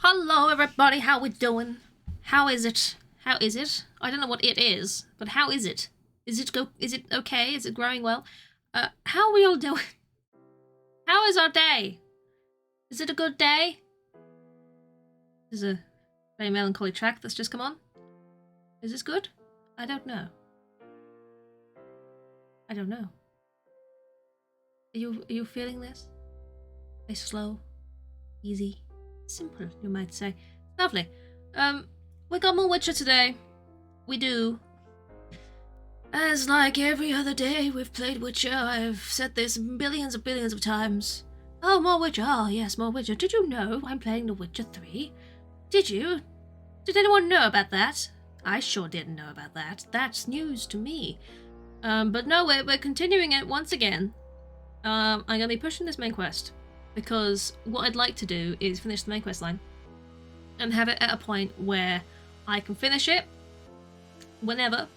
Hello everybody, how we doing? How is it? How is it? I don't know what it is, but how is it? Is it okay? Is it growing well? How are we all doing? How is our day? Is it a good day? There's a very melancholy track that's just come on. Is this good? I don't know. I don't know. Are you feeling this? Very slow, easy, simple, you might say. Lovely. We got more Witcher today. We do. As like every other day we've played Witcher, I've said this billions of times. Oh, more Witcher. Oh, yes, more Witcher. Did you know I'm playing The Witcher 3? Did you? Did anyone know about that? I sure didn't know about that. That's news to me. But no, we're continuing it once again. I'm going to be pushing this main quest, because what I'd like to do is finish the main quest line and have it at a point where I can finish it whenever.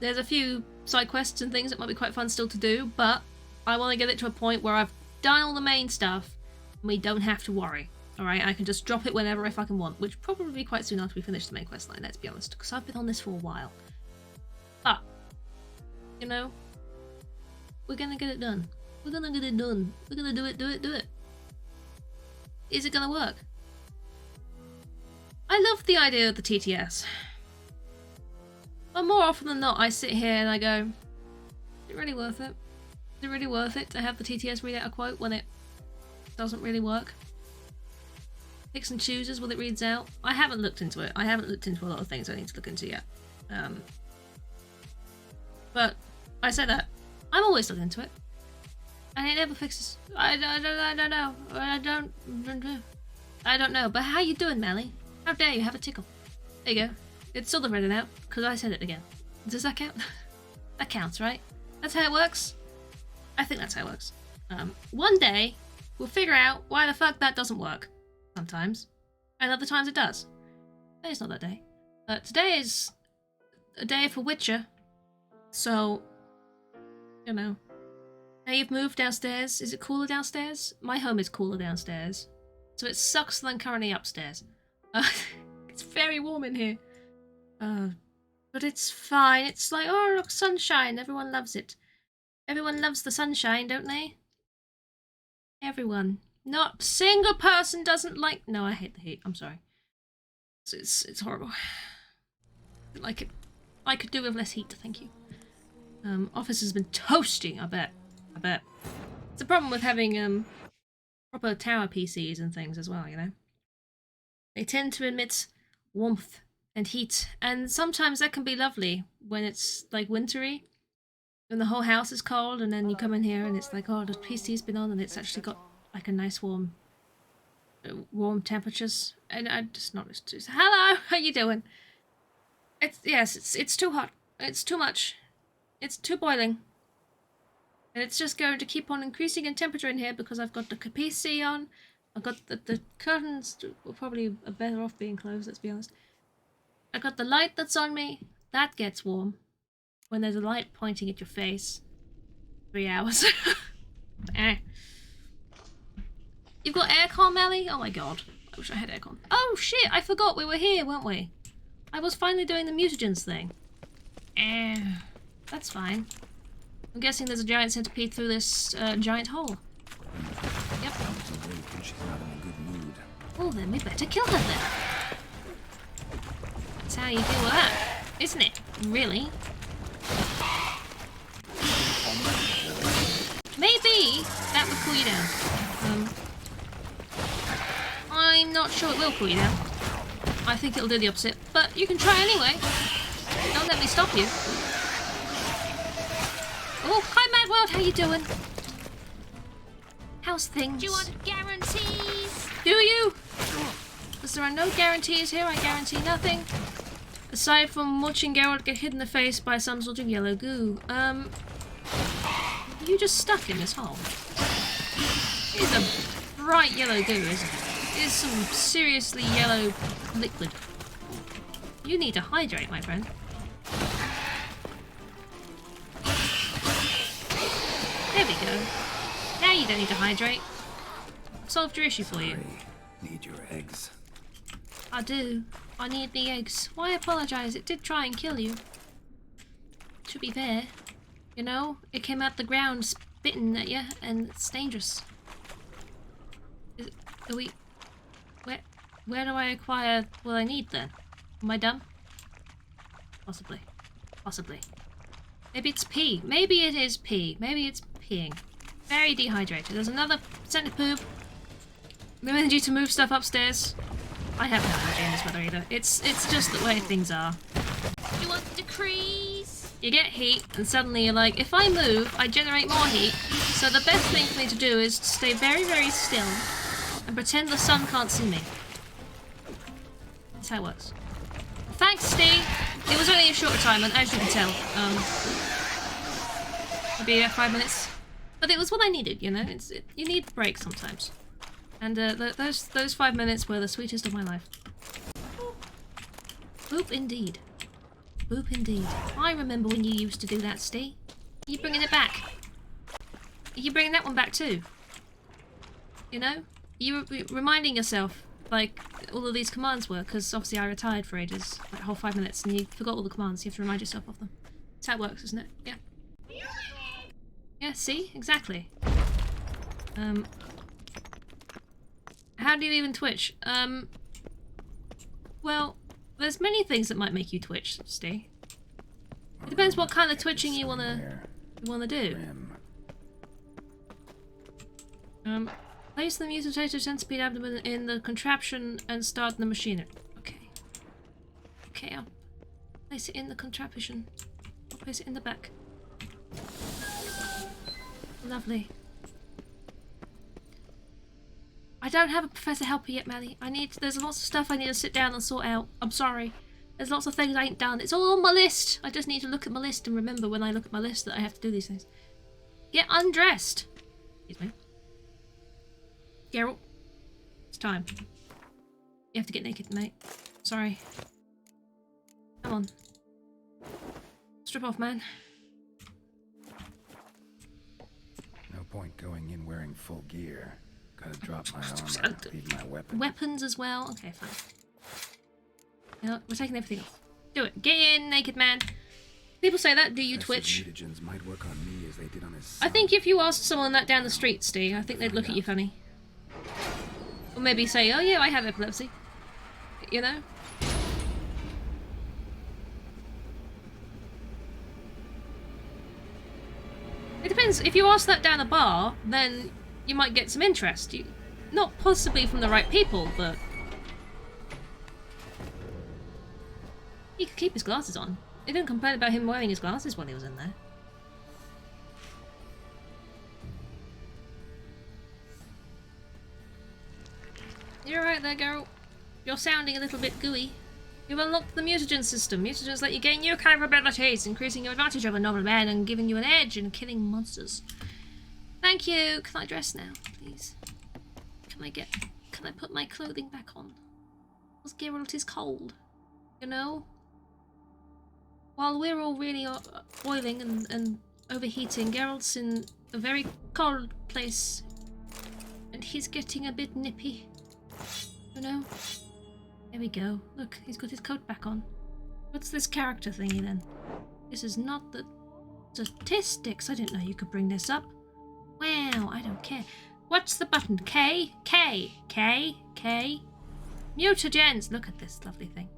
There's a few side quests and things that might be quite fun still to do, but I want to get it to a point where I've done all the main stuff and we don't have to worry. Alright, I can just drop it whenever I fucking want, which probably be quite soon after we finish the main quest line, let's be honest, because I've been on this for a while. But, you know, we're gonna get it done. We're gonna get it done. We're gonna do it. Is it gonna work? I love the idea of the TTS. But more often than not, I sit here and I go, is it really worth it? Is it really worth it to have the TTS read out a quote when it doesn't really work? Picks and chooses what it reads out. I haven't looked into it. I haven't looked into a lot of things I need to look into yet. But I say that. I'm always looking into it. And it never fixes. I don't know. I don't know. But how you doing, Melly? How dare you have a tickle? There you go. It's still read it out, because I said it again. Does that count? That counts, right? That's how it works? I think that's how it works. One day, we'll figure out why the fuck that doesn't work. Sometimes. And other times it does. Today's not that day. Today is a day for Witcher. So, you know. Now you've moved downstairs. Is it cooler downstairs? My home is cooler downstairs. So it sucks than currently upstairs. It's very warm in here. But it's fine. It's like, oh look, sunshine. Everyone loves it. Everyone loves the sunshine, don't they? Everyone. Not a single person doesn't like... No, I hate the heat. I'm sorry. It's horrible. I don't like it. I could do with less heat, thank you. Office has been toasting, I bet. It's a problem with having proper tower PCs and things as well, you know? They tend to emit warmth and heat, and sometimes that can be lovely when it's like wintry, when the whole house is cold, and then you come in here and it's like, oh, the PC's been on and it's actually got like a nice warm temperatures. And I just noticed. Hello, how you doing? It's too hot. It's too much. It's too boiling. And it's just going to keep on increasing in temperature in here because I've got the PC on. I've got the curtains probably are better off being closed, let's be honest. I got the light that's on me. That gets warm. When there's a light pointing at your face. 3 hours. Eh. You've got aircon, Melly? Oh my god. I wish I had aircon. Oh shit, I forgot we were here, weren't we? I was finally doing the mutagens thing. That's fine. I'm guessing there's a giant centipede through this giant hole. Yep. Oh, then we better kill her then. That's how you do that, isn't it? Really? Maybe that would cool you down. I'm not sure it will cool you down. I think it'll do the opposite, but you can try anyway. Don't let me stop you. Oh, hi Mad World, how you doing? How's things? Do you want guarantees? Do you? Because there are no guarantees here, I guarantee nothing. Aside from watching Geralt get hit in the face by some sort of yellow goo. Are you just stuck in this hole? It's a bright yellow goo, isn't it? It is some seriously yellow liquid. You need to hydrate, my friend. There we go. Now you don't need to hydrate. I've solved your issue for you. Need your eggs. I do. I need the eggs. Why apologize? It did try and kill you. To be fair, you know, it came out the ground spitting at you, and it's dangerous. Are we... Where do I acquire what I need then? Am I dumb? Possibly. Possibly. Maybe it's pee. Maybe it is pee. Maybe it's peeing. Very dehydrated. There's another scent of poop. No energy to move stuff upstairs. I have no energy in this weather either. It's just the way things are. You want decrees? You get heat, and suddenly you're like, if I move, I generate more heat. So the best thing for me to do is to stay very, very still and pretend the sun can't see me. That's how it works. Thanks, Steve. It was only a short time, and as you can tell, maybe 5 minutes. But it was what I needed, you know. You need a break sometimes, and those 5 minutes were the sweetest of my life. Boop indeed. Boop indeed. I remember when you used to do that, Steve. Are you bringing it back? Are you bringing that one back too? You know, you were reminding yourself like all of these commands were, because obviously I retired for ages, like a whole 5 minutes, and you forgot all the commands. You have to remind yourself of them. That's how it works, isn't it? Yeah. Yeah, see? Exactly. How do you even twitch? Well, there's many things that might make you twitch, Steve. It depends what kind of twitching you wanna do. Place the mutated centipede abdomen in the contraption and start the machinery. Okay. Okay, I'll place it in the contraption. I'll place it in the back. Lovely. I don't have a professor helper yet, Mally. There's lots of stuff I need to sit down and sort out. I'm sorry. There's lots of things I ain't done. It's all on my list. I just need to look at my list and remember when I look at my list that I have to do these things. Get undressed. Excuse me. Geralt, it's time. You have to get naked, mate. Sorry. Come on. Strip off, man. No point going in wearing full gear. Gotta drop my armor, leave my weapon. Weapons as well? Okay, fine. You know, we're taking everything off. Do it. Get in, naked man. People say that. Do you twitch? Mutagens might work on me as they did on his I think if you asked someone that down the street, Steve, I think they'd look at you funny. Or maybe say, oh yeah, I have epilepsy. You know? It depends. If you ask that down a bar, then you might get some interest. Not possibly from the right people, but... He could keep his glasses on. They didn't complain about him wearing his glasses while he was in there. You're right there, girl. You're sounding a little bit gooey. You've unlocked the mutagen system. Mutagens let you gain new capabilities, increasing your advantage over normal men and giving you an edge in killing monsters. Thank you. Can I dress now, please? Can I put my clothing back on? Because Geralt is cold. You know? While we're all really boiling and overheating, Geralt's in a very cold place. And he's getting a bit nippy. You know? There we go. Look, he's got his coat back on. What's this character thingy then? This is not the statistics. I didn't know you could bring this up. Wow, I don't care. What's the button? K? K? K? K? Mutagens! Look at this lovely thing.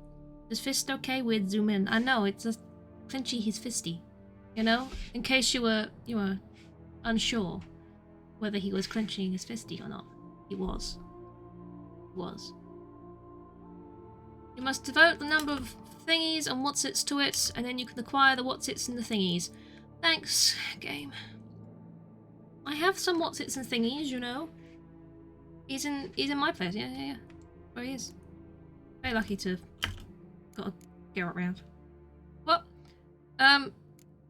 Is fist okay? We'd zoom in. I know, it's a clinchy, he's fisty. You know? In case you were unsure whether he was clenching his fisty or not. He was. You must devote the number of thingies and what's-its to it, and then you can acquire the what's-its and the thingies. Thanks, game. I have some what's-its and thingies, you know. He's in my place, yeah. Where he is. Very lucky to have got a Geralt round. What?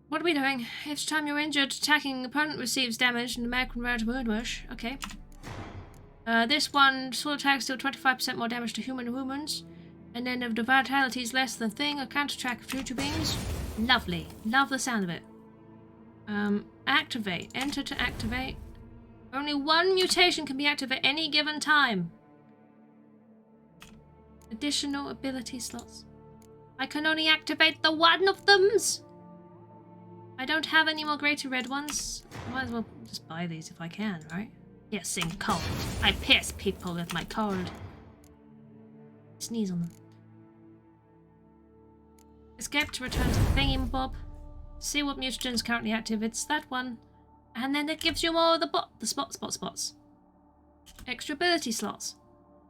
What are we doing? Each time you're injured, attacking opponent receives damage and the mag convert to wound wash. Okay. This one, sword attacks deal 25% more damage to human wounds. And then if the vitality is less than thing, a counter-attack of future beings. Lovely. Love the sound of it. Activate. Enter to activate. Only one mutation can be active at any given time. Additional ability slots. I can only activate the one of them's. I don't have any more greater red ones. I might as well just buy these if I can, right? Piercing cold. I pierce people with my cold. Sneeze on them. Escape to return to Thingy-Bob. See what mutagen is currently active. It's that one. And then it gives you more of the spots. Extra ability slots.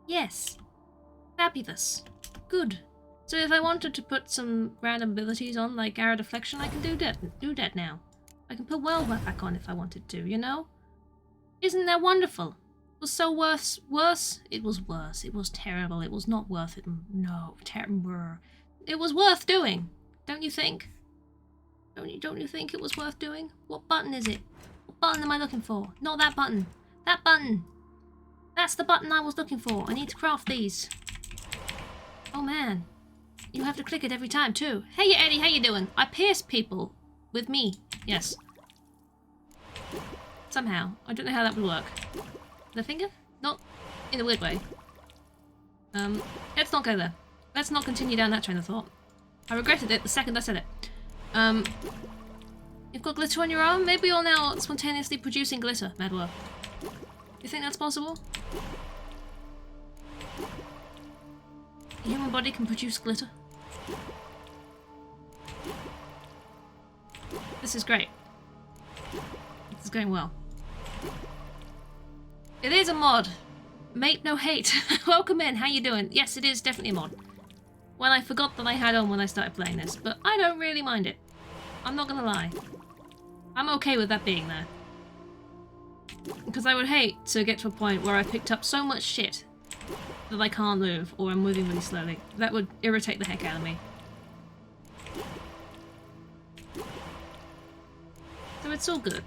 Yes. Fabulous. Good. So if I wanted to put some random abilities on, like arrow deflection, I can do that now. I can put Whirlwind back on if I wanted to, you know? Isn't that wonderful? It was so worse. It was worse. It was terrible. It was not worth it. No, terrible. It was worth doing, don't you think? Don't you think it was worth doing? What button is it? What button am I looking for? Not that button. That button. That's the button I was looking for. I need to craft these. Oh man. You have to click it every time too. Hey Eddie, how you doing? I pierce people with me. Yes. Somehow. I don't know how that would work. The finger? Not in a weird way. Let's not go there. Let's not continue down that train of thought. I regretted it the second I said it. You've got glitter on your arm? Maybe you're now spontaneously producing glitter, Madwell. You think that's possible? The human body can produce glitter. This is great. This is going well. It is a mod. Mate, no hate. Welcome in. How you doing? Yes, it is definitely a mod. One I forgot that I had on when I started playing this, but I don't really mind it. I'm not gonna lie. I'm okay with that being there. Because I would hate to get to a point where I picked up so much shit that I can't move, or I'm moving really slowly. That would irritate the heck out of me. So it's all good.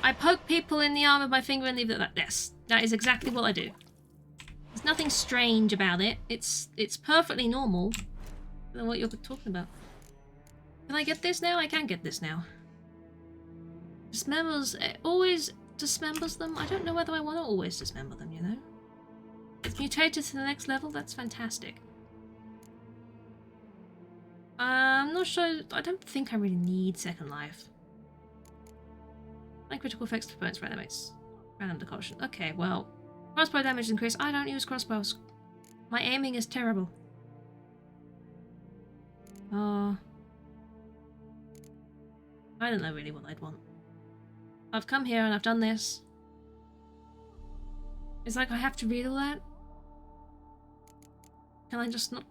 I poke people in the arm with my finger and leave it like this. That is exactly what I do. There's nothing strange about it. It's perfectly normal. I don't know what you're talking about. Can I get this now? I can get this now. Dismembers, it always dismembers them. I don't know whether I want to always dismember them, you know? It's mutated to the next level, that's fantastic. I'm not sure, I don't think I really need Second Life. Like critical effects to opponents, random decoction. Okay, well, crossbow damage increase. I don't use crossbows. My aiming is terrible. I don't know really what I'd want. I've come here and I've done this. It's like I have to read all that. Can I just not?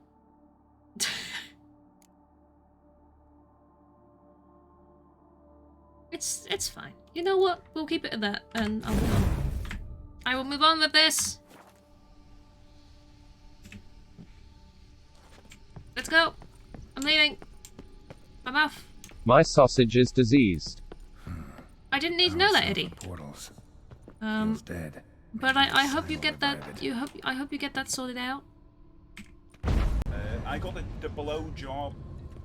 It's fine. You know what? We'll keep it at that and I'll move on. I will move on with this. Let's go. I'm leaving. I'm off. My sausage is diseased. I didn't need to know that, Eddie. Portals. Feels dead. But I hope you get that. I hope you get that sorted out. I got the below job.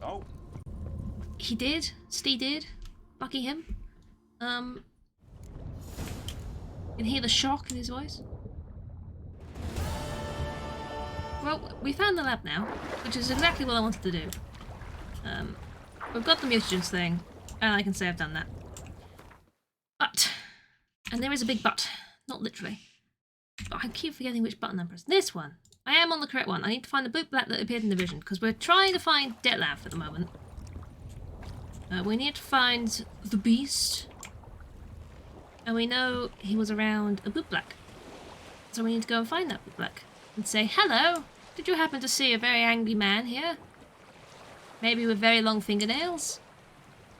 Oh. He did. Steve did. Lucky him. You can hear the shock in his voice. Well, we found the lab now, which is exactly what I wanted to do. We've got the mutagens thing, and I can say I've done that. But, and there is a big but, not literally. But I keep forgetting which button I'm pressing. This one. I am on the correct one. I need to find the boot black that appeared in the vision, because we're trying to find Detlav at the moment. We need to find the beast. And we know he was around a boot black. So we need to go and find that boot black. And say, hello, did you happen to see a very angry man here? Maybe with very long fingernails?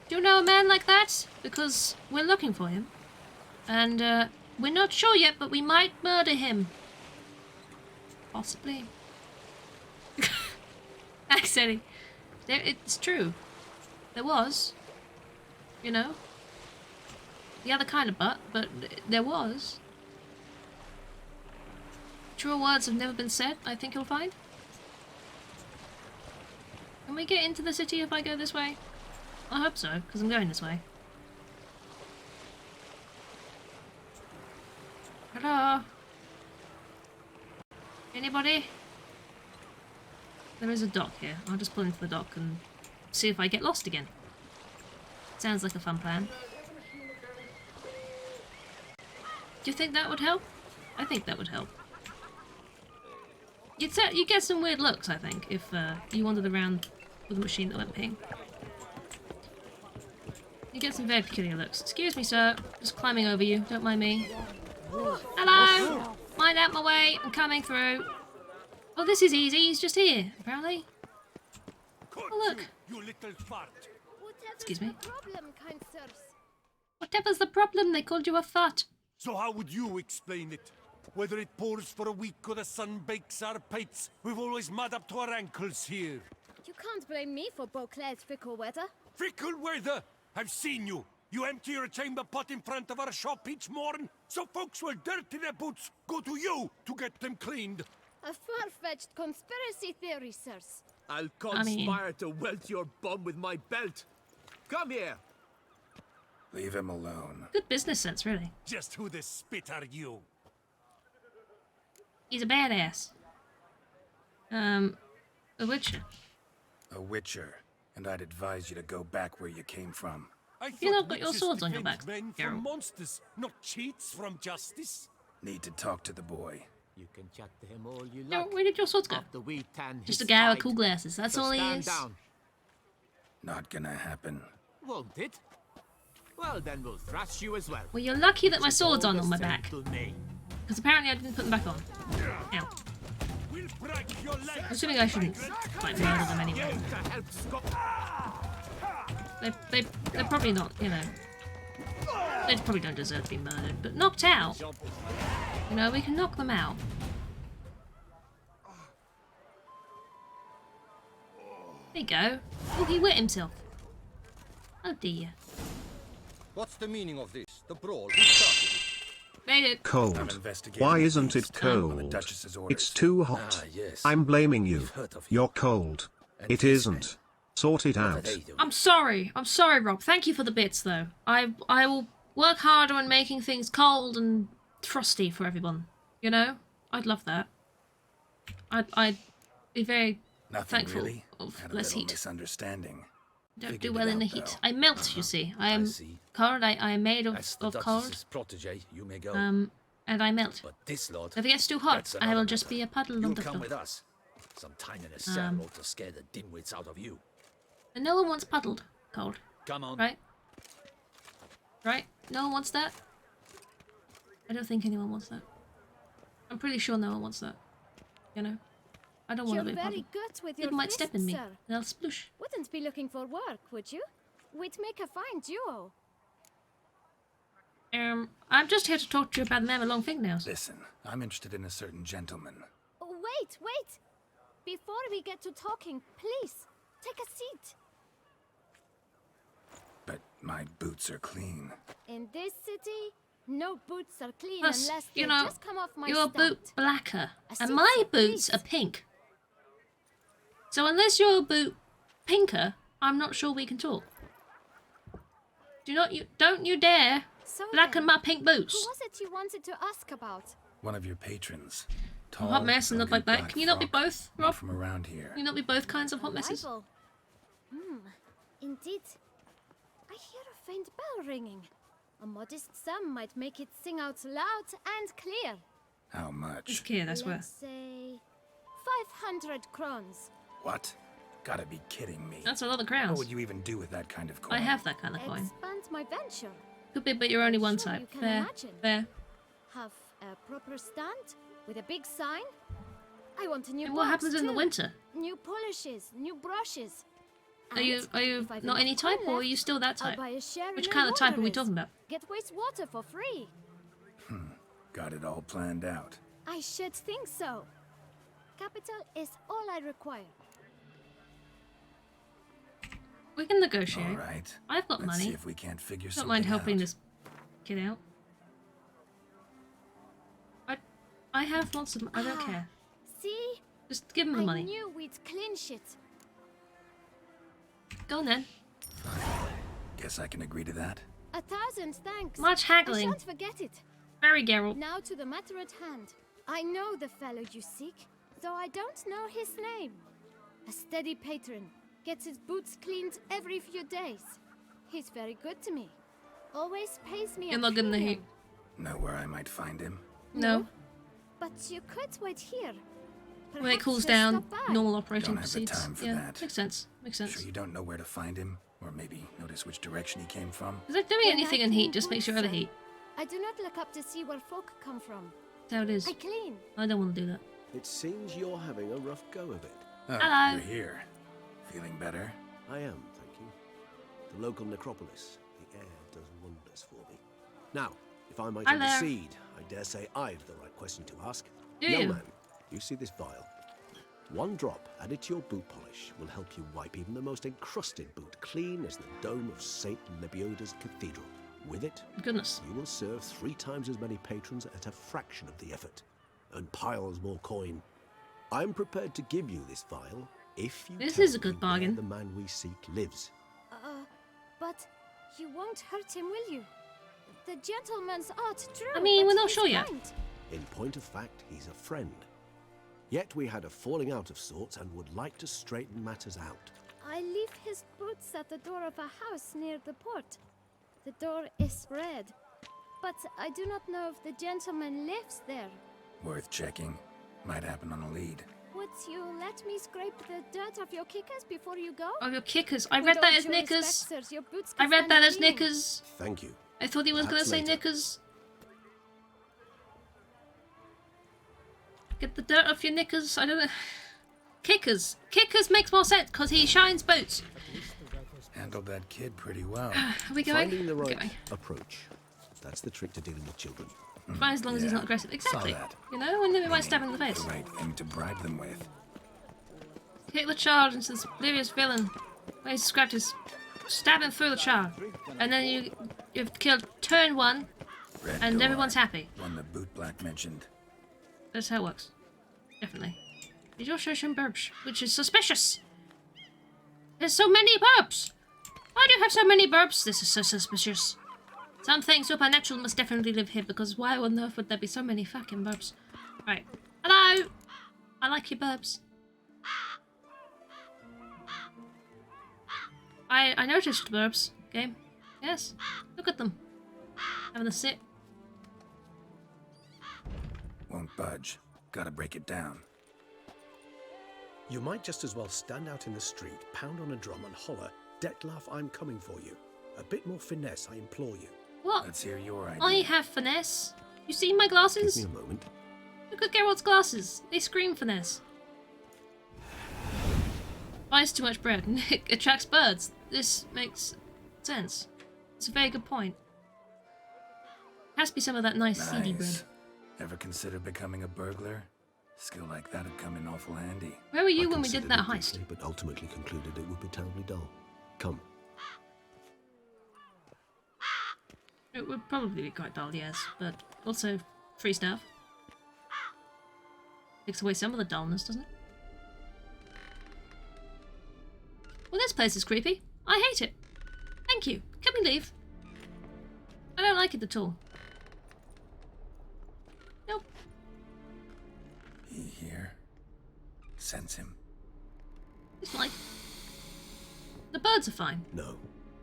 Do you know a man like that? Because we're looking for him. And we're not sure yet, but we might murder him. Possibly. Thanks, Eddie. It's true. There was. You know. The other kind of but there was. Truer words have never been said, I think you'll find. Can we get into the city if I go this way? I hope so, because I'm going this way. Hello? Anybody? There is a dock here. I'll just pull into the dock and see if I get lost again. Sounds like a fun plan. Do you think that would help? I think that would help. You get some weird looks, I think, if you wandered around with a machine that went ping. You get some very peculiar looks. Excuse me, sir. Just climbing over you. Don't mind me. Hello! Mind out my way. I'm coming through. Oh, this is easy. He's just here, apparently. Oh, look. You little fart. Excuse me. Problem, kind sirs. Whatever's the problem? They called you a fart. So how would you explain it? Whether it pours for a week or the sun bakes our pates, we've always mud up to our ankles here. You can't blame me for Beauclair's fickle weather. Fickle weather! I've seen you. You empty your chamber pot in front of our shop each morn, so folks will dirty their boots, go to you to get them cleaned. A far-fetched conspiracy theory, sirs. I'll I mean- conspire to welt your bum with my belt. Come here. Leave him alone. Good business sense, really. Just who the spit are you? He's a badass. A witcher. A witcher, and I'd advise you to go back where you came from. I You not thought got your witches swords on your defend back, men Geralt. from monsters, not cheats from justice. Need to talk to the boy. You can chat to him all you No, like. where did your swords go? After we tan Just a his guy with hide. cool glasses. That's So all he stand is. down. Not gonna happen. Won't it? Well, then we'll thrash you as well. Well, you're lucky that my It's sword's all on the my same back. to me. Because apparently I didn't put them back on. Ow. We'll break your legs. I'm assuming I shouldn't, like, murder them anyway. You to help They're probably not, you know. They probably don't deserve to be murdered. But knocked out. You know, we can knock them out. There you go. Oh, he wet himself. Oh dear. What's the meaning of this? The brawl? Who started it? Made it. I'm Cold. investigating Why the isn't thieves it on the cold? Duchess's orders. It's too hot. Ah, yes. I'm blaming you. We've heard of you. You're cold. And It these men. isn't. Sort it What are out. they doing? I'm sorry, Rob. Thank you for the bits, though. I will work harder on making things cold and frosty for everyone. You know, I'd love that. I'd be very Nothing thankful really. of Had a less little heat. misunderstanding. Don't Figured do it well in the out, heat. though. I melt, you see. I am see. cold. I am made That's the of cold. Duchess's protege. You may go. And I melt. but this lot. If it gets too hot, that's I will another just matter. be a puddle You'll on the come floor. with us. Some time in a cell ought to scare the dimwits out of you. And no one wants puddled cold, Come on. right? Right? No one wants that? I don't think anyone wants that. I'm pretty sure no one wants that. You know? I don't want You're to be very puddled. good with your People might step in fists, me, sir. and I'll sploosh. Wouldn't be looking for work, would you? We'd make a fine duo. I'm just here to talk to you about the man with long fingernails. Listen, I'm interested in a certain gentleman. Oh, wait, wait! Before we get to talking, please, take a seat. But my boots are clean. In this city, no boots are clean Plus, unless they you know, just come off my your stout. boot blacker, A and seat, my sir, boots please. are pink. So unless your boot pinker, I'm not sure we can talk. Don't you dare So blacken then, my pink who boots. was it you wanted to ask about? One of your patrons. A Tall, hot mess and look like ugly that. black Can you not be frock, both, not Rob? from around here. Can you not be both kinds of hot messes? Rival. Indeed. I hear a faint bell ringing. A modest sum might make it sing out loud and clear. How It's much? clear, that's Let's worth. say 500 crowns. What? Gotta be kidding me. That's a lot of What crowns. would you even do with that kind of coin? I have that kind of coin. Expand my venture. Could be, but you're only one Sure, type. you can Fair. imagine. Fair. Have a proper stand with a big sign. I want a new And what box happens in the too. winter? New polishes, new brushes. Are you And if I've not enough any time type, or are left, you still that I'll type? buy a share Which in kind of type are we Wanderers. talking about? Get wastewater for free. Got it all planned out. I should think so. Capital is all I require. We can negotiate. All right. I've got Let's money. see if we can't figure Don't something mind helping out. this kid out. I have lots of. I don't Ah. care. See? Just give him the I money. knew we'd clinch it. Go on then. Guess I can agree to that. 1,000 thanks. Much I haggling. shan't forget it. Very Geralt. Now to the matter at hand. I know the fellow you seek, though I don't know his name. A steady patron, gets his boots cleaned every few days. He's very good to me. Always pays me You're a not good in the premium. heat. Know where I might find him? No. But you could wait here. When it Perhaps cools he'll down, stop by. normal operating Don't have the proceeds. time for Yeah, that. makes sense. Makes sense. Sure you don't know where to find him? Or maybe notice which direction he came from? Is like doing When anything I in heat clean just makes you boots, overheat. I do not look up to see where folk come from. That's how it is. I clean. I don't want to do that. It seems you're having a rough go of it. Oh, Hello. you're here. Feeling better? I am, thank you. The local necropolis. The air does wonders for me. Now, if I might Hi there. intercede, I dare say I've the right question to ask. Do Young you? man, you see this vial? One drop added to your boot polish will help you wipe even the most encrusted boot clean as the dome of St. Lebioda's Cathedral. With it, Goodness. you will serve 3 times as many patrons at a fraction of the effort, and piles more coin. I'm prepared to give you this vial if you This tell is a me good where bargain. the man we seek lives. But you won't hurt him, will you? The gentleman's art, true. I mean, but we're not he's sure yet. kind. In point of fact, he's a friend. Yet we had a falling out of sorts and would like to straighten matters out. I leave his boots at the door of a house near the port. The door is red, but I do not know if the gentleman lives there. Worth checking. Might happen on a lead. Would you let me scrape the dirt off your kickers before you go? Oh, your kickers. I With read that all as due knickers. respect, sirs, your boots I can read stand that as cleaning. knickers. Thank you. I thought he was going to Perhaps say later. knickers. Get the dirt off your knickers. I don't know. Kickers. Kickers makes more sense because he shines boots. Handled that kid pretty well. Are we going? Finding the right Going. approach. That's the trick to dealing with children. Fine as long as he's Yeah, not aggressive. Exactly. that. You know, and then we might stab him in the face. The right thing to bribe them with. Kick the child into this oblivious villain. When he's described as stab him through the child. And then you've killed turn 1 Red and door. everyone's happy. One the boot black mentioned. That's how it works. Definitely. Did you show some burbs? Which is suspicious. There's so many burbs. Why do you have so many burbs? This is so suspicious. Something supernatural must definitely live here because why on earth would there be so many fucking burbs? Right. Hello! I like your burbs. I noticed burbs. Game. Yes. Look at them. Having a sit. Won't budge. Gotta break it down. You might just as well stand out in the street, pound on a drum and holler, Detlef, I'm coming for you. A bit more finesse, I implore you. What? Let's hear your idea. I have finesse. You see my Give glasses? me a moment. Look at Geralt's glasses. They scream finesse. Buys too much bread and it attracts birds. This makes sense. It's a very good point. Has to be some of that nice seedy bread. Nice. Ever consider becoming a burglar? Skill like that'd come in awful handy. Where were you I when we did considered that it heist? briefly, but ultimately concluded it would be terribly dull. Come. It would probably be quite dull, yes, but also free stuff. Takes away some of the dullness, doesn't it? Well, this place is creepy. I hate it. Thank you. Can we leave? I don't like it at all. Nope. He here. Sense him. It's fine. The birds are fine. No,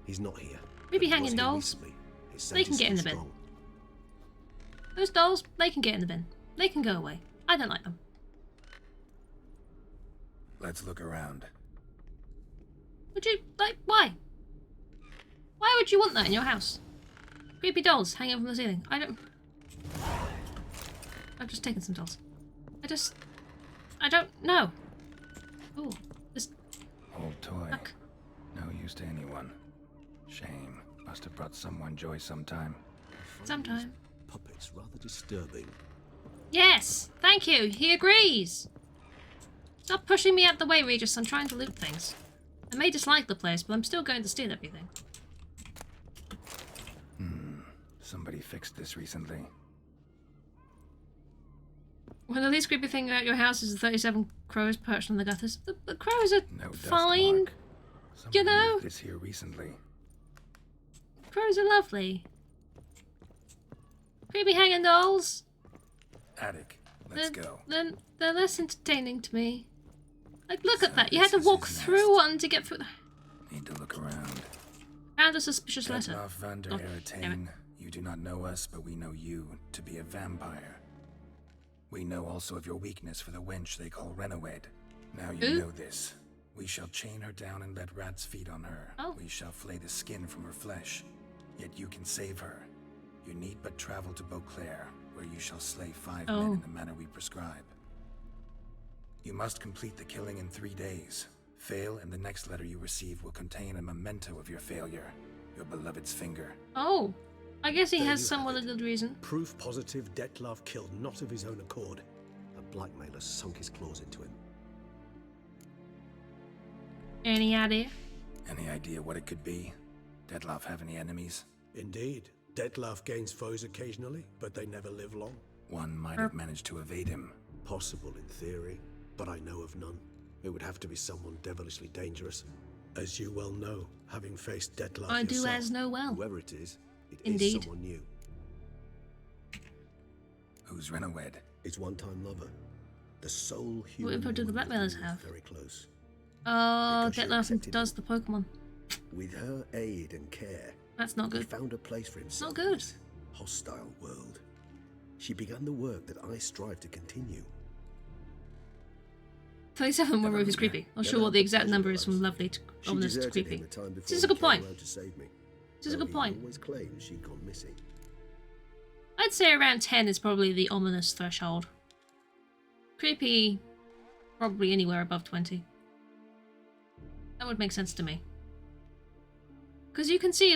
he's not here. Maybe But he hanging was here dolls. recently. His They scent can is get in still the bin. strong. Those dolls, they can get in the bin. They can go away. I don't like them. Let's look around. Would you, like, why? Why would you want that in your house? Creepy dolls hanging from the ceiling. I don't... I've just taken some dolls. I don't know. Ooh, this... Old toy. Fuck. No use to anyone. Shame. Must have brought someone joy sometime. Sometime. Puppets rather disturbing. Yes! Thank you! He agrees! Stop pushing me out the way, Regis. I'm trying to loot things. I may dislike the place, but I'm still going to steal everything. Somebody fixed this recently. Well, the least creepy thing about your house is the 37 crows perched on the gutters. The crows are No dust fine. mark. Somebody know? moved this here recently. Crows are lovely. Creepy hanging dolls. Attic. Let's go. They're less entertaining to me. Like, look at So that. You had this to is walk his through nest. one to get through. Need to look around. Found a suspicious letter. Detloff van der Oh, Eretane, damn you do not know us, but we know you to be a vampire. We know also of your weakness for the wench they call Renowed. Now you Who? know this. We shall chain her down and let rats feed on her. Oh. We shall flay the skin from her flesh. Yet you can save her. You need but travel to Beauclair, where you shall slay 5 men Oh. in the manner we prescribe. You must complete the killing in 3 days. Fail, and the next letter you receive will contain a memento of your failure. Your beloved's finger. Oh, I guess he There has you somewhat have a it. good reason. Proof positive Dettlaff killed not of his own accord. A blackmailer sunk his claws into him. Any idea? Any idea what it could be? Detloff have any enemies? Indeed, Dettlaff gains foes occasionally, but they never live long. One might have managed to evade him. Possible in theory, but I know of none. It would have to be someone devilishly dangerous. As you well know, having faced Dettlaff I do yourself. as know well. Whoever it is Indeed. someone new. Who's Renowed? His one-time lover. The sole What human info do the woman blackmailers who was have? very close. Oh, Because she Detlef accepted does the Pokemon. With her aid and care, That's not he good. found a place for himself Not good. in this hostile world. She began the work that I strive to continue. 27 Werewolf is creepy. Not sure what the exact number is from lovely to She ominous to deserted creepy. him the time before This is a he good came point. around to save me. This is a Though good he point. always claimed she'd gone missing. I'd say around 10 is probably the ominous threshold. Creepy, probably anywhere above 20. That would make sense to me. Because you can see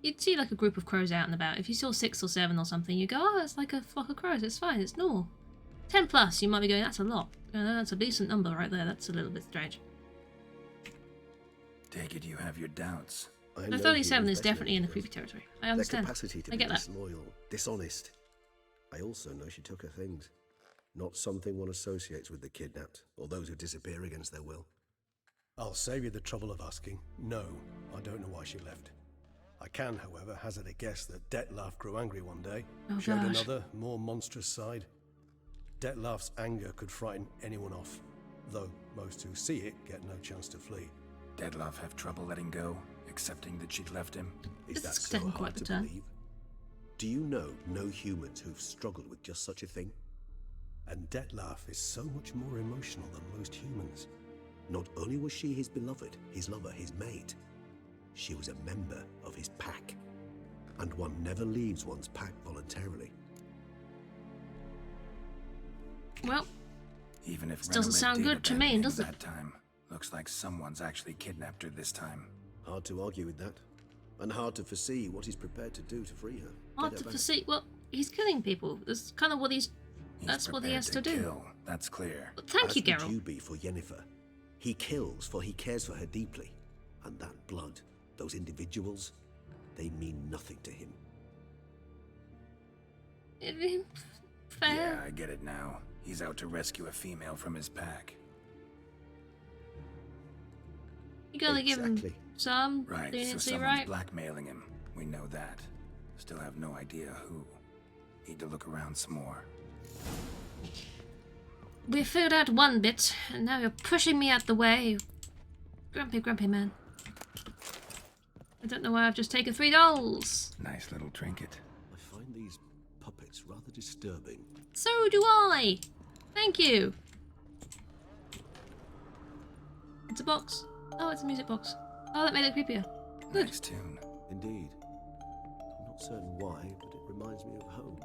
you'd see like a group of crows out and about. If you saw 6 or 7 or something, you go, oh, it's like a flock of crows. It's fine. It's normal. 10 plus, you might be going, that's a lot. That's a decent number right there. That's a little bit strange. Take it you have your doubts. I The know 37 humans is better definitely in than the others. creepy territory. I Their understand. capacity to I be get that. disloyal, dishonest. I also know she took her things. Not something one associates with the kidnapped, or those who disappear against their will. I'll save you the trouble of asking. No, I don't know why she left. I can, however, hazard a guess that Dettlaff grew angry one day, Oh, showed gosh. another, more monstrous side. Dettlaff's anger could frighten anyone off, though most who see it get no chance to flee. Detloff have trouble letting go, accepting that she'd left him. Is This that is so taking quite hard the to turn. believe? Do you know no humans who've struggled with just such a thing? And Dettlaff is so much more emotional than most humans. Not only was she his beloved, his lover, his mate, she was a member of his pack. And one never leaves one's pack voluntarily. Well, Even if This doesn't Renowed sound did good to abandon me, him does it? That time, looks like someone's actually kidnapped her this time. Hard to argue with that. And hard to foresee what he's prepared to do to free her. hard Get to her back. foresee. Well, he's killing people. That's kind of what He's That's what he prepared has to do. Kill. That's clear. But thank As you, would Geralt. you be for Yennefer. He kills for he cares for her deeply. And that blood, those individuals, they mean nothing to him. Fair. Yeah, I get it now. He's out to rescue a female from his pack. You gotta give him Exactly. some Right, so leniency, someone's right? blackmailing him. We know that. Still have no idea who. Need to look around some more. We figured out one bit, and now you're pushing me out the way. Grumpy man. I don't know why I've just taken $3. Nice little trinket. I find these puppets rather disturbing. So do I. Thank you. It's a box. Oh, it's a music box. Oh, that made it creepier. Good. Nice tune. Indeed. I'm not certain why, but it reminds me of home.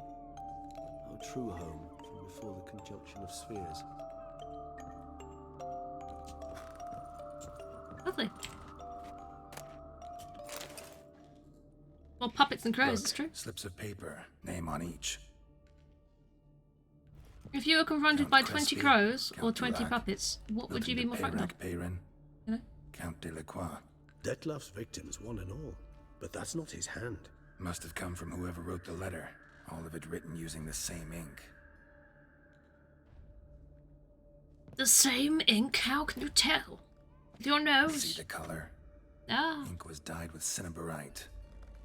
Our true home from before the conjunction of spheres. Lovely. Well, puppets and crows, Look, it's true. slips of paper, name on each. If you were confronted Count by 20 Crespi, crows or Count 20 Dulac, puppets, what would you be more frightened of? Peyran, You know? Count Delacroix. Dettlaff's victims, one and all. But that's not his hand. Must have come from whoever wrote the letter. All of it written using the same ink. The same ink? How can you tell? With your See nose? the color? Ah, Ink was dyed with cinnabarite.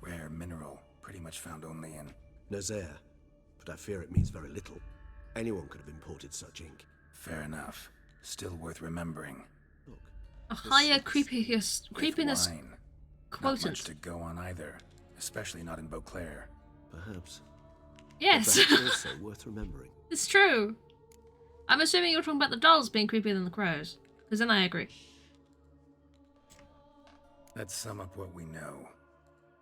Rare mineral, pretty much found only in... Nazaire, but I fear it means very little. Anyone could have imported such ink. Fair enough. Still worth remembering. Look, A higher With creepiness wine, not quotient. much to go on either, especially not in Beauclair. perhaps. Yes, But that's also worth remembering. it's true. I'm assuming you're talking about the dolls being creepier than the crows. Because then I agree. Let's sum up what we know.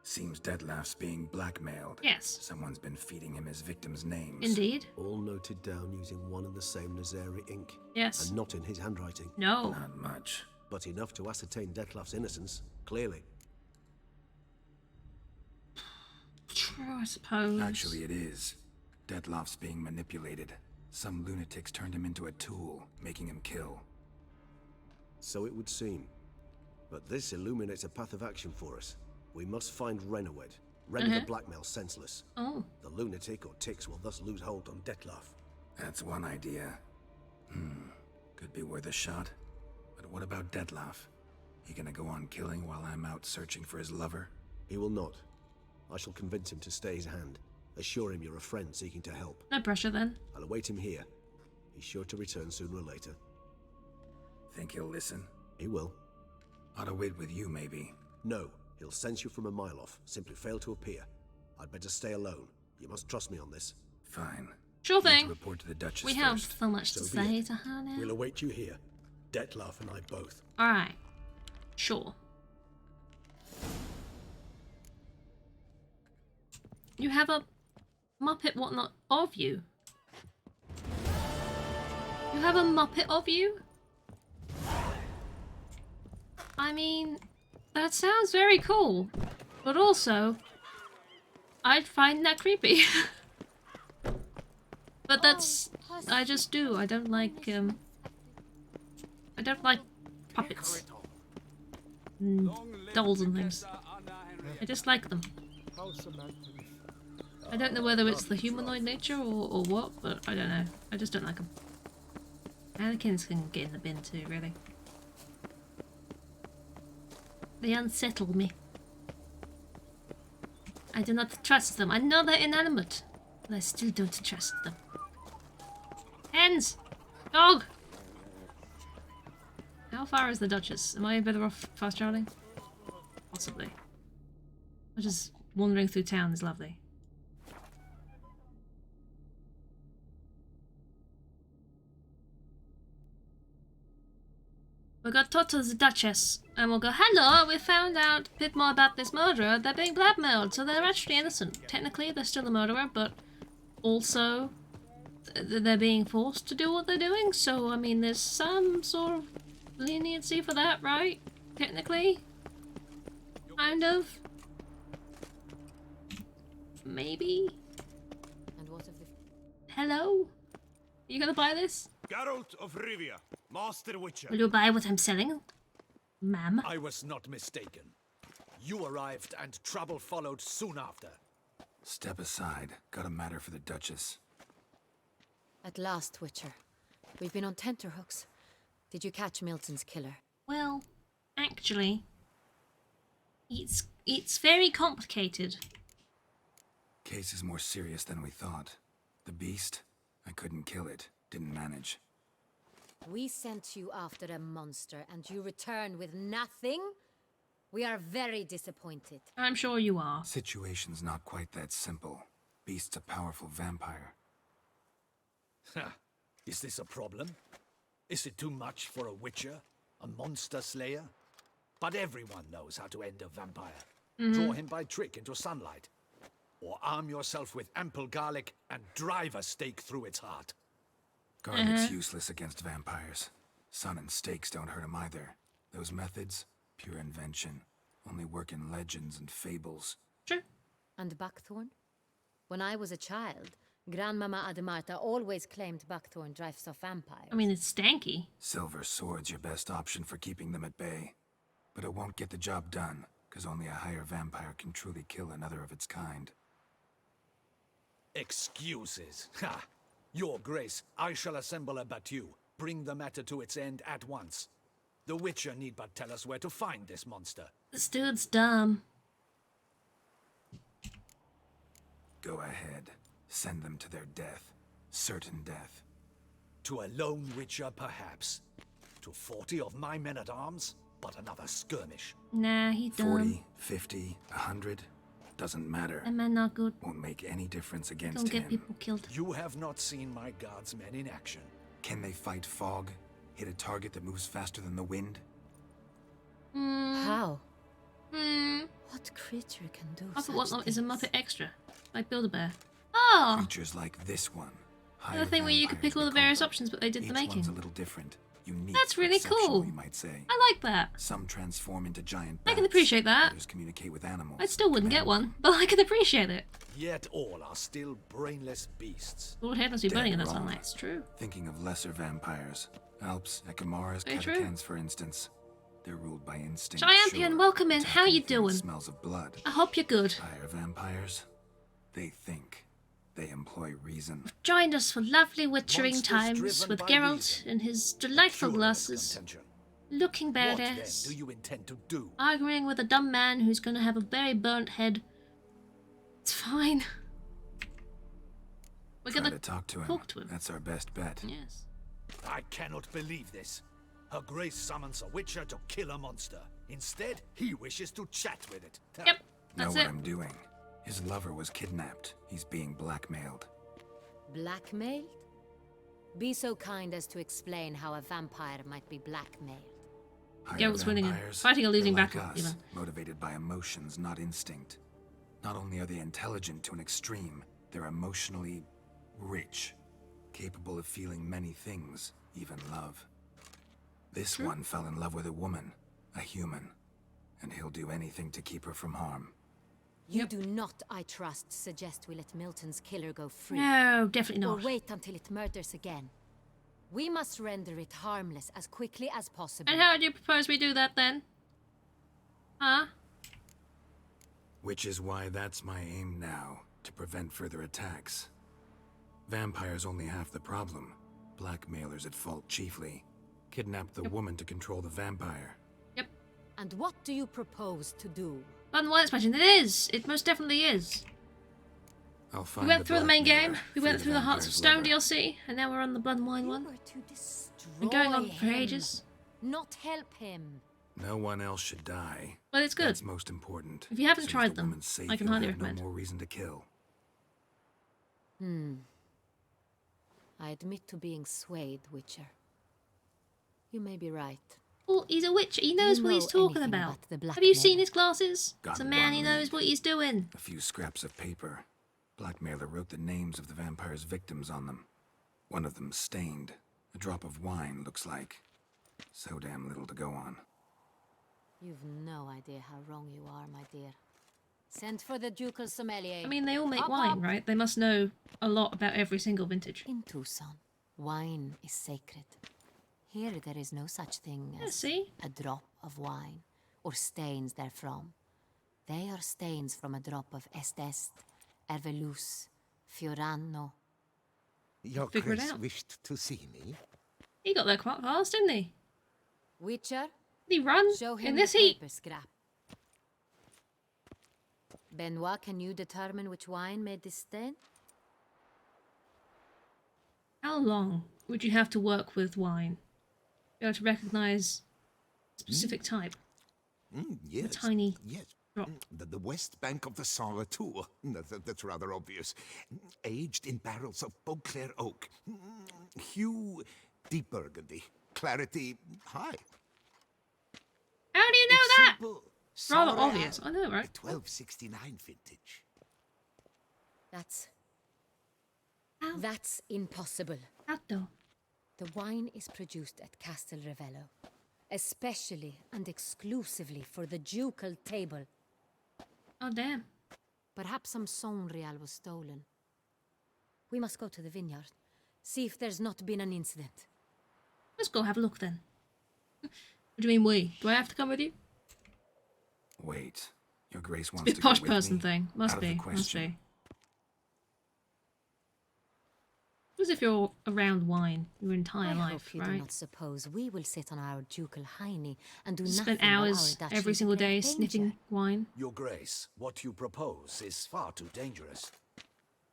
Seems Detlef's being blackmailed. Yes. Someone's been feeding him his victims' names. Indeed. All noted down using one and the same Nazeri ink. Yes. And not in his handwriting. No. Not much. But enough to ascertain Detlef's innocence, clearly. True, I suppose. Actually, it is. Detlef's being manipulated. Some lunatics turned him into a tool, making him kill. So it would seem. But this illuminates a path of action for us. We must find Renowed. Render the blackmail senseless. Oh. The lunatic or ticks will thus lose hold on Detlef. That's one idea. Could be worth a shot. But what about Detlef? He gonna go on killing while I'm out searching for his lover? He will not. I shall convince him to stay his hand. Assure him you're a friend seeking to help. No pressure then. I'll await him here. He's sure to return sooner or later. Think he'll listen? He will. Ought to wait with you, maybe. No, he'll sense you from a mile off. Simply fail to appear. I'd better stay alone. You must trust me on this. Fine. Sure Need to thing. report to the Duchess We have first. so much to So be say it. to her now. We'll await you here. Detlef and I both. Alright. Sure. You have a Muppet whatnot of you. You have a Muppet of you? I mean, that sounds very cool. But also, I'd find that creepy. But that's... I just do. I don't like, I don't like puppets. Dolls and things. I just like them. I don't know whether it's the humanoid nature or what, but I don't know. I just don't like them. Mannequins can get in the bin too, really. They unsettle me. I do not trust them. I know they're inanimate, but I still don't trust them. Hens! Dog! How far is the Duchess? Am I better off fast traveling? Possibly. Or just wandering through town is lovely. We'll go talk to the Duchess, and we'll go, hello, we found out a bit more about this murderer. They're being blackmailed, so they're actually innocent. Technically, they're still a murderer, but also they're being forced to do what they're doing, so, I mean, there's some sort of leniency for that, right? Technically? Kind of? Maybe? And what of the... Hello? You gonna buy this? Geralt of Rivia, Master Witcher. Will you buy what I'm selling? Ma'am? I was not mistaken. You arrived and trouble followed soon after. Step aside. Got a matter for the Duchess. At last, Witcher. We've been on tenterhooks. Did you catch Milton's killer? Well, actually, it's very complicated. Case is more serious than we thought. The beast? I couldn't kill it. Didn't manage. We sent you after a monster and you return with nothing? We are very disappointed. I'm sure you are. Situation's not quite that simple. Beast's a powerful vampire. Is this a problem? Is it too much for a witcher? A monster slayer? But everyone knows how to end a vampire. Draw him by trick into sunlight. Or arm yourself with ample garlic and drive a stake through its heart. Garlic's useless against vampires. Sun and stakes don't hurt him either. Those methods, pure invention. Only work in legends and fables. Sure. And buckthorn? When I was a child, Grandmama Ademarta always claimed buckthorn drives off vampires. I mean, it's stanky. Silver sword's your best option for keeping them at bay. But it won't get the job done, because only a higher vampire can truly kill another of its kind. Excuses. Ha! Your Grace, I shall assemble a battue. Bring the matter to its end at once. The Witcher need but tell us where to find this monster. This dude's dumb. Go ahead. Send them to their death. certain death. To a lone witcher, perhaps. To 40 of my men-at-arms, but another skirmish. Nah, he dumb. 40, 50, 100, doesn't matter. That man not good. Won't make any difference against Don't get him. people killed. You have not seen my guardsmen in action. Can they fight fog? Hit a target that moves faster than the wind? How? Hmm. What creature can do Muppet such Whatnot is a things? Muppet extra. Like Build-A-Bear. Oh! Creatures like this one. The thing where you could pick all the various options, but they did the Each making. one's a little different. Unique. That's really exceptional, cool. You might say. I like that. Some transform into giant I can bats, appreciate that. Others communicate with animals. I still wouldn't get one, but I can appreciate it. Yet all are still brainless beasts. Lord Head must be burning in that Dead wrong. sunlight. It's true. Thinking of lesser vampires. Alps, Ekamaras, Very true. Catacans, for instance. They're ruled by instinct. Giampian, sure. welcome in. How you Attacking through doing? Smells of blood. I hope you're good. Higher vampires. They think. They employ reason. Joined us for lovely witchering Monsters times driven with by Geralt reason. in his delightful Pure glasses, contention. looking What then badass, do you intend to do? arguing with a dumb man who's going to have a very burnt head. It's fine. We're Try going to talk to him. talk to him. That's our best bet. Yes. I cannot believe this. Her Grace summons a witcher to kill a monster. Instead, he wishes to chat with it. Yep. Know That's what it. I'm doing. His lover was kidnapped. He's being blackmailed. Blackmailed? Be so kind as to explain how a vampire might be blackmailed. Higher Geralt's winning and vampires, fighting a losing they're like battle, us, even. motivated by emotions, not instinct. Not only are they intelligent to an extreme, they're emotionally rich, capable of feeling many things, even love. This one fell in love with a woman, a human, and he'll do anything to keep her from harm. You do not, I trust, suggest we let Milton's killer go free. No, definitely Or not. wait until it murders again. We must render it harmless as quickly as possible. And how do you propose we do that then? Huh? Which is why that's my aim now, to prevent further attacks. Vampires only half the problem. Blackmailers at fault chiefly. Kidnap the woman to control the vampire. Yep. And what do you propose to do? Blood and Wine expansion. It is. It most definitely is. I'll We find went through the main blackmailer, game. We free went the through the Hearts of vampire's Stone lover. DLC, and now we're on the Blood and Wine You one. were to destroy Been going on for him, ages. not help him. No one else should die. But it's good. That's most important. If you haven't Since tried the them, woman's safe, I can you'll highly have recommend. No more reason to kill. I admit to being swayed, Witcher. You may be right. Oh, he's a witch. He knows You what he's know talking anything about. about the Have you seen blackmailer? his glasses? Got It's a man. He one knows lead. what he's doing. A few scraps of paper. Blackmailer wrote the names of the vampire's victims on them. One of them stained. A drop of wine, looks like. So damn little to go on. You've no idea how wrong you are, my dear. Send for the ducal sommelier. I mean, they all make Up, wine, up. right? They must know a lot about every single vintage. In Tucson, wine is sacred. Here there is no such thing Yeah, as see? a drop of wine, or stains therefrom. They are stains from a drop of Estest, Ervelus, Fiorano. Your Figure it Grace out. wished to see me? He got there quite fast, didn't he? Witcher, Did he run show him in this the heat? paper scrap. Benoit, can you determine which wine made this stain? How long would you have to work with wine? Be able to recognize a specific type? Yes. tiny Yes. drop. The west bank of the Saar Tour. That's rather obvious. Aged in barrels of Beauclair oak. Hue, deep burgundy. Clarity, high. How do you know that? Simple, Rather Sauer obvious. Ale, I know, right? The 1269 vintage. How? That's impossible. How though? The wine is produced at Castel Revello, especially and exclusively for the ducal table. Oh, damn. Perhaps some Sonreal was stolen. We must go to the vineyard, see if there's not been an incident. Let's go have a look then. What do you mean we? Do I have to come with you? Wait. Your Grace wants Bit to go posh with person me? thing. Must Out of the be. Must question. be. As if you're around wine your entire I life, hope you right? do not suppose we will sit on our ducal hiney and do Spend nothing while hours our duchy every is single in day danger. sniffing wine. Your Grace, what you propose is far too dangerous.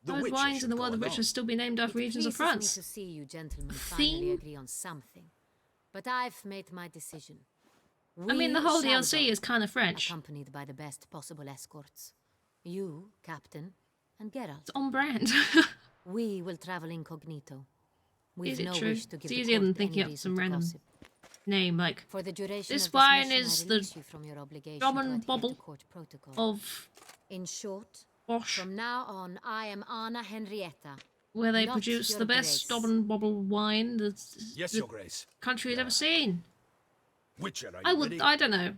The Those Witcher wines in should the go world of which along. are still be named after regions of pleases France. me to see you gentlemen Theme? finally agree on something. But I've made my decision. I mean, the We whole shall DLC go, is kind of French. accompanied by the best possible escorts. You, Captain, and Geralt. It's on brand. We will travel incognito. We've Is it no true? wish to It's give the easier than court thinking any up some reason to random gossip. name like For the duration this of wine mission, is I the release you from your obligation Dom to and adhere to Bobble court protocol. of In short, Bosch, from now on, I am Anna Henrietta. where they not produce your the best grace. Dom and Bobble wine that Yes, the Your Grace. country has ever seen. Witcher, are you I would. ready? I don't know.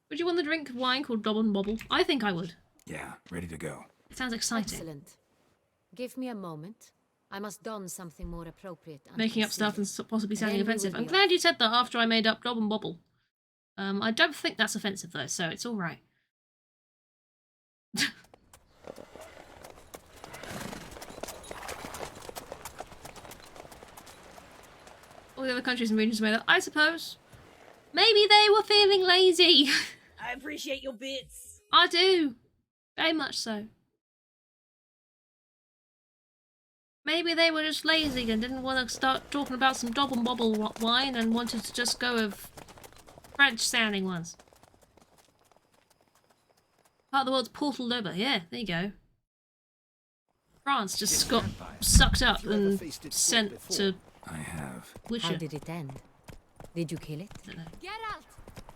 Would you want to drink wine called Dom and Bobble? I think I would. Yeah, ready to go. It sounds exciting. Excellent. Give me a moment. I must don something more appropriate. and Making up stuff and concealed. possibly sounding Then we will offensive. I'm be glad off. you said that after I made up Dom and Bobble. I don't think that's offensive though, so it's all right. All the other countries and regions made up, I suppose. Maybe they were feeling lazy. I appreciate your bits. I do. Very much so. Maybe they were just lazy and didn't want to start talking about some Dom and Bobble wine and wanted to just go with French-sounding ones. Part of the world's portal over. Yeah, there you go. France just got sucked up and sent to I have. How Wisher. did it end? Did you kill it? Geralt,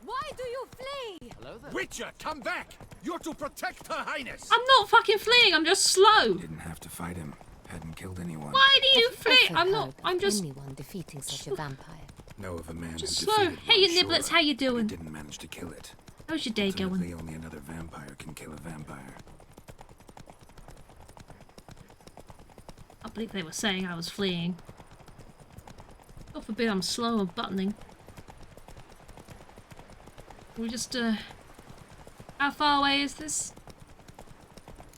why do you flee? Witcher, come back! You're to protect Her Highness! I'm not fucking fleeing, I'm just slow. Didn't have to fight him. Hadn't killed anyone. Why do you Have flee? ever I'm not. heard I'm of just anyone defeating such a vampire. Know of a man just who slow. defeated Hey, you one, niblets, sure, how you but he doing? didn't manage to kill it. How's your day going? Ultimately, only another vampire can kill a vampire. I believe they were saying I was fleeing. God forbid I'm slow of buttoning. We just, how far away is this?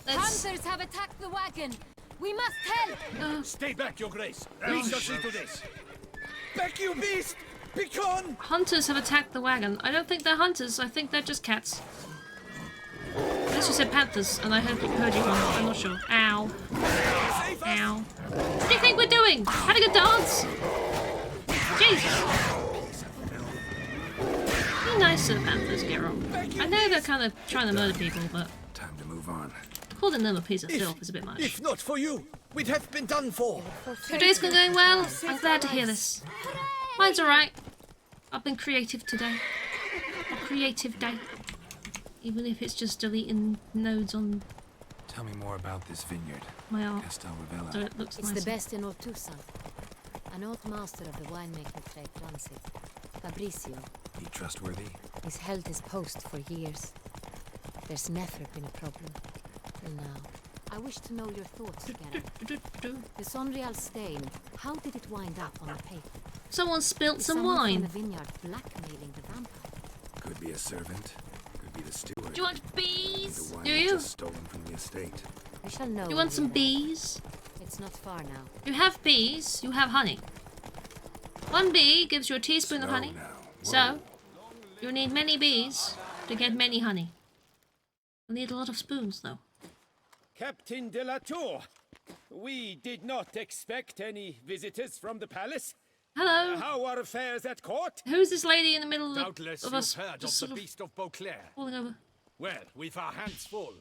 Let's... Hunters have attacked the wagon. We must help. Stay back, Your Grace. We shall see to this. Back, you beast! Begone! Hunters have attacked the wagon. I don't think they're hunters. I think they're just cats. Unless you said panthers, and I heard you wrong. I'm not sure. Ow. Ow. What do you think we're doing? Having a dance? Jesus. Be nice to the panthers, Geralt. I know they're kind of trying to murder people, but Time to move on. calling them a piece of filth is a bit much. If not for you, we'd have been done for. Your day's been going well? I'm glad to hear this. Mine's alright. I've been creative today. A creative day. Even if it's just deleting nodes on Tell me more about this vineyard. my art. Castel Ravella. So it looks It's nice. the best in Ortusa. An old master of the winemaking trade runs it. Fabricio. He trustworthy? He's held his post for years. There's never been a problem. Till now. I wish to know your thoughts, Geralt. The Sonreal stain, how did it wind up on the paper? Someone spilt Is some someone wine. from the vineyard blackmailing the vampire? Could be a servant. Could be the steward. Do you want bees? The wine Do was you? just stolen from the estate. We shall know. You want some when we arrive. bees? It's not far now. You have bees, you have honey. One bee gives you a teaspoon of Slow honey. now. So, you need many bees to get many honey. You'll need a lot of spoons, though. Captain de la Tour, we did not expect any visitors from the palace. Hello. How are affairs at court? Who's this lady in the middle Doubtless of you've us heard just of sort the of Beast of Beauclair. falling over? Well, we've our hands full.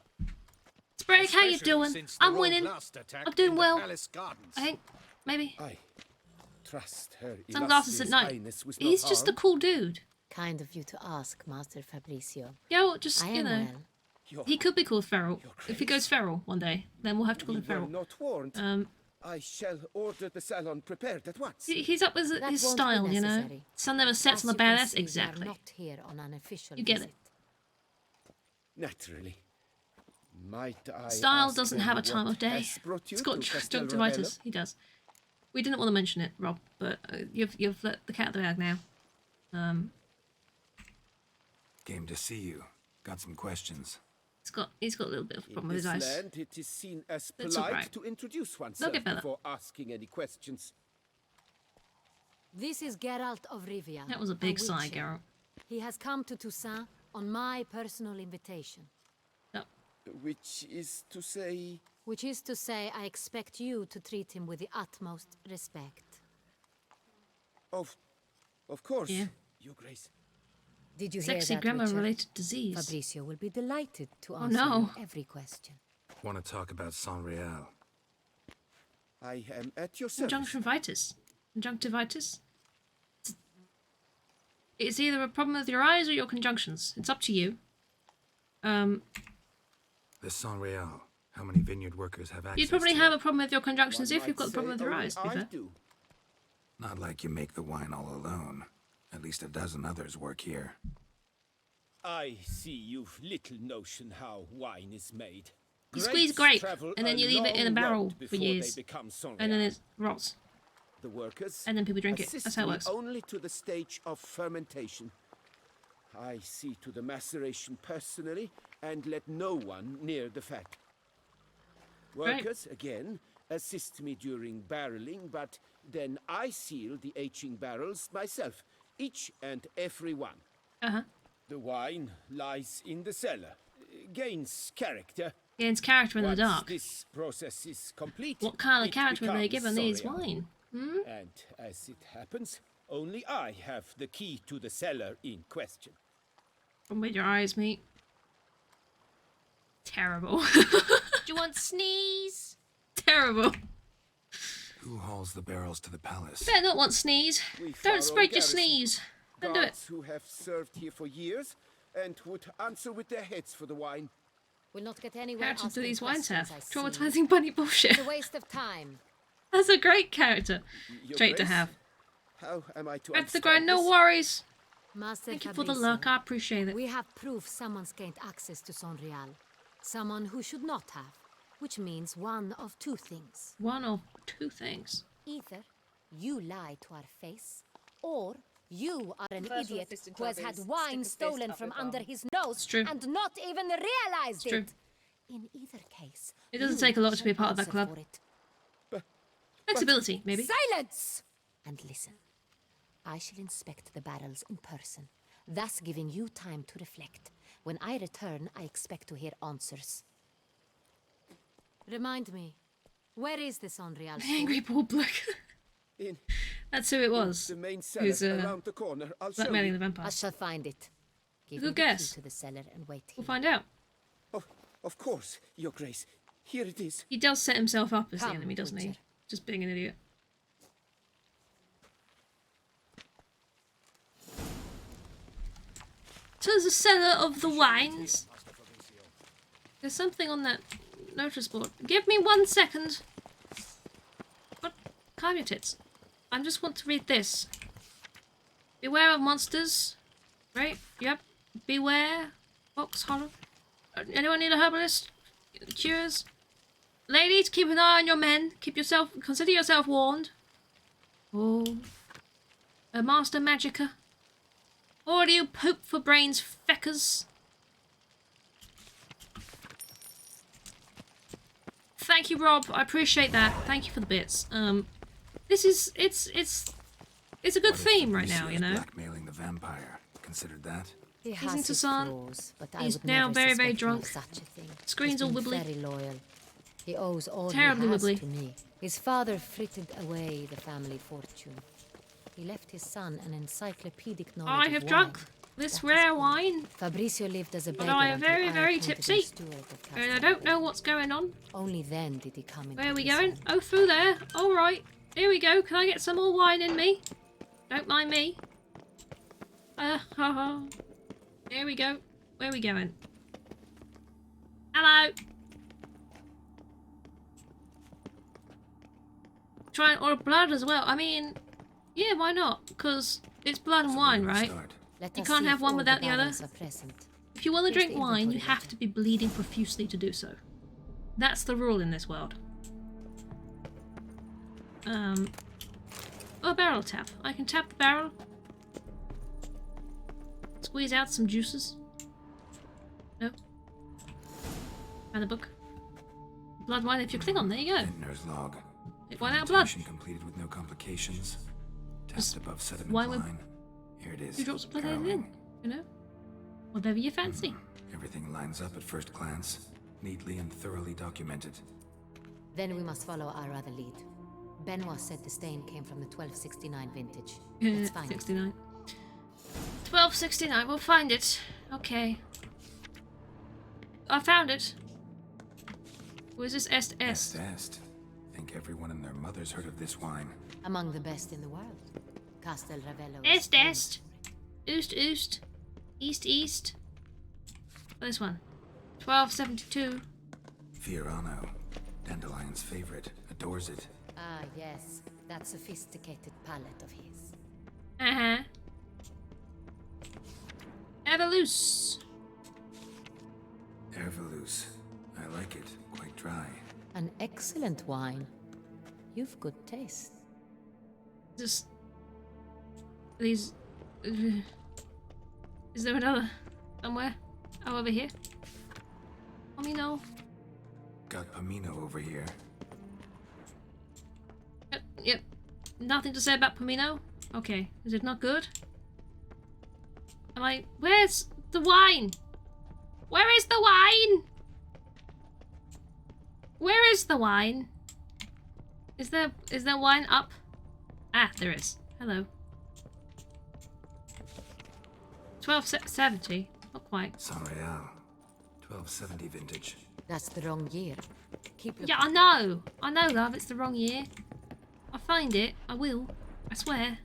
Sprague, how you Especially doing? since the I'm rogue winning. last attack I'm doing in the well. palace gardens. I think. Maybe. I trust her. Sunglasses at night. He's just a cool dude. Kind of you to ask, Master Fabricio. Yeah, well, just, I you am know. well. He could be called Feral. If he goes feral one day, then we'll have to call him Feral. not warned. I shall order the salon prepared at once. He's up with That his won't be style, you know. necessary. Sun never sets As on the you can badass. see, we are Exactly. not here on an official You get visit. it. Naturally. Might I Style ask doesn't then have a time what of day. has brought you It's got to Castel conjunctivitis. Ravella? He does. We didn't want to mention it, Rob, but you've let the cat out of the bag now. Came to see you. Got some questions. He's got a little bit of a problem In with this his eyes. land, it is seen as It's polite alright. to introduce They'll oneself get better. before asking any questions. This is Geralt of Rivia. That was a big sigh, witcher. Geralt. He has come to Toussaint on my personal invitation. Which is to say, Which is to say, I expect you to treat him with the utmost respect. Of course, Yeah. Your Grace. Did you hear Sexy that, grammar-related disease. Fabricio will be delighted to Oh, answer no. your every question. Want to talk about Saint Real? I am at your service. Conjunctivitis. Conjunctivitis? It's either a problem with your eyes or your conjunctions. It's up to you. The Saint Real. How many vineyard workers have access You'd probably to have it? a problem with your conjunctions One if you've got might the problem with say your only eyes, to be I fair. do. Not like you make the wine all alone. At least a dozen others work here. I see you've little notion how wine is made. You squeeze Grapes grape, travel and then you leave it in a long barrel road for before years. they become Saint And then Real. it rots. The workers And then people drink it. assist That's how it me works. only to the stage of fermentation. I see to the maceration personally and let no one near the fat. Right. Workers, again, assist me during barreling, but then I seal the aging barrels myself, each and every one. Uh-huh. The wine lies in the cellar, gains character. Gains character in the Once dark. this process is complete, What kind of it character are they becomes giving these Saint Real. wine? Hmm? And as it happens, only I have the key to the cellar in question. From with your eyes, mate. Terrible. Do you want sneeze? Terrible. Who hauls the barrels to the palace? You better not want sneeze. We Don't follow spread your garrison. sneeze. Don't do it. Guards who have served here for years and would answer with their heads for the wine. We'll not get anywhere Characters do asking these wines have? questions, I see. Traumatizing bunny bullshit. It's a waste of time. That's a great character Your trait to Grace, have. How am I to That's the understand grind, no this? worries. Master Thank you for the Fabricio, luck, I appreciate it. We have proof someone's gained access to Saint Real. Someone who should not have. Which means one of two things. One of two things. Either you lie to our face, or you are an First idiot assistant who has job had is wine stick a fist stolen up from your under bum. his nose It's true. and not even realized It's true. it. In either case, It doesn't you take a lot to be a shall part of that answer club. for it. Flexibility, maybe. Silence! And listen. I shall inspect the barrels in person, thus giving you time to reflect. When I return, I expect to hear answers. Remind me, where is this Saint Real? The angry bald bloke. In That's who it was. the main cellar Who's around the corner. I'll show blackmailing you. the vampire. I shall find it. Give Good me the guess. key to the cellar and wait here. We'll find out. Of course, Your Grace. Here it is. He does set himself up as the Come, enemy, doesn't he? Butcher. Just being an idiot. To the cellar of the wines. There's something on that notice board. Give me 1 second. What? Calm your tits. I just want to read this. Beware of monsters. Right? Yep. Beware. Fox horror. Anyone need a herbalist? Cures? Ladies, keep an eye on your men. Consider yourself warned. Oh. A master magicka. Or do you poop for brains, feckers? Thank you, Rob. I appreciate that. Thank you for the bits. This is it's a good What if theme right now, Fabricio you is know. blackmailing the vampire. Considered that? He He's has into his sun. flaws, but I He's would now never very, very suspect him of drunk. Such a thing. Screen's He's all been wibbly. very loyal. He owes all Terribly he has wibbly. to me. His father frittered away the family fortune. He left his son an encyclopedic knowledge I of have wine. drunk this rare wine, Fabricio lived as a but beggar I am until very, I very appointed him tipsy, steward of and I Castle don't know Rock. what's going on. Only then did he come into Where are we his going? own. Oh, through there. All right. Here we go. Can I get some more wine in me? Don't mind me. Here we go. Where are we going? Hello. Try and order blood as well. I mean, yeah, why not? Because it's blood and wine, right? Let You us can't see have if one all without the other. barrels are present. If you want to Here's drink the wine, you inventory have to be bleeding profusely to do so. That's the rule in this world. Oh, a barrel tap. I can tap the barrel. Squeeze out some juices. No. Find the book. Blood wine if you click on. There you go. Vintner's log. Take one out of blood. Fermentation completed with no complications. Test above sediment wine with line. Here it is. 2 drops of blood added Barreling. in. You know? Whatever you fancy. Everything lines up at first glance. Neatly and thoroughly documented. Then we must follow our other lead. Benoit said the stain came from the 1269 vintage. Yeah, Let's find 69. 1269, we'll find it. Okay. I found it. Where's this Est? Est. Think everyone and their mother's heard of this wine. it. Among the best in the world. Castel Ravello. Est. Oost. East. This one. 1272. Fiorano, Dandelion's favorite, adores it. Ah, yes. That sophisticated palate of his. Uh-huh. Evolus. Ervelus. I like it. Quite dry. An excellent wine. You've good taste. Just... These... Is there another? Somewhere? Oh, over here? Pomino. Got Pomino over here. Yep. Nothing to say about Pomino? Okay. Is it not good? Where's the wine? Where is the wine? Where is the wine? Is there wine up? Ah, there is. Hello. 1270. Not quite. San Real. 1270 vintage. That's the wrong year. Keep your... Yeah, I know, love. It's the wrong year. I'll find it. I will. I swear.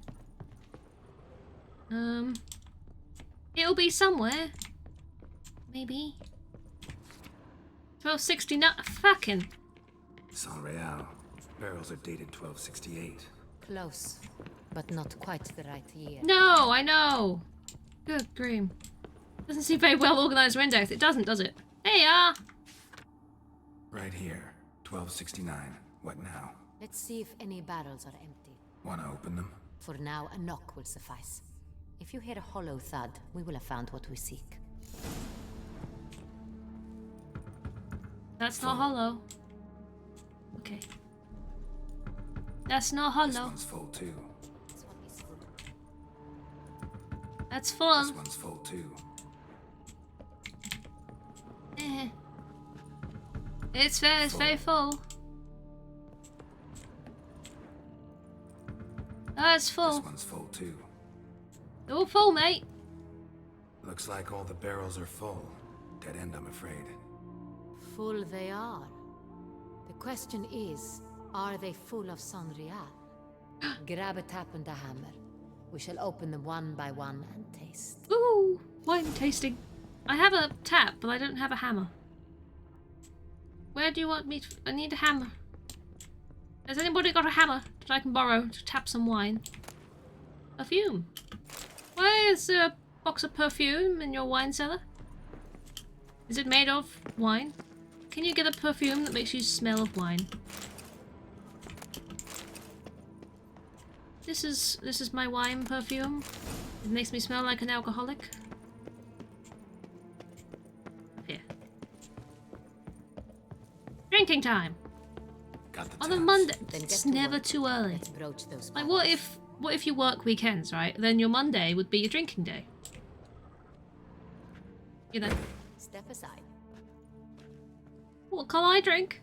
It'll be somewhere. Maybe. 1269. Fucking. San Real. Barrels are dated 1268. Close, but not quite the right year. No, I know. Good Grim. Doesn't seem very well organised or indexed. It doesn't, does it? There you are. Right here. 1269. What now? Let's see if any barrels are empty. Wanna open them? For now, a knock will suffice. If you hear a hollow thud, we will have found what we seek. That's not hollow. Okay. That's not hollow. This one's full too. This one is full. That's full. This one's full too. It's very full. Oh, it's full. This one's full too. They're all full, mate. Looks like all the barrels are full. Dead end, I'm afraid. Full they are. The question is, are they full of San Real? Grab a tap and a hammer. We shall open them one by one and taste. Ooh, wine tasting. I have a tap, but I don't have a hammer. Where do you want me to... I need a hammer. Has anybody got a hammer that I can borrow to tap some wine? Perfume. Where is a box of perfume in your wine cellar? Is it made of wine? Can you get a perfume that makes you smell of wine? This is my wine perfume. It makes me smell like an alcoholic. Up here. Drinking time. Got the On a taps. Monday. Then It's get to never work. too early. Let's broach those Like, barrels. what if you work weekends, right? Then your Monday would be your drinking day. You know. Step aside. What can I drink?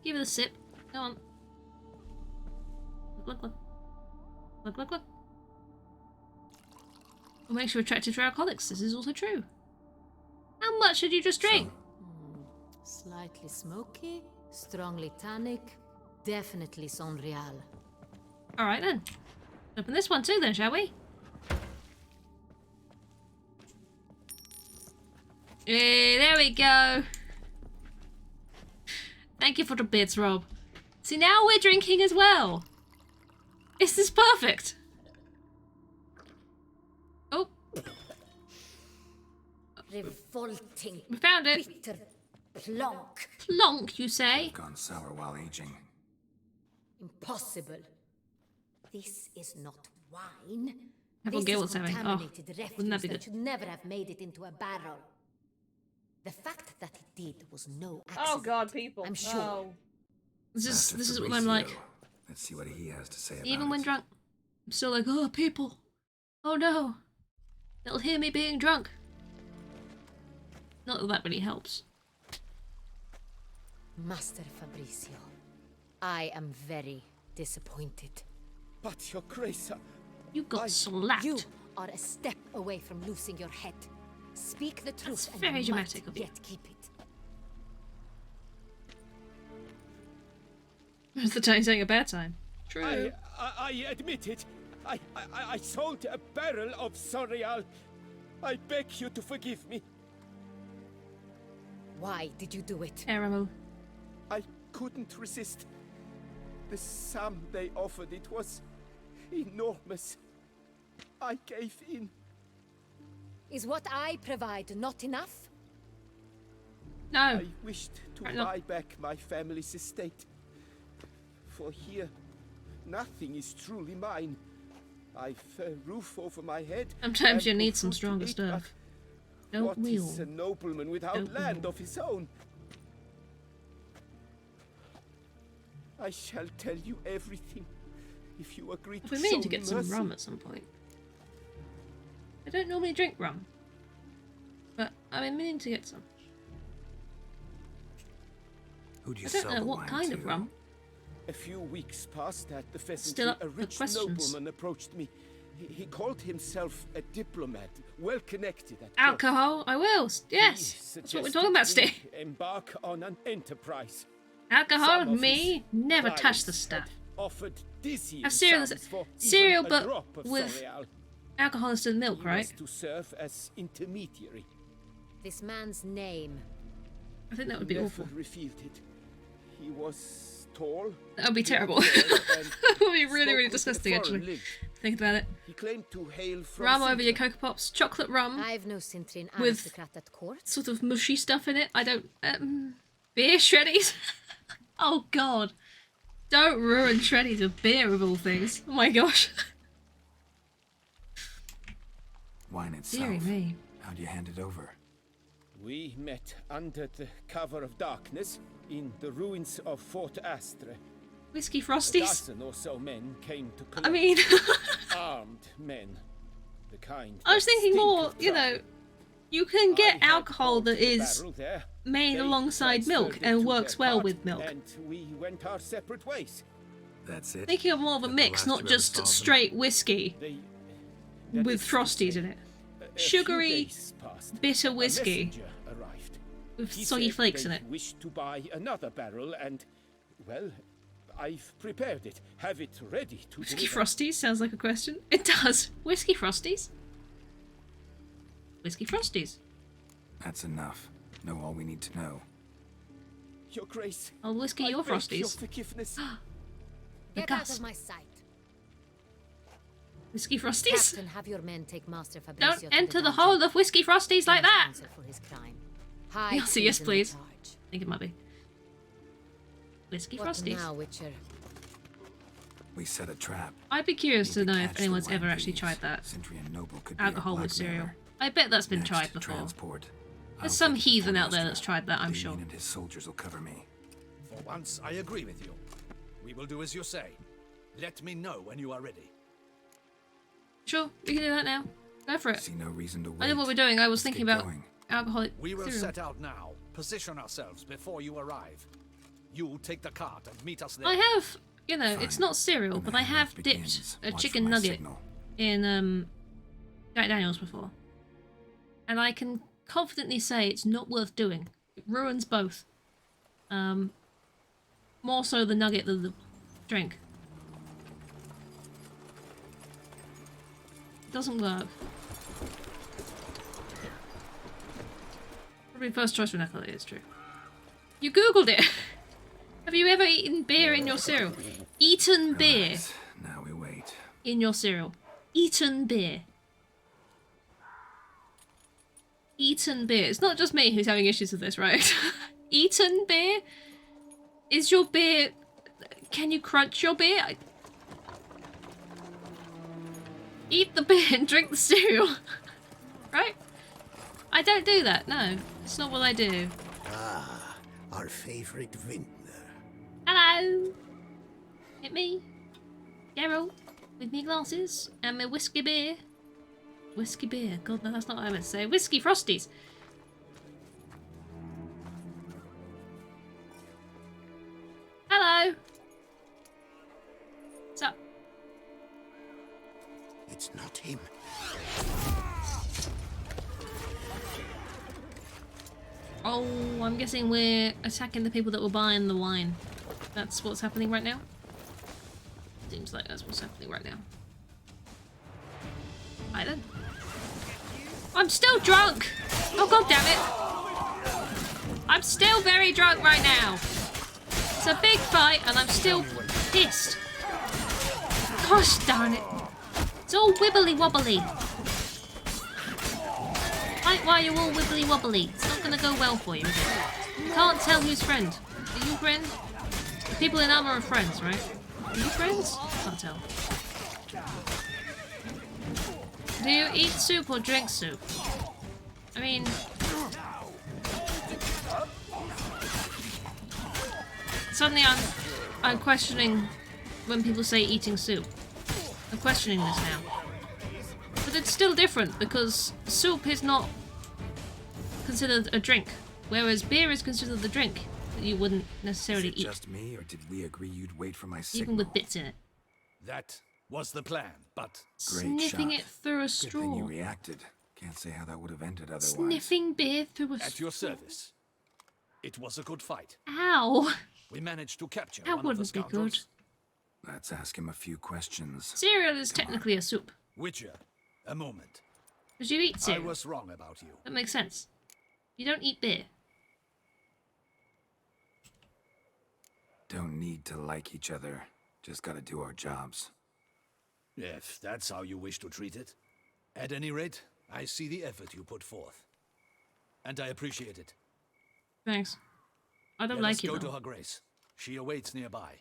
Give it a sip. Go on. Look. Look. What makes you attracted to alcoholics? This is also true. How much did you just drink? Slightly smoky, strongly tannic, definitely San Real. Alright then. Open this one too then, shall we? Hey, there we go. Thank you for the bits, Rob. See, now we're drinking as well. This is perfect. Oh, Revolting, we found it. bitter, plonk. Plonk, you say? Gone sour while aging. Impossible. This is not wine. Everyone This get is what's having. Oh, contaminated wouldn't refuse that be that good? should never have made it into a barrel. The fact that it did was no accident. Oh god, people. I'm sure. Oh. This Master is what I'm like. Fabrizio. Let's see what he has to say about Even when it. drunk, I'm still like, oh, people. Oh no. They'll hear me being drunk. Not that that really helps. Master Fabrizio, I am very disappointed. But, Your Grace, You got slapped. You are a step away from losing your head. Speak the truth and very you dramatic might of you. yet keep it. What's the time saying a bad time? True. I admit it. I sold a barrel of Sorial. I beg you to forgive me. Why did you do it? Terrible. I couldn't resist. The sum they offered, it was enormous. I gave in. Is what I provide not enough? No. I wished to Right, no. buy back my family's estate. For here, nothing is truly mine. I've a roof over my head. Sometimes and you need food some to stronger eat, stuff. but Don't what we is all? a nobleman without Don't we land all? of his own? I shall tell you everything if you agree to We show mean to get some mercy. rum at some point. I don't normally drink rum, but I'm meaning to get some. Who do you I don't sell know the what wine kind to? of rum. A few weeks past at the Still pheasantry, up a for rich questions. nobleman approached me. He called himself a diplomat, well connected at court. Alcohol? I will. Yes. He That's what we're suggested talking about, we Steve. Embark on an enterprise. Alcohol? Some of Me? his Never touch clients the had stuff. Offered dizzying Have cereal, sums for cereal even a but drop of with Sorial. alcohol instead of milk, He right? was to serve as intermediary. This man's name. I think that would He be never awful. revealed it. He was tall. That would be terrible. That That would be really, really disgusting, actually. Think about it. He claimed to hail from Rum over your Sintra. Cocoa Pops, chocolate rum I've no Cintrin With- aristocrat at court. sort of mushy stuff in it. I don't. Beer shreddies? Oh god. Don't ruin shreddies with beer of all things. Oh my gosh. Wine Deary itself. me. How do you hand it over? We met under the cover of darkness in the ruins of Fort Astre. Whiskey A Frosties? dozen or so men came to collect. I mean, armed men. The kind I was that thinking stink more, of you trouble. know, you can get I had alcohol bought that the is barrel there. made They alongside milk transferred it and to works their well cart, with milk. And we went our separate ways. That's it. Thinking of more of a That the mix, last not you ever just saw them? straight whiskey That with is to Frosties say, in it. a few Sugary, days passed. bitter A whiskey messenger arrived. with He soggy said flakes in they it. wished to buy another barrel, and well, I've prepared it. Have it ready to Whiskey deliver. Frosties sounds like a question. It does. Whiskey Frosties? Whiskey Frosties. That's enough. Know all we need to know. Your Grace. I'll whiskey I your beg your Frosties. forgiveness. The Get out gas. of my sight. Whiskey Frosties? Captain, have your men take Master Fabrizio Don't to enter the dungeon. hold of Whiskey Frosties like He must that! answer for his crime. High You'll see, yes treason please. charge. I think it might be. Whiskey What Frosties. now, Witcher? We set a trap. I'd be curious to know if catch the anyone's wine ever actually thieves. tried that. Sentry and Noble could be our Alcohol with cereal. blackmailer. I bet that's been Next, tried before. Transport. There's I'll some take it to heathen Fort out there Astra. that's tried that, I'm Damien sure. and his soldiers will cover me. For once, I agree with you. We will do as you say. Let me know when you are ready. Sure, we can do that now. Go for it. See no reason to wait. I know what we're doing. I was Let's thinking get about going. alcoholic We will cereal. set out now. Position ourselves before you arrive. You take the cart and meet us there. I have, you know, it's Fine. not cereal, When but the I have handoff dipped begins, a watch chicken for my nugget signal. in Jack Daniels before. And I can confidently say it's not worth doing. It ruins both. More so the nugget than the drink. It doesn't work. Probably first choice for Necklace, it's true. You googled it! Have you ever eaten beer in your cereal? Eaten beer Relax. Now we wait. in your cereal. Eaten beer. Eaten beer. It's not just me who's having issues with this, right? Eaten beer? Is your beer... Can you crunch your beer? Eat the beer and drink the cereal. Right? I don't do that, no. It's not what I do. Ah, our favorite vintner. Hello! Hit me. Geralt. With me glasses and my whiskey beer. Whiskey beer. God, no, that's not what I meant to say. Whiskey Frosties. Stop. It's not him. Oh, I'm guessing we're attacking the people that were buying the wine. That's what's happening right now? Seems like that's what's happening right now. Hi then. I'm still drunk! Oh god damn it! I'm still very drunk right now! It's a big fight and I'm still pissed. Gosh darn it. It's all wibbly wobbly. Like why you're all wibbly wobbly. It's not gonna go well for you, is it? You can't tell who's friend. Are you friend? The people in armor are friends, right? Are you friends? Can't tell. Do you eat soup or drink soup? I mean... Suddenly I'm questioning when people say eating soup. I'm questioning this now. But it's still different because soup is not considered a drink, whereas beer is considered the drink that you wouldn't necessarily Is it eat. just me, or did we agree you'd wait for my signal? Even with bits in it. That was the plan, but Great Sniffing shot. it through a Good thing you straw. reacted. Can't say how that would have ended otherwise. Sniffing beer through a at your straw. service. It was a good fight. Ow! We managed to capture That one of the wouldn't be good. scoundrels. Let's ask him a few questions. Cereal is technically a soup. Witcher, a moment. Because you eat I cereal. was wrong about you. That makes sense. You don't eat beer. Don't need to like each other. Just gotta do our jobs. If that's how you wish to treat it. At any rate, I see the effort you put forth. And I appreciate it. Thanks. I don't Let like us you go though. to her grace. She awaits nearby.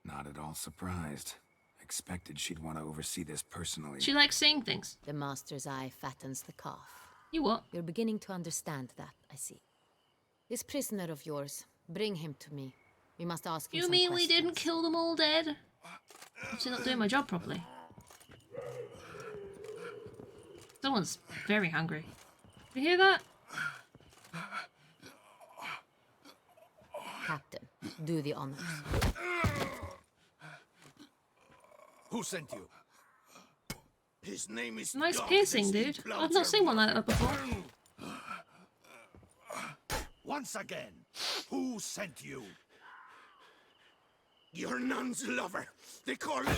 Not at all surprised. Expected she'd want to oversee this personally. She likes saying things. The master's eye fattens the calf. You what? You're beginning to understand that, I see. This prisoner of yours, bring him to me. We must ask him You some mean we questions. didn't kill them all dead? Obviously not doing my job properly. Someone's very hungry. You hear that? Captain, do the honors. Who sent you? His name is Nice Dog, piercing, the dude. Sleep I've not seen one like that before. Once again, who sent you? Your nun's lover. They call it.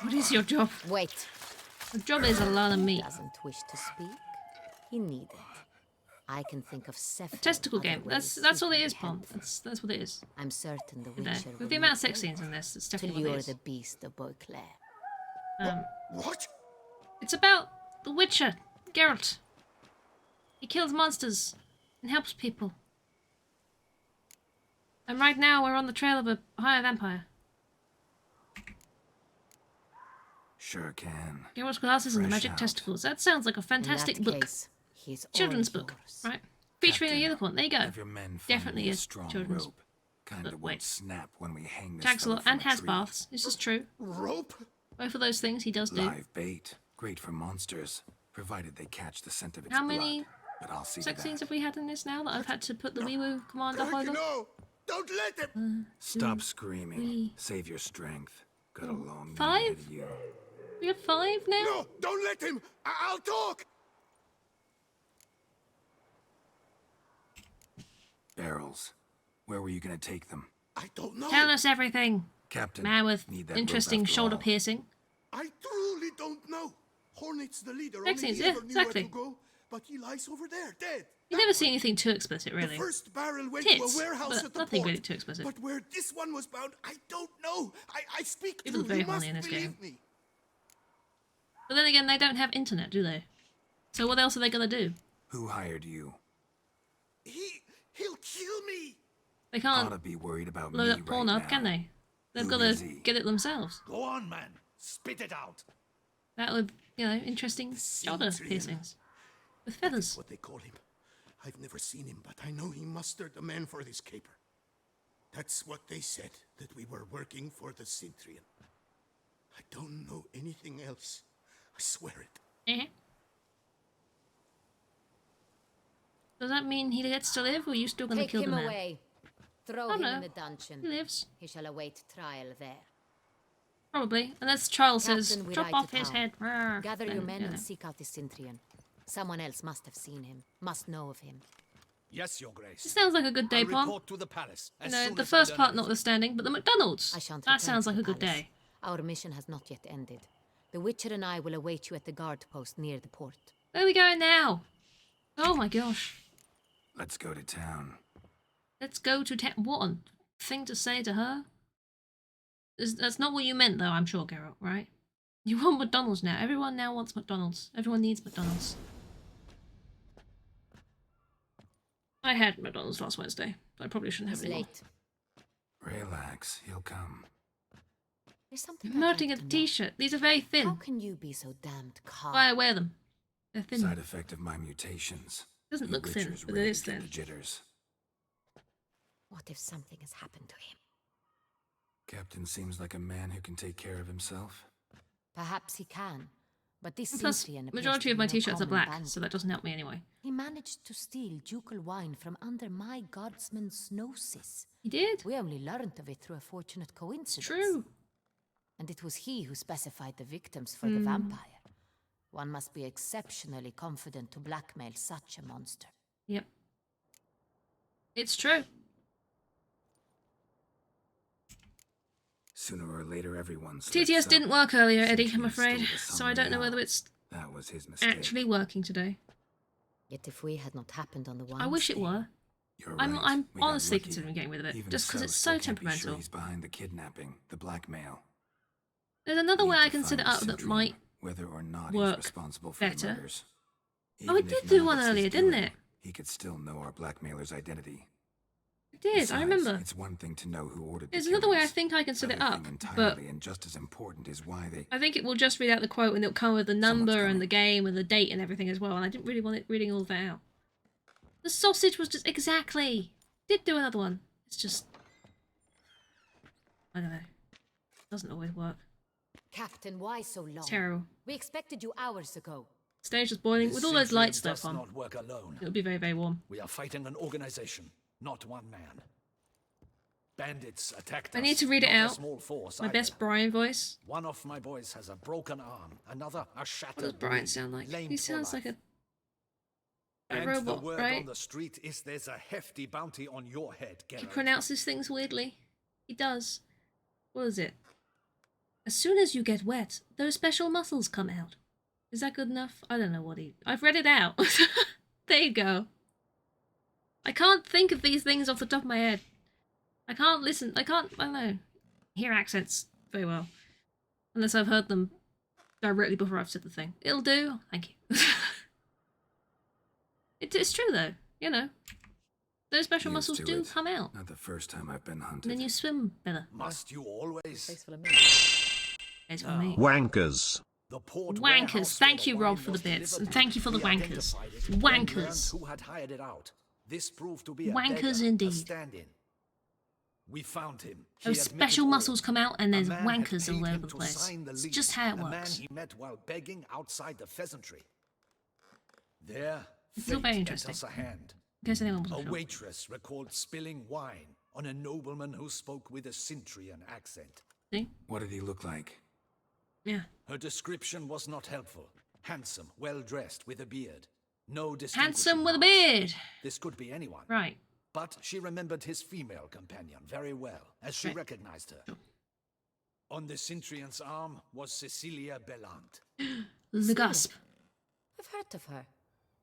What is your job? Wait. Your job is a lot of meat. Doesn't wish to speak. He needed. I can think of several Testicle other game. ways That's he all it could is, be Pom. helpful. That's what it is. I'm certain the You know, Witcher with will the amount of make sex all scenes in this, it's to definitely what lure it is. the beast of Beauclair. What? It's about the Witcher, Geralt. He kills monsters and helps people. And right now we're on the trail of a higher vampire. Sure can. Geralt's glasses and the Fresh magic out. testicles. That sounds like a fantastic In that book. case, he's all Children's book, yours. right? Featuring a Captain, unicorn. There you go. Have your men find Definitely me a is strong children's. rope. Kinda But won't wait. snap when we hang this Tags a fellow lot from and a has tree. baths. This is true. Rope? Both of those things he does do. Live bait. Great for monsters, provided they catch the scent of its How blood. many But I'll see to sex that. scenes have we had in this now that I've had to put the wee woo command up over? No! Don't let him! Stop screaming. three, Save your strength. Got a long night 5? ahead of you. We have 5 now? No! Don't let him! I'll talk! Barrels. Where were you gonna take them? I don't know. Tell us everything. Captain. Man with need that rope interesting after shoulder all. piercing. I truly don't know. Hornet's the leader. Sex Only scenes, he yeah, ever knew exactly. where to go, but he lies over there, dead. You never see anything too explicit, The really. first barrel went Tits, to a warehouse but at the nothing port. really too explicit. But where this one was bound, I don't know. I speak People are true. very You must horny in this believe game. me. But then again, they don't have internet, do they? So what else are they gonna do? Who hired you? He'll kill me. They Oughta can't be worried about load me up right Pornhub, now. can they? They've Who got to is he? get it themselves. Go on, man. Spit it out. That would, you know, interesting shoulder Cintrian. piercings. With feathers. What they call him. I've never seen him, but I know he mustered a man for this caper. That's what they said, that we were working for the Cintrian. I don't know anything else. I swear it. Eh? Does that mean he gets to live, or are you still gonna Take kill the him man? away. Throw Oh, him no. in the dungeon. He lives. He shall await trial there. Probably. Unless Charles says, Captain, we chop ride off to his town. head. Rawr. Gather Then, your men you know. and seek out the Cintrian. Someone else must have seen him, must know of him. Yes, Your Grace. It sounds like a good day, I'll Pom. report to the palace You as know, soon the as I first learn part anything. notwithstanding, but the McDonald's. I shan't That return sounds to like the a good palace. day. Our mission has not yet ended. The Witcher and I will await you at the guard post near the port. Where are we going now? Oh my gosh. Let's go to town. Let's go to town. What a thing to say to her. That's not what you meant, though, I'm sure, Geralt, right? You want McDonald's now. Everyone now wants McDonald's. Everyone needs McDonald's. I had McDonald's last Wednesday. I probably shouldn't have It's it anymore. late. Relax, he'll come. There's something I'm I'd noting like a to know. t-shirt. These are very How thin. can you be so damned calm? Why I wear them. They're thin. Side effect of my mutations. Doesn't You look thin, Witchers but it rarely is get thin. the jitters. What if something has happened to him? Captain seems like a man who can take care of himself. Perhaps he can, but this Plus, Cintrian appears majority to of be my no t-shirts are common black, bandit. so that doesn't help me anyway. He managed to steal ducal wine from under my guardsman's noses. He did? We only learned of it through a fortunate coincidence. True. And it was he who specified the victims for the vampire. One must be exceptionally confident to blackmail such a monster. Yep. It's true. Sooner or later, everyone TTS slips didn't up. work earlier, Eddie, I'm Sentry afraid. stole the So I don't know Sangreal. whether it's That was his mistake. actually working today. Yet if we had not happened on the wine I wish it stain- were. You're I'm right. I'm We got honestly lucky. considering getting rid of it, Even just because it's so still can't be sure temperamental. he's behind the kidnapping, the blackmail. There's another way Need I to can set it find up that Citrin, might whether or not work he's responsible for better. the murders. Oh, it Even did if do none of one it's his earlier, didn't doing, it? He could still know our blackmailer's identity. It did, Besides, I remember. It's one thing to know who ordered There's the another way I killings. think I can set it Another up, thing but entirely and just as important is why they. I think it will just read out the quote and it'll come with the number and the game and the date and everything as well, and I didn't really want it reading all that out. The sausage was just exactly. Did do another one. It's just I don't know. Doesn't always work. Captain, why so long? Terrible. We expected you hours ago. Stage is boiling This with all those Cintrian lights does stuff on. not work alone. It'll be very, very warm. We are fighting an organization, not one man. Bandits attacked I us. need to read it not a out. small force My either. best Brian voice. One of my boys has a broken arm, another a shattered What does Brian knee, sound like? lamed He for sounds life. like a And robot, the word right? on the street is there's a hefty bounty on your head, He Geralt. pronounces things weirdly. He does. What is it? As soon as you get wet, those special muscles come out. Is that good enough? I don't know what he... I've read it out. There you go. I can't think of these things off the top of my head. I can't listen. I don't know. Hear accents very well. Unless I've heard them directly before I've said the thing. It'll do. Thank you. It's true though, you know. Those special Used muscles to do it. come out. Not the first time I've been hunted. And then you swim better. Must you always? Face full of meat. Wankers. The port Wankers. warehouse Thank where you, the Rob, wine for the was bits. delivered And thank you for the we wankers. identified it and Wankers. learned who had hired it out. This proved to be a Wankers beggar, indeed. a stand-in. We found him. He Those admitted special all. muscles come out and A there's man had wankers paid all him over the to place. sign the It's lease, just how it a man works. he met while begging outside the pheasantry. There, It's all fate very lent interesting. us a hand. In case anyone A wasn't sure. waitress recalled spilling wine on a nobleman who spoke with a Cintrian accent. See? What did he look like? Yeah. Her description was not helpful. Handsome, well-dressed, with a beard. No Handsome with a distinguishing beard. marks. This could be anyone. Right. But she remembered his female companion very well, as she Right. recognized her. On the Cintrian's arm was Cecilia Bellant. The gasp. I've heard of her.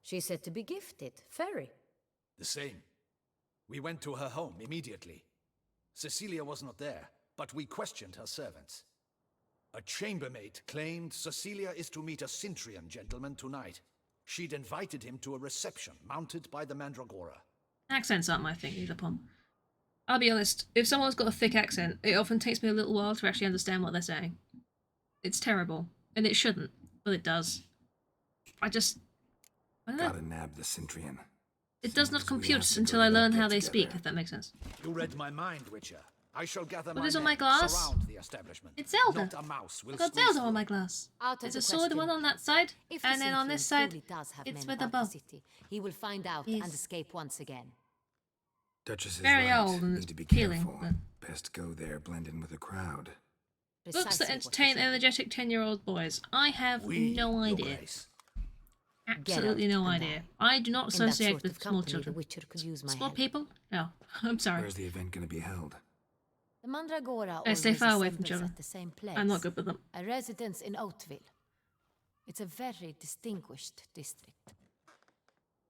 She's said to be gifted, fairy. The same. We went to her home immediately. Cecilia was not there, but we questioned her servants. A chambermaid claimed Cecilia is to meet a Cintrian gentleman tonight. She'd invited him to a reception mounted by the Mandragora. Accents aren't my thing either, Pom. I'll be honest, if someone's got a thick accent, it often takes me a little while to actually understand what they're saying. It's terrible. And it shouldn't, but it does. I don't know. Gotta nab the Cintrian. It does not we have compute to go until to I that learn how they get-together. speak, if that makes sense. You read my mind, Witcher. I shall gather What my is on men, my glass? surround the establishment. It's Zelda. Not a mouse will I've got squeeze Zelda through. on my glass. Out of There's the a sword question. one on that side, If the and then on Cintrian this side, truly does have it's men with a about bow. the city, he will find out Yes. and escape once again. Duchess is very right. old and Need it's to be peeling. careful. But Best go there, blend in with the crowd. books that Precisely what you entertain said. energetic 10-year-old boys. I have Oui, no Your idea. Grace. Absolutely Geralt no and idea. I. I do not In that associate sort with of small company, children. The Witcher could use my Small help. people? No. I'm sorry. Where's the event going to be held? The Mandragora I stay always far away from assembles children. at the same place. I'm not good with them. A residence in Oatville. It's a very distinguished district.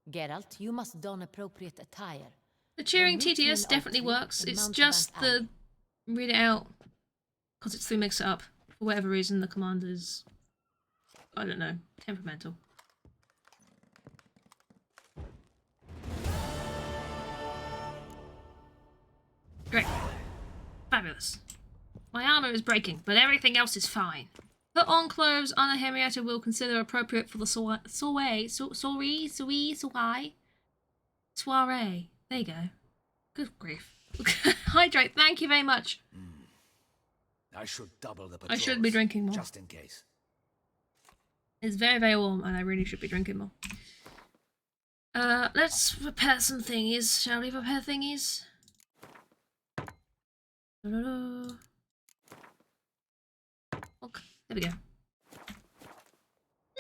Geralt, you must don appropriate attire. The cheering Then meet me in TTS definitely Oatville works. in It's Mountebank just the Alley. read it out because it's 3 mix it up. For whatever reason, the command is, I don't know, temperamental. Great. Fabulous. My armor is breaking, but everything else is fine. Put on clothes Anna Henrietta will consider appropriate for the soiree. There you go. Good grief. Hydrate, thank you very much. I should double the I should be patrols, drinking more. just in case. It's very, very warm, and I really should be drinking more. Let's repair some thingies. Shall we repair thingies? Da-da-da. Okay, there we go.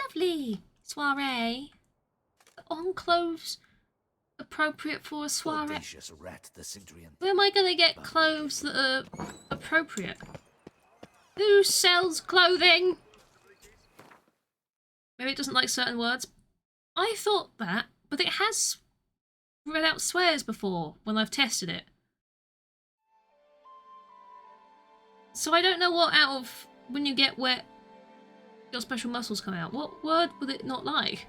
Lovely! Soiree. On clothes appropriate for a soiree. Audacious rat, the Cintrian. Where am I gonna get clothes that are appropriate? Who sells clothing? Maybe it doesn't like certain words. I thought that, but it has read out swears before when I've tested it. So I don't know what out of when you get wet, your special muscles come out. What word would it not like?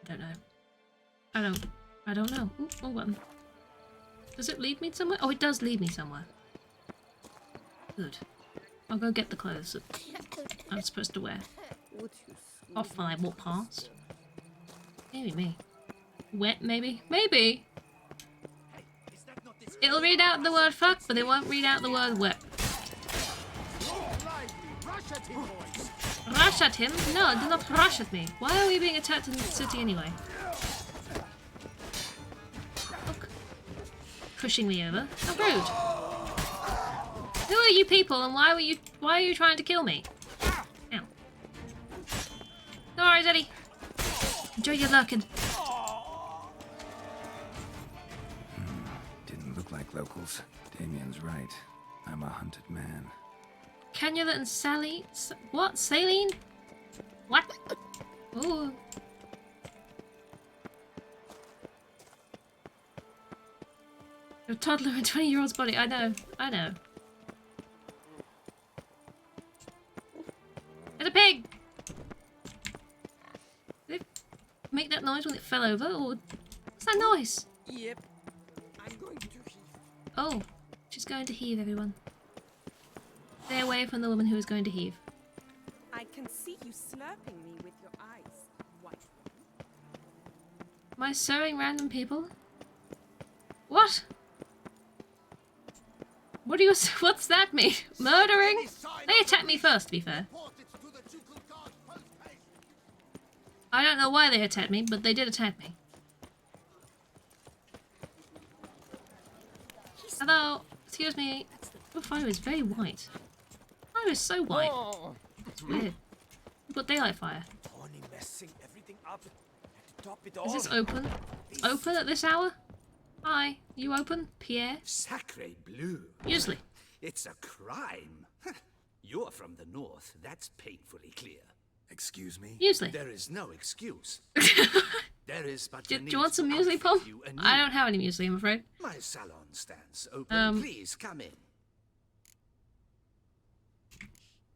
I don't know. I don't know. Ooh, wrong button. Does it lead me somewhere? Oh, it does lead me somewhere. Good. I'll go get the clothes that I'm supposed to wear. Off when I walk past. Maybe me. Wet, maybe? Maybe! It'll read out the word fuck, but it won't read out the word wet. Rush at him? No, do not rush at me. Why are we being attacked in the city anyway? Look. Pushing me over. How rude. Who are you people and why are you trying to kill me? Ow. No worries, Eddie. Enjoy your lurking. Didn't look like locals. Damien's right. I'm a hunted man. Canula and Sally... what? Saline? What? Ooh. A toddler in a 20-year-old's body. I know. I know. It's a pig! Did it make that noise when it fell over, or... what's that noise? Yep. I'm going to heave. Oh, she's going to heave, everyone. Stay away from the woman who is going to heave. I can see you slurping me with your eyes. White. Am I serving random people? What? What do you... what's that mean? Murdering? They attacked me first, to be fair. I don't know why they attacked me, but they did attack me. Hello? Excuse me. Your fire is very white. Fire is so white. It's weird. You've got daylight fire. Tony messing everything up. To top it Is this open? It's open at this hour? Hi. You open, Pierre? Sacre bleu. Usually. It's a crime. You're from the north. That's painfully clear. Excuse me? Usually. There is no excuse. There is but Do the you want need some to muesli, Pom? outfit you anew. I don't have any muesli, I'm afraid. My salon stands open. Please come in.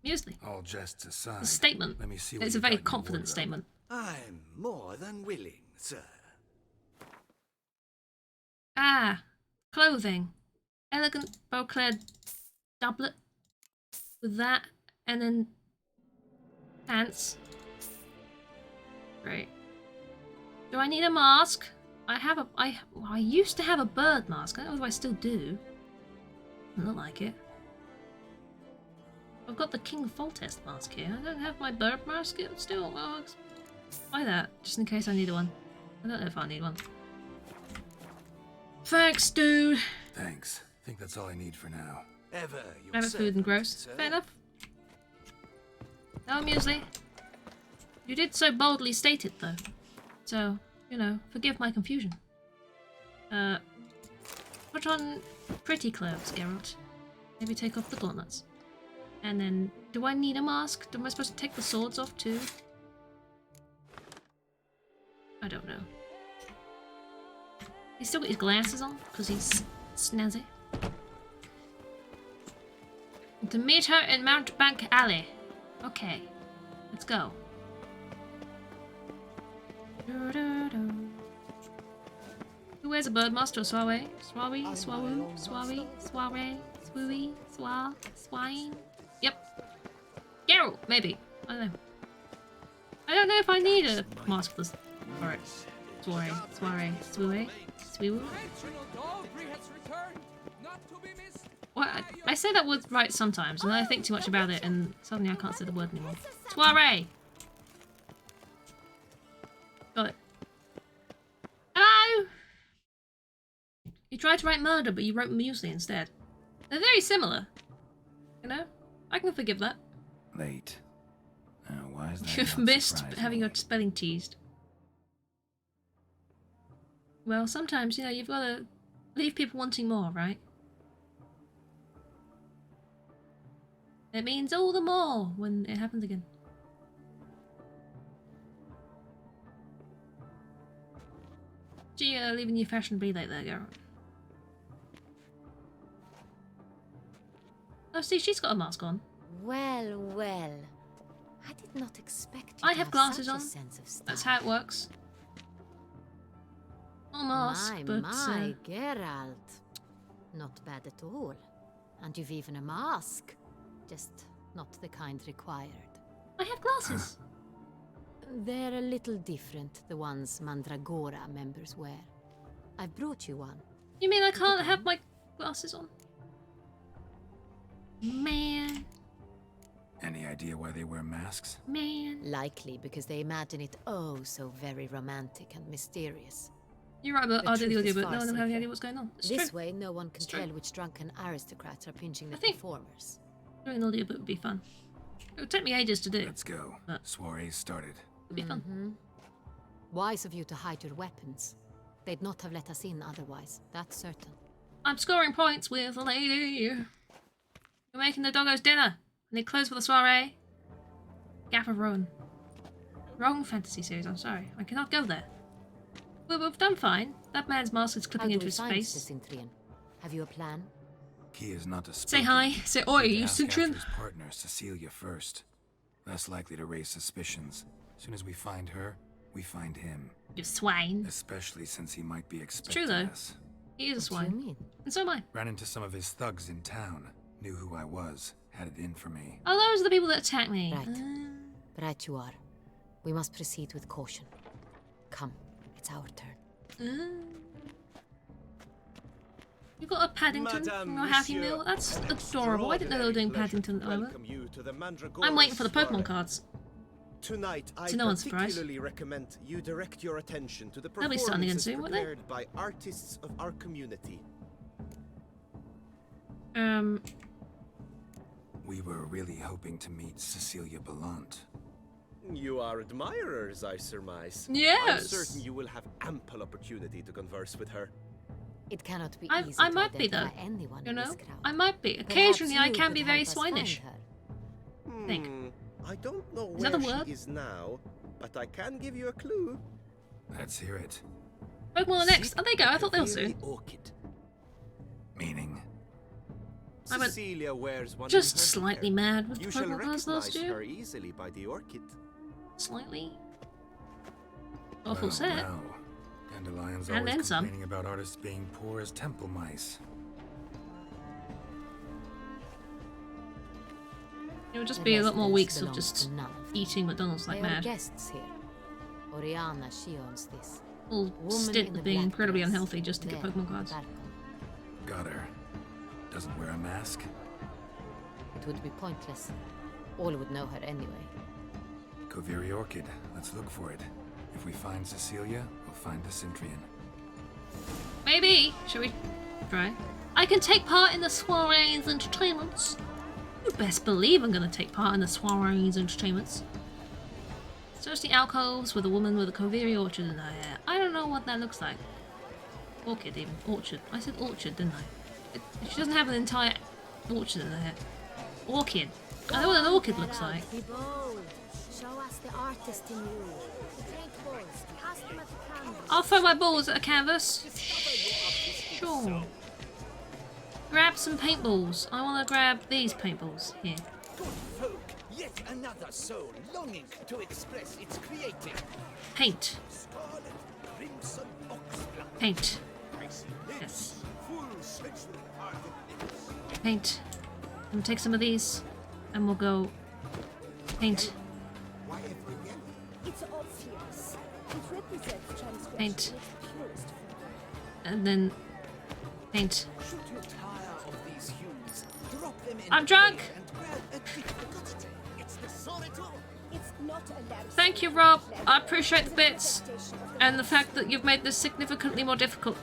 Muesli. All jests aside. A statement. Let me see what It's a you very got in your confident wardrobe. statement. I'm more than willing, sir. Ah, clothing. Elegant bow-clad doublet with that, and then pants. Great. Do I need a mask? I used to have a bird mask. I don't know if I still do. Doesn't look like it. I've got the King Foltest mask here. I don't have my bird mask yet still. Well, I'll buy that, just in case I need one. I don't know if I need one. Thanks, dude. Thanks. Think that's all I need for now. Ever your Rabbit food and servant, gross. sir. Fair enough. No, Muesli. You did so boldly state it, though. So, you know, forgive my confusion. Put on pretty clothes, Geralt. Maybe take off the gauntlets. And then, do I need a mask? Am I supposed to take the swords off too? I don't know. He's still got his glasses on, because he's snazzy. To meet her in Mountbank Alley. Okay, let's go. Who wears a birdmaster or soiree? Soiree, swawoo, soiree, soiree, swooey, swa, swine. Yep. Geralt, maybe. I don't know. I don't know if I need a mask for this. Alright. Soiree, soiree, swooey, swoo. Well, I say that word right sometimes, and then I think too much about it, and suddenly I can't say the word anymore. Soiree! Got it. Hello! You tried to write murder, but you wrote muesli instead. They're very similar. You know? I can forgive that. Late. Why is that? You've not missed surprising? having your spelling teased. Well, sometimes, you know, you've got to leave people wanting more, right? It means all the more when it happens again. Gee, leaving you fashionably late there, girl. Oh, see, she's got a mask on. Well, well. I did not expect you I to have glasses such on. a sense of style. That's how it works. Not a mask, but my, Geralt. Not bad at all. And you've even a mask. Just not the kind required. I have glasses. They're a little different, the ones Mandragora members wear. I've brought you one. You mean I can't have my glasses on? Man. Any idea why they wear masks? Man. Likely because they imagine it oh so very romantic and mysterious. You're right about The RWD, truth is but far no one will have any safer. idea what's going on. It's This true. way, no one can It's true. tell which drunken aristocrats are pinching the I think- performers. Doing an audiobook would be fun. It would take me ages to do. Let's go. But Soiree started. it'd be fun. Mhm. Wise of you to hide your weapons. They'd not have let us in otherwise, that's certain. I'm scoring points with a lady. You're making the doggos dinner. And they close for the soiree. Gap of Ruin. Wrong fantasy series, I'm sorry. I cannot go there. We've done fine. That man's mask is How clipping do into we his find face. Cicintrian? Have you a plan? Key is not to Say speak. hi. Say oi, Need to you ask after Citrin. his partner, Cecilia, first. Less likely to raise suspicions. As soon as we find her, we find him. You swine. Especially since he might be expecting True, though. us. He is a What do you swine. mean? And so am I. Ran into some of his thugs in town. Knew who I was. Had it in for me. Oh, those are the people that attacked me. Right. Right you are. We must proceed with caution. Come, it's our turn. You got a Paddington from your Happy Meal? That's adorable. I didn't know they were doing Paddington either. I'm waiting for the Pokemon cards. Tonight, I To no one's surprise. particularly recommend you direct your attention to the They'll be starting again performances soon, won't they? prepared by artists of our community. We were really hoping to meet Cecilia Belant. You are admirers, I surmise. Yes. I'm certain you will have ample opportunity to converse with her. It cannot be I easy I to might be though. identify anyone You in know, this crowd. I might be. Perhaps Occasionally, I you can could be help very us swinish. find her. Think. I don't know Is that where a word? she is now, but I can give you a clue. Let's hear it. Pokemon are next. Oh, there you go. I thought they were Very soon. orchid. Meaning? I went Cecilia wears one just in her slightly hair. mad with You the shall Pokemon cards last recognize year. her easily by the orchid. Slightly. Awful Well, set. well. Dandelion's And then always some. complaining about artists being poor as temple mice. It would just The be a lot more residence weeks of belongs just to none of eating McDonald's like They are mad. guests here. Oriana, she owns this. Full Woman stint in the of being black incredibly dress. unhealthy just to get There, Pokemon cards. balcony. Got her. Doesn't wear a mask. It would be pointless. All would know her anyway. Koviri Orchid. Let's look for it. If we find Cecilia, we'll find the Cintrian. Maybe. Shall we try? I can take part in the soirees entertainments. You best believe I'm gonna take part in the soirees entertainments. Search the alcoves with a woman with a Koviri orchard in her hair. I don't know what that looks like. Orchid even. Orchard. I said orchard, didn't I? She doesn't have an entire orchard in her hair. Orchid. I know what an orchid looks like. Be bold. Show us the artist in you. The great balls. Cast them at the canvas. I'll throw my balls at a canvas. Sure. Grab some paintballs. I want to grab these paintballs. Here. Good folk, yet another soul longing to express its creative. Paint. Scarlet, crimson, oxblood. Paint. Yes. Paint. And take some of these, and we'll go paint. It's obvious. It represents transgression. Paint. And then paint. Should you tire of these hues, drop them in I'm drunk. and grab a quick It's the solitude. It's not a land. Thank you, Rob. I appreciate the bits and the fact that you've made this significantly more difficult.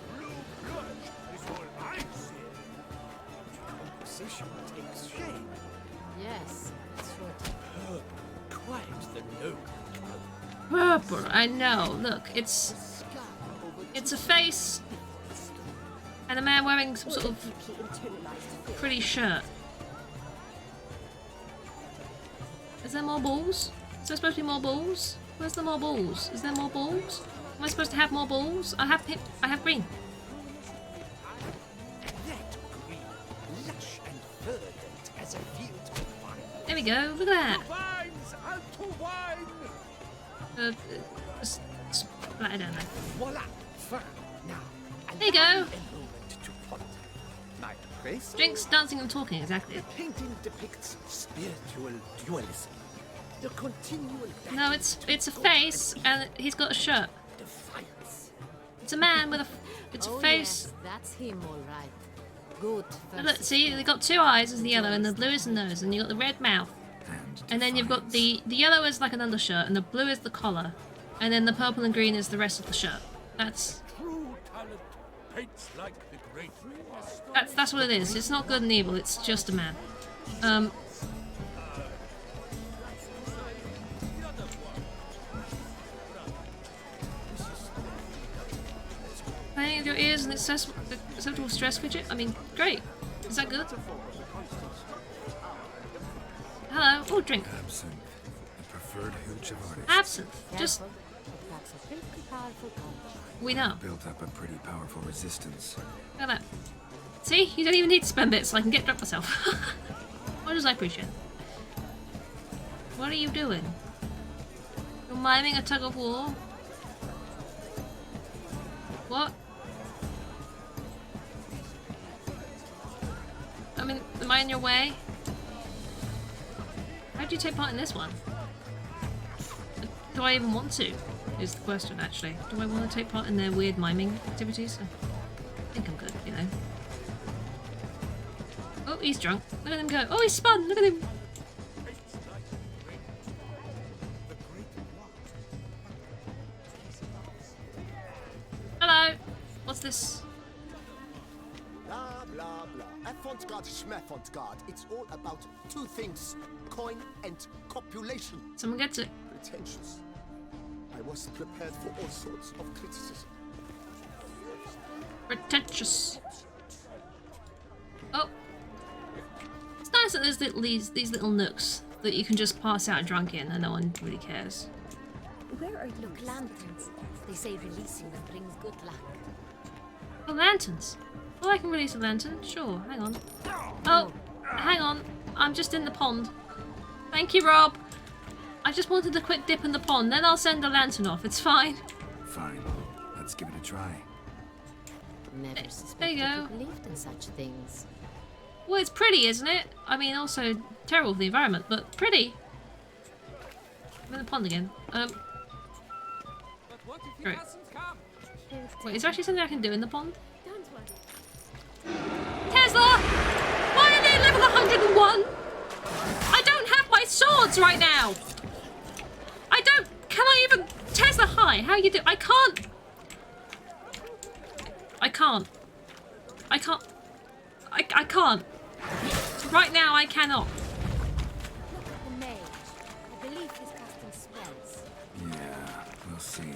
Composition takes shame. Yes, sure. Quite the note. Purple. I know. Look, it's a face and a man wearing some sort of pretty shirt. Is there more balls? Is there supposed to be more balls? Where's the more balls? Is there more balls? Am I supposed to have more balls? I have green. That green, lush and verdant as a field of wine. There we go. Look at that. Vines and to wine! I don't know. Voila! Fine. Now, There you go. a moment to ponder. My praise. Jinx dancing and talking, exactly. The painting depicts spiritual dualism. The continual No, it's a face and he's got a shirt. defiance. It's a man with a Oh, face. yes, that's him, all right. Good. Look, see, they got two eyes as the yellow, and the blue is the nose, and you got the red mouth, and then you've got the yellow is like an undershirt, and the blue is the collar, and then the purple and green is the rest of the shirt. That's True talent paints like the great. that's what it is. It's not good and evil. It's just a man. Playing with your ears and acceptable stress fidget. I mean, great. Is that good? Hello. Oh, drink. Absinthe, the preferred hooch of artists. Absinthe. Just Careful. It packs a pretty powerful punch. we know. Built up a pretty powerful resistance. Look at that. See, you don't even need to spend bits so I can get drunk myself. What does I appreciate? What are you doing? You're miming a tug of war? What? I mean, am I in your way? How do you take part in this one? Do I even want to? Is the question, actually. Do I want to take part in their weird miming activities? I think I'm good, you know. Oh, he's drunk. Look at him go. Oh, he's spun! Look at him! Hello! What's this? Blah, blah, blah. Avant-garde, schmavant-garde. It's all about two things. Coin and copulation. Someone gets it. Pretentious. I was prepared for all sorts of criticism. Pretentious. Oh. It's nice that there's these little nooks that you can just pass out drunk in and no one really cares. Where are look lanterns? They say releasing them brings good luck. Oh, lanterns. Oh, I can release a lantern. Sure, hang on. Oh, hang on. I'm just in the pond. Thank you, Rob. I just wanted a quick dip in the pond, then I'll send a lantern off. It's fine. Fine. Let's give it a try. Never There you suspected go. you believed in such things. Well, it's pretty, isn't it? I mean, also terrible for the environment, but pretty. I'm in the pond again. Great. Wait, is there actually something I can do in the pond? Don't worry. Tesla! Why are they level 101? I don't have my swords right now! I don't... Can I even... Tesla, hi, how you do? I can't... can't. I can't. I can't. Right now, I cannot. Look at the mage. I believe he's casting spells. Yeah, we'll see.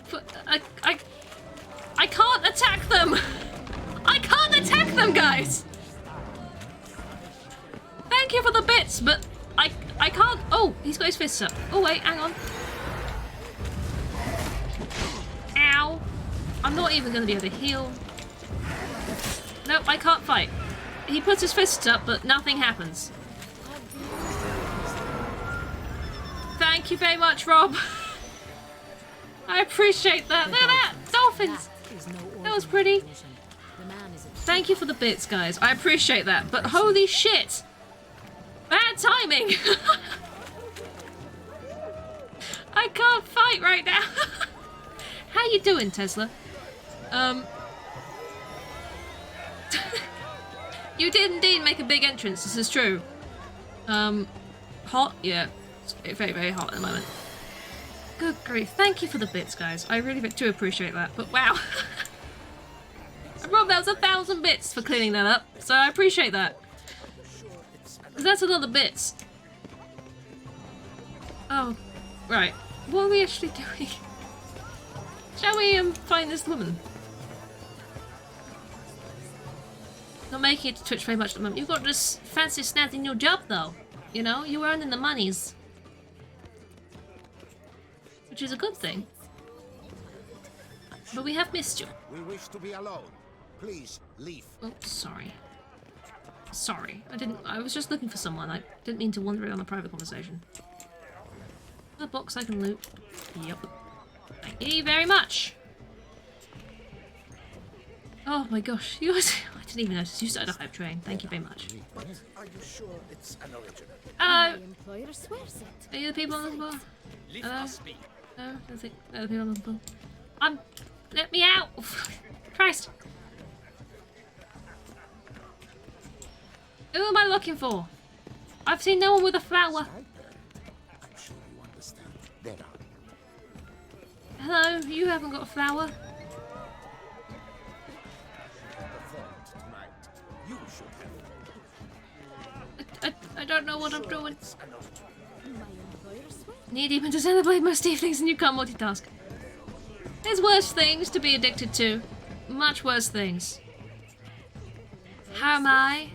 But I can't attack them. I can't attack them, guys. Thank you for the bits, but I can't. Oh, he's got his fists up. Oh wait, hang on. Ow. I'm not even going to be able to heal. Nope, I can't fight. He puts his fists up, but nothing happens. Thank you very much, Rob. I appreciate that. Look at that! Dolphins! That was pretty. Thank you for the bits, guys. I appreciate that. But holy shit! Bad timing! I can't fight right now. How you doing, Tesla? You did indeed make a big entrance, this is true. Hot? Yeah. It's very, very hot at the moment. Good grief. Thank you for the bits, guys. I really do appreciate that. But wow. Rob, that was 1,000 bits for cleaning that up. So I appreciate that. Because that's a lot of bits. Oh, right. What are we actually doing? Shall we find this woman? Not making it to Twitch very much at the moment. You've got this fancy snazzy new job though. You know, you're earning the monies. Which is a good thing. But we have missed you. We wish to be alone. Please, leave. Oh, sorry. Sorry. I was just looking for someone. I didn't mean to wander in on a private conversation. A box I can loot. Yep. Thank you very much. Oh my gosh. You guys, I didn't even notice you started a hype train. Thank you very much. But are you sure it's an original? Hello. My employer swears it. Are you the people on the floor? Hello? No, I don't think they're the people on the floor. Let me out! Christ! Who am I looking for? I've seen no one with a flower. I'm sure you understand. There are. Hello, you haven't got a flower. You should I don't know what I'm doing. My employer swears. Need even to celebrate most evenings and you can't multitask. There's worse things to be addicted to. Much worse things. How am I?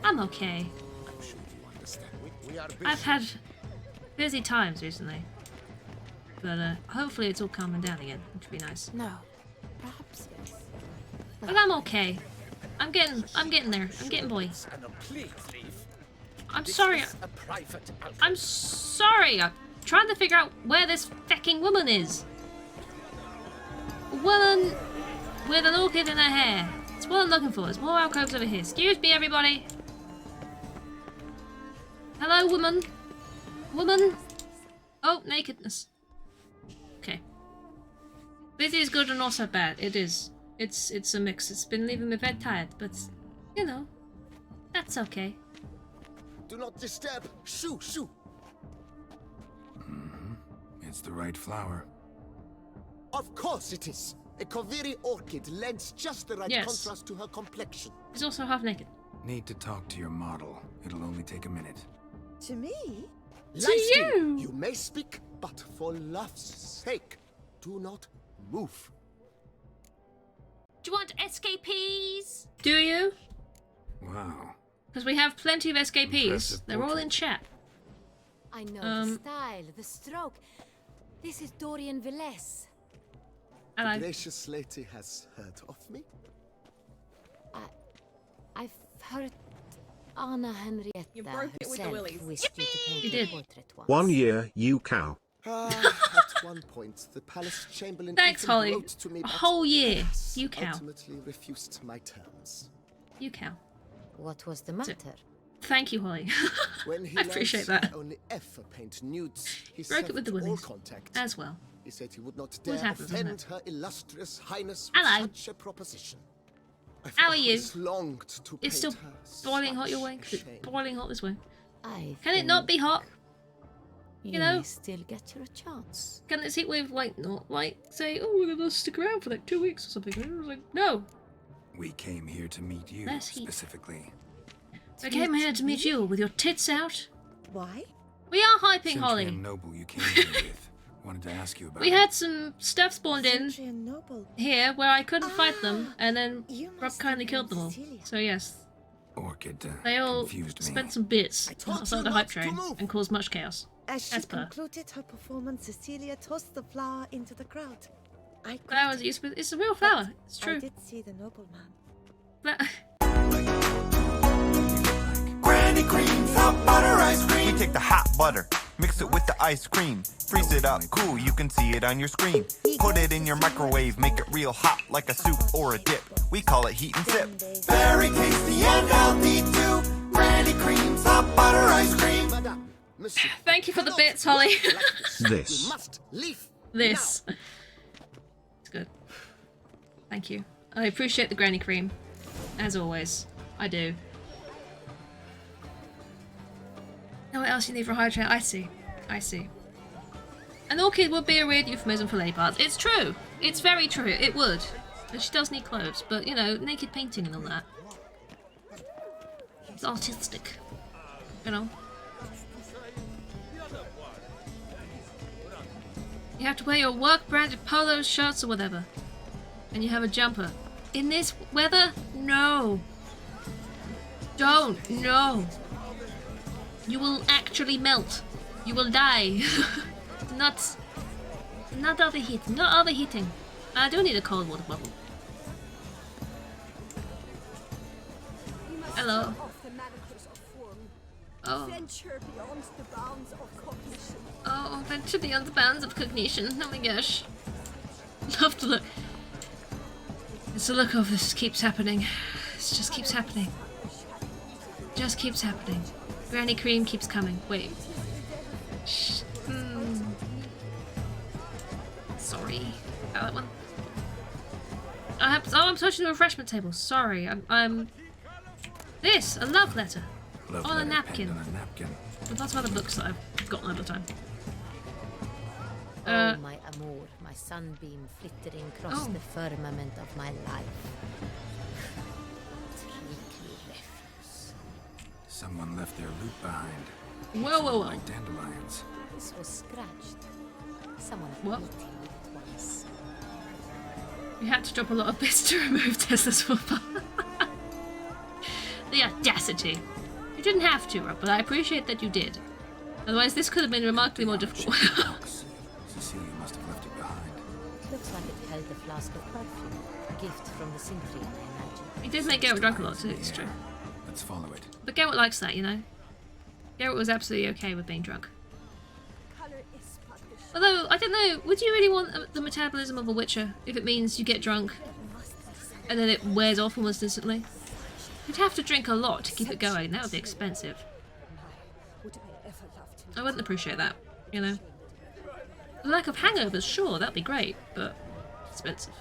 I'm okay. I'm sure you understand. We are busy. I've had busy times recently. But hopefully it's all calming down again, which would be nice. No. Perhaps yes. But I'm okay. I'm getting there. I'm getting boy. Please leave. I'm sorry. A private I'm sorry. I'm trying to figure out where this fucking woman is. A woman with an orchid in her hair. That's what I'm looking for. There's more alcoves over here. Excuse me, everybody. Hello, woman. Woman. Oh, nakedness. Okay. This is good and also bad. It is. It's a mix. It's been leaving me very tired, but you know, that's okay. Do not disturb. Shoo, shoo. It's the right flower. Of course it is. A Koviri orchid lends just the right Yes. contrast to her complexion. He's also half naked. Need to talk to your model. It'll only take a minute. To me? Lifestein, you may speak, but for love's sake, do not move. Do you want escapees? Do you? Wow. Because we have plenty of escapees. Impressive They're all portrait. in chat. I know the style, the stroke. This is Dorian Velez. Hello. The gracious lady has heard of me. I've heard Anna Henrietta You broke it with the herself willies. wished you to paint You her did. portrait once. 1 year, you cow. At one point, the palace chamberlain Thanks, even Holly. wrote to me, A but whole year. alas, You cow. ultimately refused my terms. You cow. What was the matter? Thank you, Holly. When he I appreciate learned that. only F paint nudes, he Broke it with the severed all willies. contact. As well. He said he would not Always dare happens, doesn't offend it? her illustrious highness with Hello. such a proposition. I've How are you? always longed to It's still paint her boiling hot such your way? 'Cause it's shame. boiling hot this way. I Can it not be hot? You know, may still get your chance. can this heatwave like not like say, oh, we're gonna stick around for like 2 weeks or something? And I was like, no. We came here to meet you Less heat. specifically. I came here to meet you with your tits out. Why? We are hyping, Centurion Holly. Noble you came here with. Wanted to ask you about We it. had some stuff spawned in Centurion Noble. here where I couldn't fight them, and then You Rob must kindly have killed them known all. Cecilia. So yes, Orchid they all confused me. spent some bits told outside you the not hype to train move. and caused much chaos. As she As per. concluded her performance, Cecilia tossed the flower into the crowd. I Flowers grabbed used with it's a real flower. It's I true. did see the nobleman. Granny creams, hot butter ice cream. We take the hot butter, mix it with the ice cream, freeze it up cool, you can see it on your screen. Put it in your microwave, make it real hot like a soup or a dip. We call it heat and sip. Very tasty and healthy too. Granny creams, hot butter ice cream. Madame, monsieur. Thank you for the bits, Holly. This. We must leave. This. It's good. Thank you. I appreciate the granny cream. As always. I do. Know what else you need for a high train? I see. I see. An orchid would be a weird euphemism for lady parts. It's true. It's very true. It would. But she does need clothes. But, you know, naked painting and all that. It's artistic. You know? You have to wear your work-branded polos, shirts, or whatever. And you have a jumper. In this weather? No. Don't. No. You will actually melt. You will die. Not overheating. Not overheating. I do need a cold water bottle. Hello. Oh. Venture beyond the bounds of cognition. Oh, venture beyond the bounds of cognition. Oh my gosh. Love to look. It's a look of this keeps happening. This just keeps happening. Just keeps happening. Granny cream keeps coming. Wait. Shh. Sorry. About that one. I'm touching the refreshment table. Sorry. I'm. This! A love letter. Love On a letter napkin. penned on a napkin. With lots of other books that I've gotten over time. Oh, my amour, my sunbeam flittering across Oh. the firmament of my life. Treacly refuse. Someone left their loot behind. Whoa, whoa, whoa. Like dandelions. This was scratched. Someone What? beat him with it once. You had to drop a lot of bits to remove Tesla's wallpaper. The audacity. You didn't have to, Rob, but I appreciate that you did. Otherwise, this could have been remarkably more difficult. Cecilia must have left it behind. Looks like it held a flask of perfume. A gift from the Cintrian, I imagine. He did make Garrett drunk a lot, too, it's true. Let's follow it. But Garrett likes that, you know? Garrett was absolutely okay with being drunk. Although, I don't know, would you really want the metabolism of a Witcher if it means you get drunk and then it wears off almost instantly? You'd have to drink a lot to keep it going. That would be expensive. I wouldn't appreciate that, you know? The lack of hangovers, sure, that'd be great, but expensive.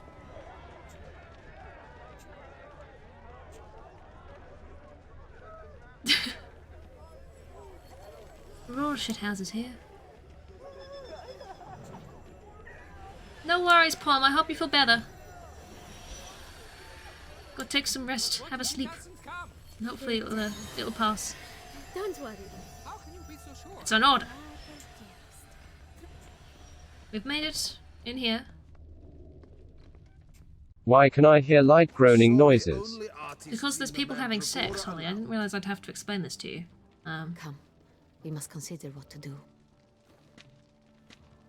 We're all shithouses here. No worries, Palm. I hope you feel better. Go take some rest. Have a sleep. And hopefully it'll pass. Don't worry. It's an order. We've made it in here. Why can I hear light groaning noises? Because there's people having sex, Holly. I didn't realise I'd have to explain this to you. Come. We must consider what to do.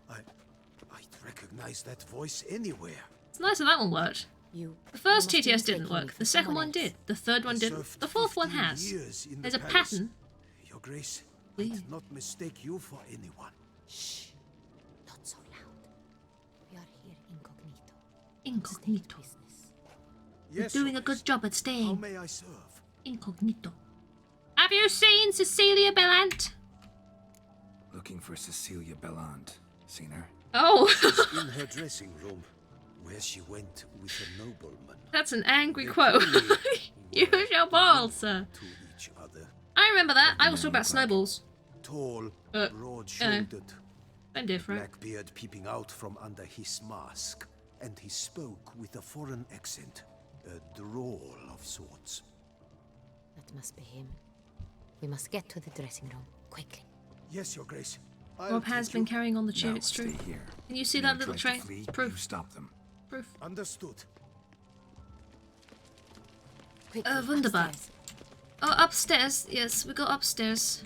I'd recognize that voice anywhere. It's nice that that one worked. You. The first you must be TTS didn't mistaking me work. for The second someone one did. else. The third one didn't. The fourth one has. There's a pattern. Your Grace, We- I did not mistake you for anyone. Shh. Not so loud. We are here incognito. Incognito. Business. You're Yes, doing Your a good Grace. job at How staying may I serve? incognito. Have you seen Cecilia Bellant? Looking for Cecilia Bellant. Seen her? Oh, In her dressing room, where she went with a nobleman. that's an angry quote. Use your balls, sir. To each other. I remember that. I was talking about snowballs. Tall, you know, broad-shouldered, I'm different. Blackbeard peeping out from under his mask, and he spoke with a foreign accent, a drawl of sorts. That must be him. We must get to the dressing room, quickly. Yes, Your Grace. Rob has been carrying on the tube, No, it's true. stay here. Can you see Anyone that little tries to train? flee, Proof. You stop them. Proof. Understood. Quickly, Wunderbar. upstairs. Oh, upstairs. Yes, we go upstairs.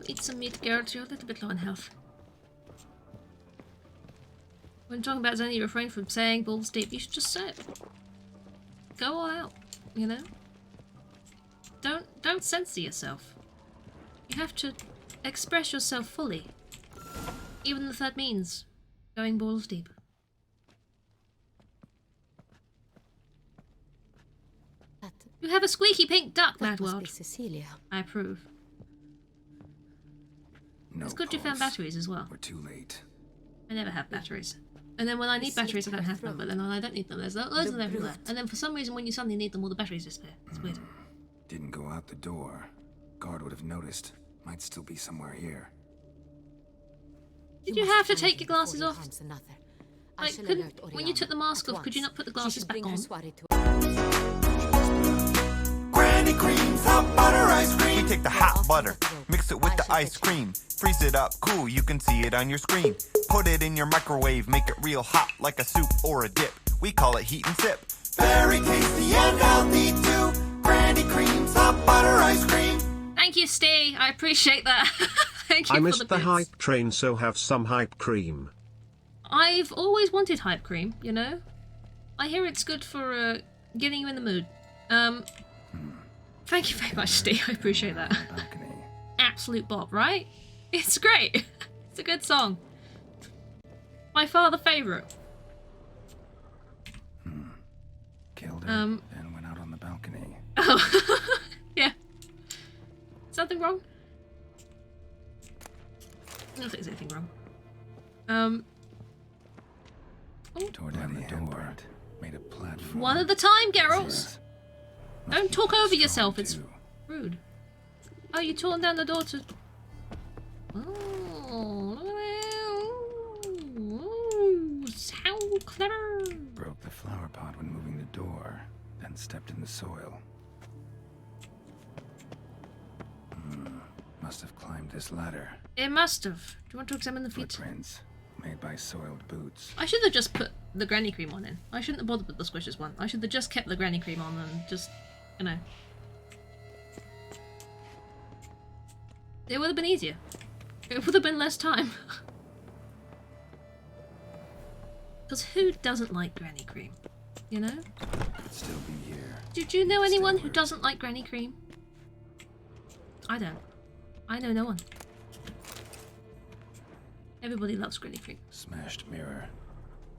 Eat some meat, Garrett. You're a little bit low on health. When talking about Zenny, refrain from saying balls deep. You should just say it. Go all out, you know? Don't censor yourself. You have to express yourself fully. Even if that means going balls deep. You have a squeaky pink duck, That Mad must World. be Cecilia. I approve. No It's good you found pulse. batteries as well. We're too late. I never have batteries. And then when I need batteries, I don't have them. But then when I don't need them, there's loads of them everywhere. And then for some reason, when you suddenly need them, all the batteries disappear. It's weird. Didn't go out the door. Guard would have noticed. Might still be somewhere here. Did you have to take your glasses off? Harms another. I Like, shall couldn't, alert when you Oriana took the mask at off, could you once. not put the She glasses should back bring on? her soiree to Granny creams, hot butter ice cream. We take the hot butter, mix it with the ice cream, freeze it up cool, you can see it on your screen. Put it in your microwave, make it real hot like a soup or a dip. We call it heat and sip. Very tasty and healthy too. Granny creams, hot butter ice cream. Thank you, Steve. I appreciate that. Thank you I for missed the the bits. hype train, so have some hype cream. I've always wanted hype cream, you know? I hear it's good for getting you in the mood. Thank you very much, Steve. I appreciate that. Absolute bop, right? It's great. It's a good song. My father favourite. Killed her, and went out on the balcony. Oh, yeah. Something wrong? I don't think there's anything wrong. Tore down the door. Made a platform. One at a time, Geralt. Don't talk over yourself. It's rude. Oh, you torn down the door to... Oh, look at that. Ooh, how clever. Broke the flower pot when moving the door, then stepped in the soil. Must have climbed this ladder. It must have. Do you want to examine the feet? Footprints made by soiled boots. I should have just put the granny cream on in. I shouldn't have bothered with the squishes one. I should have just kept the granny cream on and just, you know. It would have been easier. It would have been less time. Because who doesn't like granny cream? You know? Could still be here. Did you know anyone who doesn't like granny cream? I don't. I know no one. Everybody loves granny cream. Smashed mirror.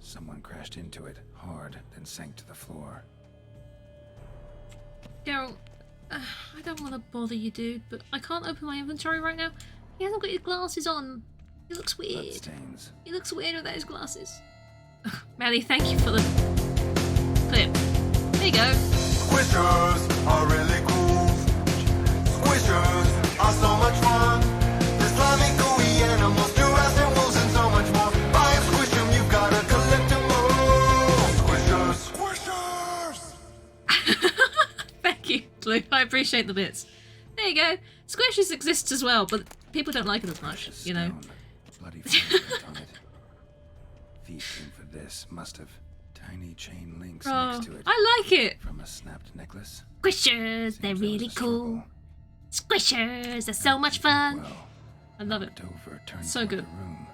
Someone crashed into it hard, then sank to the floor. Daryl, I don't want to bother you, dude, but I can't open my inventory right now. He hasn't got his glasses on. He looks weird. Bloodstains. He looks weird without his glasses. Melly, thank you for the clip. There you go. Squishers are really cool. Squishers are so much fun. The slimy, gooey animals, giraffes and wolves and so much more. Buy and squish them, you've gotta collect them all. Squishers! Squishers! Thank you, Blue. I appreciate the bits. There you go. Squishes exists as well, but people don't like it as much, you know. Bloody fingerprint on it. Feet came for this. Must have. Tiny chain links Oh, next to it. I like it. From a snapped necklace. Squishers, they're really cool. Squishers, they're so much fun. I love it. Over, turned So toward good. the room.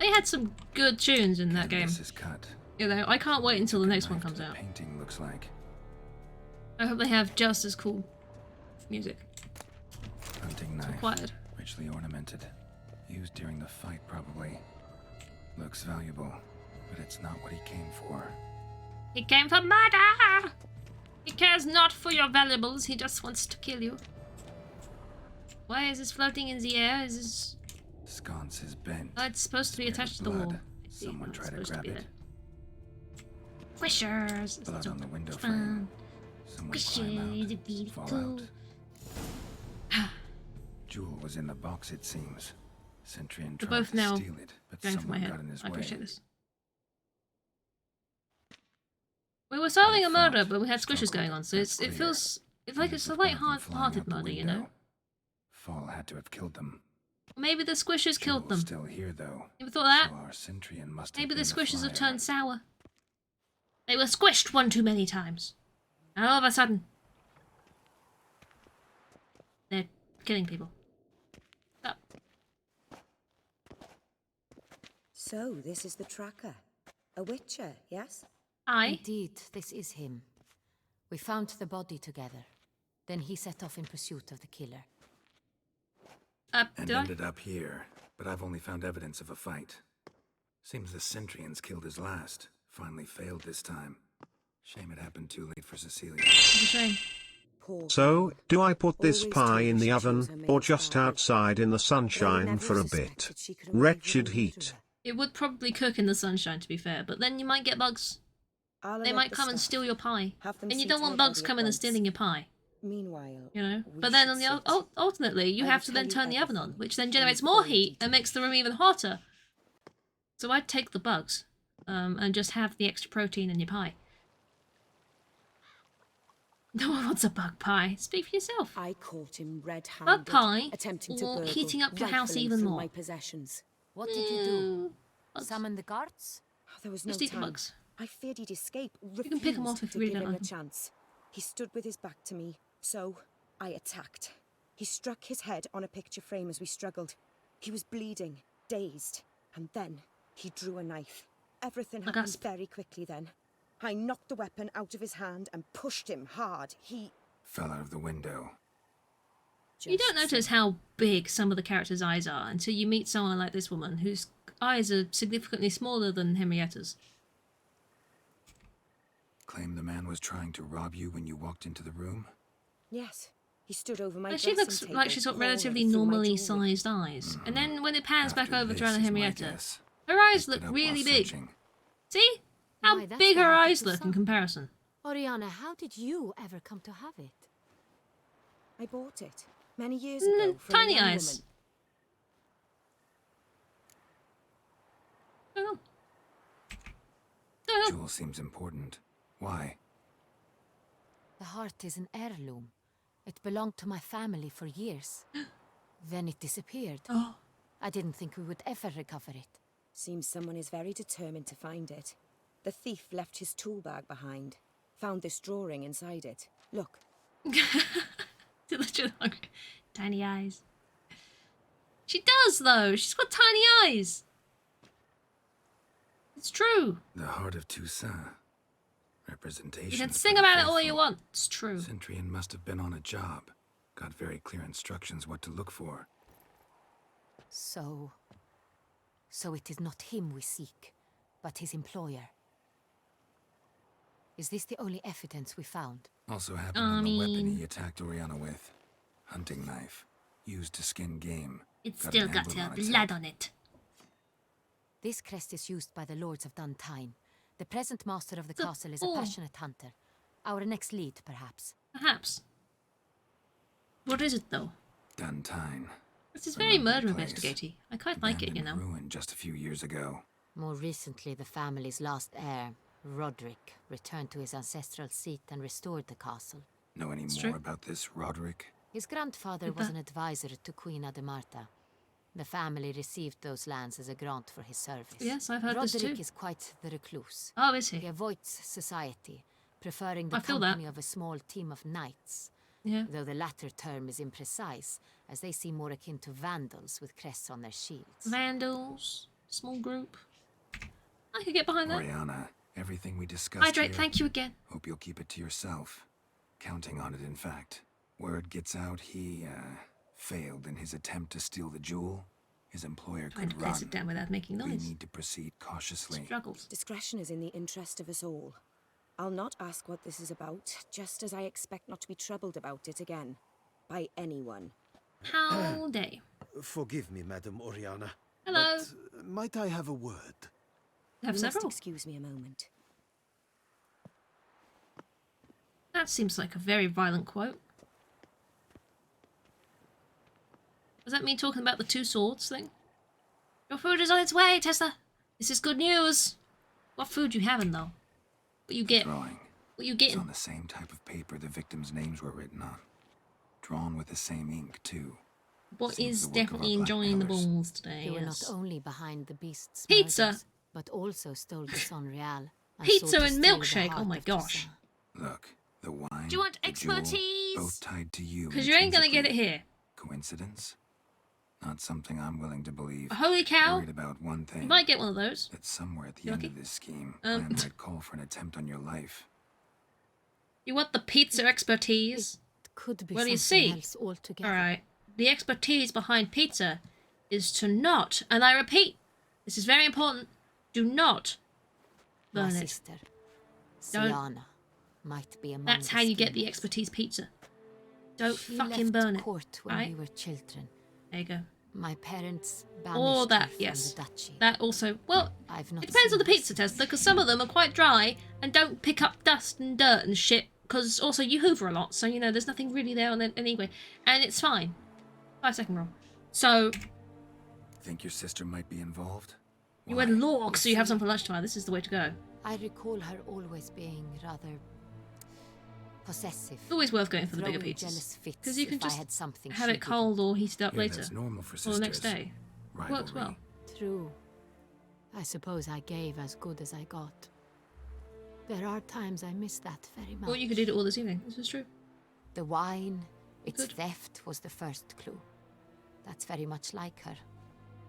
They had some good tunes in that game. This is cut. You know, I can't wait until the next one comes out. Painting looks like. I hope they have just as cool music. Hunting knife. Required. Richly ornamented. Used during the fight, probably. Looks valuable, but it's not what he came for. He came for murder! He cares not for your valuables, he just wants to kill you. Why is this floating in the air? Is this... Sconce is bent. Oh, it's supposed to be attached to the Blood. wall. I see. Someone Oh, it's tried to supposed grab be it. there. Squishers! Blood so on the window much frame. fun. Someone climb out. Squishers, really Fall cool. out. Jewel was in the box, it seems. Centurion We're tried both to now steal it, but going for my someone head. got in his I way. appreciate this. We were solving a murder, but we had squishes going on, so it feels it's a light-hearted murder, you know. Fall had to have killed them. Maybe the squishes killed them. Still here, though. You ever thought of that? So our Centurion must Maybe have the been squishes have flyer. turned sour. They were squished one too many times. And all of a sudden, they're killing people. Oh. So, this is the tracker. A witcher, yes? Aye. Indeed, this is him. We found the body together. Then he set off in pursuit of the killer. And ended up here, but I've only found evidence of a fight. Seems the Centurions killed his last. Finally failed this time. Shame it happened too late for Cecilia. It's a shame. So, do I put this pie in the oven, or just outside in the sunshine for a bit? Wretched heat. It would probably cook in the sunshine, to be fair, but then you might get bugs. They might come and steal your pie. And you don't want bugs coming and stealing your pie. Meanwhile, you know. But then on the alternately, you have to then turn the oven on, which then generates more heat and makes the room even hotter. So I'd take the bugs, and just have the extra protein in your pie. No one wants a bug pie. Speak for yourself. I caught him red-handed, bug pie attempting to or burgle, heating up your house rifling even through more. my possessions. What did you do? Summon the guards? There was no Just eat the time. bugs. I feared he'd escape. You can pick 'em off if you really give don't him like a 'em. chance. He stood with his back to me, so I attacked. He struck his head on a picture frame as we struggled. He was bleeding, dazed, and then he drew a knife. Everything happened very quickly then. I knocked the weapon out of his hand and pushed him hard. He fell out of the window. You don't notice how big some of the characters' eyes are until you meet someone like this woman whose eyes are significantly smaller than Henrietta's. Claim the man was trying to rob you when you walked into the room? Yes. He stood over my But she looks dressing like table, she's got poring relatively through my normally jewelry. sized eyes. And then when it pans back over to this Anna is my Henrietta, guess. her eyes Picked look it up really while big. searching. See? How Why, that's big the her heart of eyes the look in sun. comparison. Oriana, how did you ever come to have it? I bought it many years ago from Tiny a young eyes. woman. Jewel seems important. Why? The heart is an heirloom. It belonged to my family for years. Then it disappeared. Oh. I didn't think we would ever recover it. Seems someone is very determined to find it. The thief left his tool bag behind. Found this drawing inside it. Look. Tiny eyes. She does, though. She's got tiny eyes. It's true. The heart of Toussaint. Representation. You can of sing the about it all faithful. you want. It's true. Centurion must have been on a job. Got very clear instructions what to look for. So it is not him we seek, but his employer. Is this the only evidence we found? Also happened on the weapon he attacked Oriana with. Hunting knife. Used to skin game. It's Got still an got emblem her on its blood head. on it. This crest is used by the Lords of Duntine. The present master of the So- castle is a oh. passionate hunter. Our next lead, perhaps. Perhaps. What is it, though? Duntine. This is very murder place. investigating. I quite like it, you know. Ruined just a few years ago. More recently, the family's last heir, Roderick, returned to his ancestral seat and restored the castle. Know any It's more true. about this, Roderick? His grandfather Did was that- an advisor to Queen Ademarta. The family received those lands as a grant for his service. Yes, I've heard this Roderick too. is quite the recluse. Oh, is He he? avoids society, preferring the I feel that. company of a small team of knights. Yeah. Though the latter term is imprecise, as they seem more akin to vandals with crests on their shields. Vandals. Small group. I could get behind that. Oriana, everything we discussed Hydrate, here, thank you again. hope you'll keep it to yourself. Counting on it, in fact. Word gets out he, failed in his attempt to steal the jewel. His employer Trying to could run. place it down without making We noise. need to proceed cautiously. Struggles. Discretion is in the interest of us all. I'll not ask what this is about, just as I expect not to be troubled about it again. By anyone. How day. Forgive me, Madam Oriana. Hello. But might I have a word? Have You must several. excuse me a moment. That seems like a very violent quote. Does that mean talking about the two swords thing? Your food is on its way, Tessa. This is good news. What food you having, though? What you get? Drawing. What you It's getting? on the same type of paper the victims' names were written on. Drawn with the same ink, too. What Seems is the work of definitely our enjoying the blackmailers. balls today? They were Yes. not only behind the beast's Pizza! murders, but also stole the Son Real. and Pizza sought to and steal the milkshake, heart oh my of gosh. Toussaint. Look, the wine, Do you want the jewel, expertise? both tied to you. Because you ain't gonna get it intrinsically. here. Coincidence? Not something I'm willing to believe. Holy cow! Worried about one thing. You might get one of those. That somewhere at the You end lucky? of this scheme, Um, plan might call for an attempt on your life. You want the pizza expertise? Could be Well, you something see, else altogether. alright, the expertise behind pizza is to not, and I repeat, this is very important, do not My burn it. sister, Don't. Siana, might be among That's the how you get the schemers. expertise pizza. Don't She fucking left burn it. court when right? we were children. There you go. My parents banished Or her that, from yes. the duchy. That also, well, I've not it depends on the seen pizza test, because some of them are quite dry and don't pick up dust and dirt and shit, because also you hoover a lot, so, you know, there's nothing really there on it anyway, and it's fine. 5-second rule. So, Think your sister might be involved? you went lork, so you have some for lunch tomorrow. This is the way to go. I recall her always being rather possessive. It's always worth going for the bigger throwing pizzas. jealous fits Because you can if I just had something have she it cold or heated up Yeah, later. that's normal for or the next sisters. day. Works well. True. I suppose I gave as good as I got. There are times I miss that very much. Or you could eat it all this evening. This is true. The wine, its Good. theft was the first clue. That's very much like her.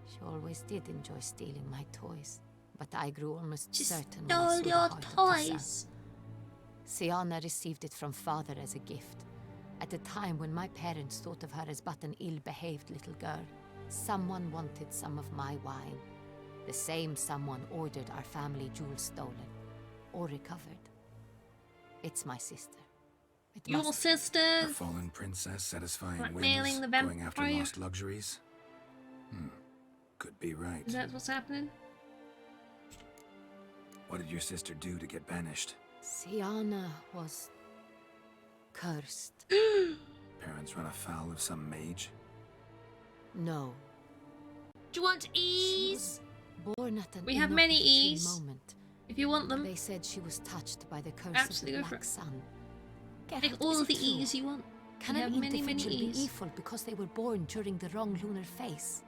She always did enjoy stealing my toys, but I grew almost certain when I saw Stole the your heart of Toussaint. toys. Siana received it from father as a gift. At a time when my parents thought of her as but an ill-behaved little girl, someone wanted some of my wine. The same someone ordered our family jewels stolen or recovered. It's my sister. It Your must- A sister. fallen princess satisfying Blackmailing whims, the going after vampire. lost luxuries? Could be right. Is that what's happening? What did your sister do to get banished? Siana was cursed. Parents run afoul of some mage? No. Do you want ease? Born at an We have many inopportune E's. moment. If you want them, They said she was touched by the curse absolutely of go the for Black it. Sun. Take Geralt, all is of the it true? E's you want. Can We an have many, many individual be E's. evil because they were born during the wrong lunar phase?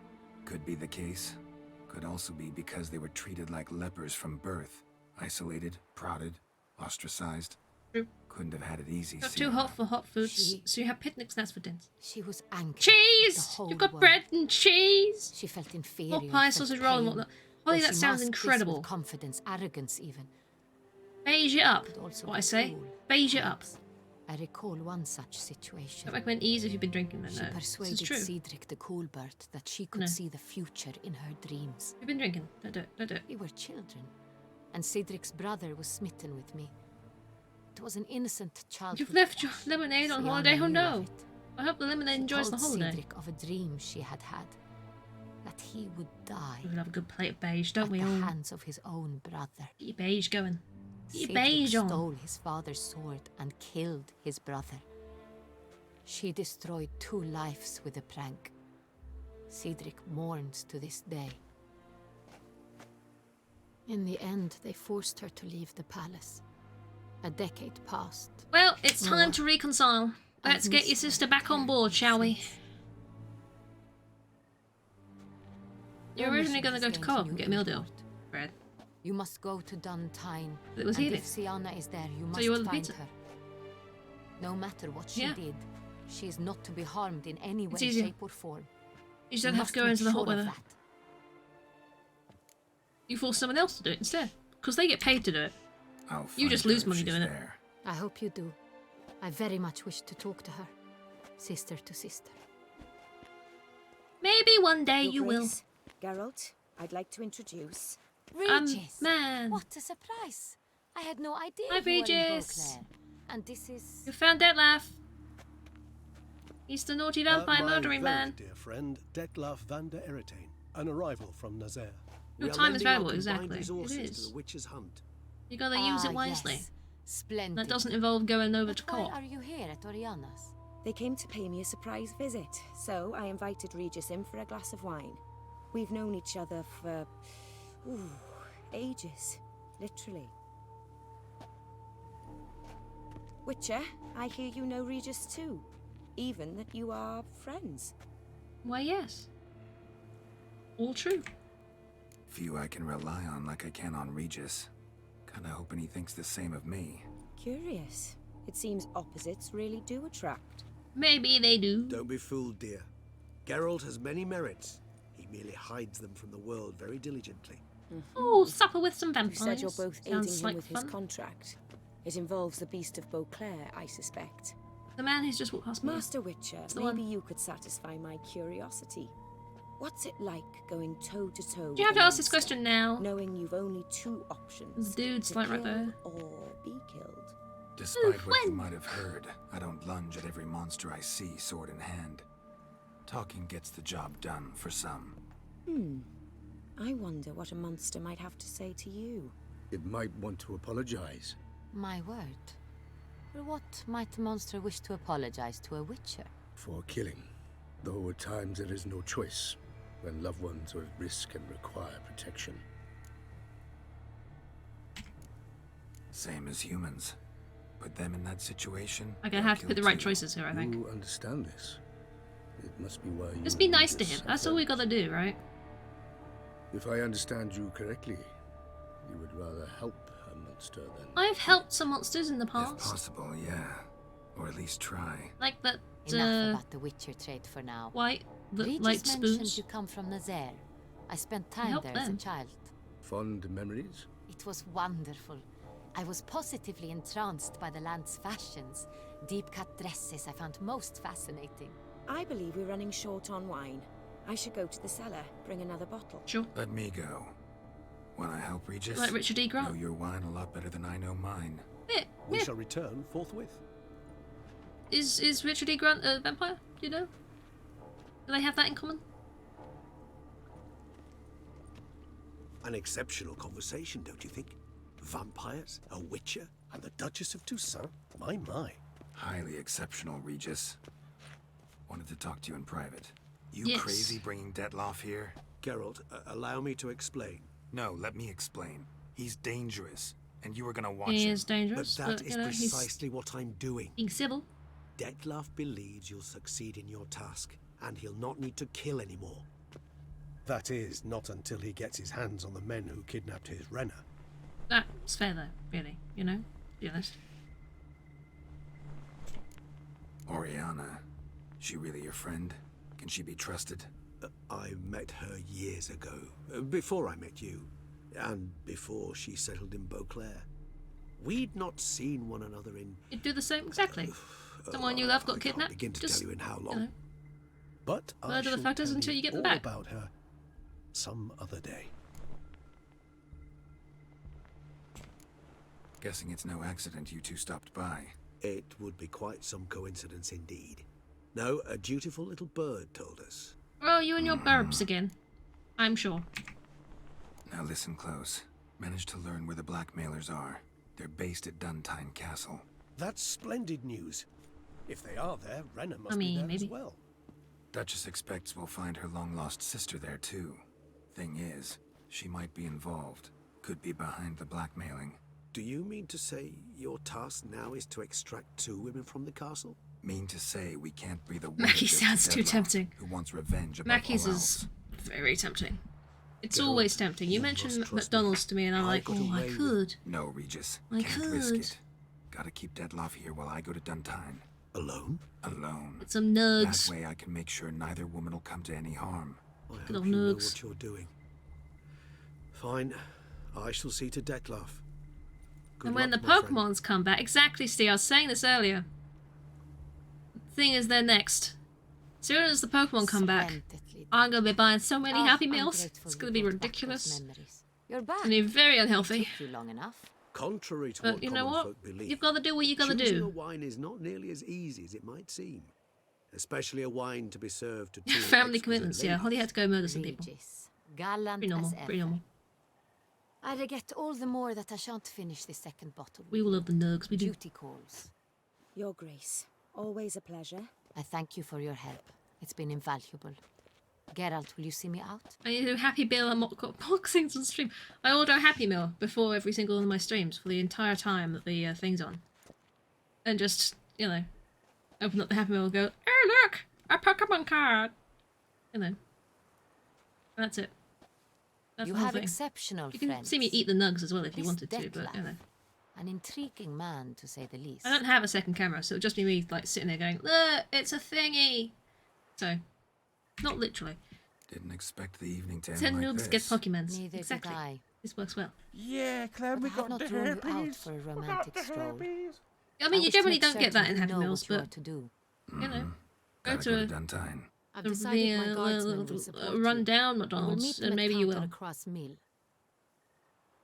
Could be the case. Could also be because they were treated like lepers from birth. Isolated, prodded, ostracized. True. Couldn't have had it easy. Got see too ya. hot for hot foods, so you have picnic snacks for dinner. She was angry. Cheese! at the whole You've got world. bread and cheese! She felt inferior. Pork and pie, felt sausage roll and pain, whatnot. Holly, though that she sounds masked this incredible. with confidence, arrogance even. Beige it up. Could also What be I say. cruel, Beige it up. perhaps. I recall one such situation. Don't recommend ease if you've been drinking. No, She no. This persuaded is true. Cedric the Coolbird that she could No. see the future in her dreams. You've been drinking. Don't do it. Don't do it. We were children, and Cedric's brother was smitten with me. It was an innocent childhood. You've left your lemonade on Siana holiday? Oh knew no. of it. I hope the lemonade She enjoys the told holiday. Cedric of a dream she had had, that he would die We love a good plate of beige, don't at we the all? hands of his own brother. Get your beige going. Get your Cedric beige on. stole his father's sword and killed his brother. She destroyed 2 lives with a prank. Cedric mourns to this day. In the end, they forced her to leave the palace. A decade passed. Well, it's time More. to reconcile. Let's I've get your missed her sister back on board, shall we? You're Your originally mission going to has go to gained Co-op new and get a meal deal. import. Bread. You must go to Duntine. It was and healing. if Siana is there, you So must you want the find pizza? her. No matter what she Yeah. did, she is not to be harmed in any way, It's easy. shape, or form. You just don't have must to go make into the hot sure of weather. that. You force someone else to do it instead. Because they get paid to do it. I'll You find just her lose if money she's doing it. there. I hope you do. I very much wish to talk to her. Sister to sister. Maybe one day Your you will. Grace, Geralt, I'd like to introduce. Regis! Man. What a surprise! I had no idea Hi, you were in Regis. Beauclair. And this is... You found Detlef. He's the naughty vampire my murdering very man. dear friend, Detlaf van der Eretain, an arrival from Nazaire. Your We are time is lending our valuable, combined exactly. It resources is. to the witch's hunt. You gotta use it wisely. Yes. Splendid. That doesn't involve going over But to why Co-op. are you here at Oriana's? They came to pay me a surprise visit, so I invited Regis in for a glass of wine. We've known each other for... ages. Literally. Witcher, I hear you know Regis too. Even that you are friends. Why, yes. All true. Few I can rely on like I can on Regis. Kinda hoping he thinks the same of me. Curious. It seems opposites really do attract. Maybe they do. Don't be fooled, dear. Geralt has many merits. He merely hides them from the world very diligently. Oh, supper with some vampires. You said you're both Sounds aiding him like with fun. his contract. It involves the Beast of Beauclair, I suspect. The man who's just walked past me. Master Witcher, It's the maybe one. you could satisfy my curiosity. What's it like going toe-to-toe Do you have with to a ask this monster, question now? knowing you've only two options? The dude's to like right kill there. or be killed. Despite what you might have heard, I don't lunge at every monster I see sword in hand. Talking gets the job done for some. I wonder what a monster might have to say to you. It might want to apologize. My word. For what might a monster wish to apologize to a witcher? For killing. Though at times there is no choice, when loved ones are at risk and require protection. Same as humans. Put them in that situation. I'm gonna have to put the right choices here, I think. You understand this. It must be why you... Just be nice to Regis him. are That's all we friends. gotta do, right? If I understand you correctly, you would rather help a monster than... I've helped some monsters in the If past. possible, yeah. Or at least try. Like that, Enough about the witcher trade for now. white, Regis light mentioned spoons. you come from Nazaire. I spent time Help there as a them. child. Fond memories? It was wonderful. I was positively entranced by the land's fashions. Deep-cut dresses I found most fascinating. I believe we're running short on wine. I should go to the cellar, bring another bottle. Sure. Let me go. Wanna help, Regis? Like Richard E. Grant? Know your wine a lot better than I know mine. Yeah, We yeah. shall return forthwith. Is Richard E. Grant a vampire? Do you know? Do they have that in common? An exceptional conversation, don't you think? Vampires, a witcher, And the Duchess of Toussaint? My. Highly exceptional, Regis. Wanted to talk to you in private. You Yes. crazy bringing Detloff here? Geralt, allow me to explain. No, let me explain. He's dangerous, and you were gonna watch He him. is dangerous, But but, that you is know, he's precisely what I'm doing. being civil. Detlaff believes you'll succeed in your task, and he'll not need to kill anymore. That is, not until he gets his hands on the men who kidnapped his Renner. That's fair though, really, you know? Be honest. Oriana, she really your friend? Can she be trusted? I met her years ago, before I met you, and before she settled in Beauclair. We'd not seen one another in... You'd do the same, exactly. Someone you love got I can't kidnapped. begin to Just, tell you in how long. know, But I word of the shall factors tell until you get them all back. about her some other day. Guessing it's no accident you two stopped by. It would be quite some coincidence indeed. No, a dutiful little bird told us. Oh, you and your burbs again. I'm sure. Now listen close. Managed to learn where the blackmailers are. They're based at Duntine Castle. That's splendid news. If they are there, Renner must I mean, be there maybe. as well. Duchess expects we'll find her long-lost sister there too. Thing is, she might be involved. Could be behind the blackmailing. Do you mean to say your task now is to extract 2 women from the castle? Mean to say we can't breathe a word Mackie of this sounds to too Detloff, tempting. Who wants revenge above Mackey's all is else. very tempting. It's Geralt, always tempting. You you mentioned must trust McDonald's to me and I'm like, got oh, I away with- could. No, Regis. I Can't risk could. it. Gotta keep Detloff here while I go to Duntine. Alone? Alone. Get some nugs. That way I can make sure neither woman will come to any harm. I Good hope old you know nugs. what you're doing. Fine. I shall see to Detlaff. Good And when the luck, my friend. Pokemons come back, exactly, Steve, I was saying this earlier. The thing is, they're next. As soon as the Pokemon come back, I'm gonna be buying so many Oh, Happy I'm Meals. grateful It's you gonna be brought back those ridiculous. memories. You're back. It's gonna be very unhealthy. Took you long enough. Contrary to But what you know common what? folk believe, You've got to do what you got to choosing a do. wine is not nearly as easy as it might seem. Especially a wine to be served to two Family exquisite commitments, yeah. ladies. Holly had to go murder some people. Regis, gallant Pretty normal, as ever. pretty normal. I regret all the more that I shan't finish the second bottle. We will love the nugs, we do. Duty calls. Your Grace, Always a pleasure. I thank you for your help. It's been invaluable. Geralt, will you see me out? I do Happy Meal and boxings on stream. I order a Happy Meal before every single one of my streams for the entire time that the thing's on. And just, you know, open up the Happy Meal and go, hey look! A Pokemon card! You know. That's it. That's You the whole have thing. exceptional You can friends. see me eat the nugs as well if you This wanted to, but you Dettlaff, know. An intriguing man, to say the least. I don't have a second camera, so it'll just be me like sitting there going, look, it's a thingy! So, not literally. Didn't expect the evening to end 10 like noobs this. get Pokemons. Neither Exactly. did I. This works well. Yeah, Clem, we I have got not the drawn you out herpes. for a romantic stroll. I mean, you wish to generally make don't get that certain in you Happy know Meals, what you but, are to do. you know, go Gotta to go a, to Duntine. I've decided my guardsmen will support you. run down We will McDonald's, meet them and at maybe you Counter will. across Mill.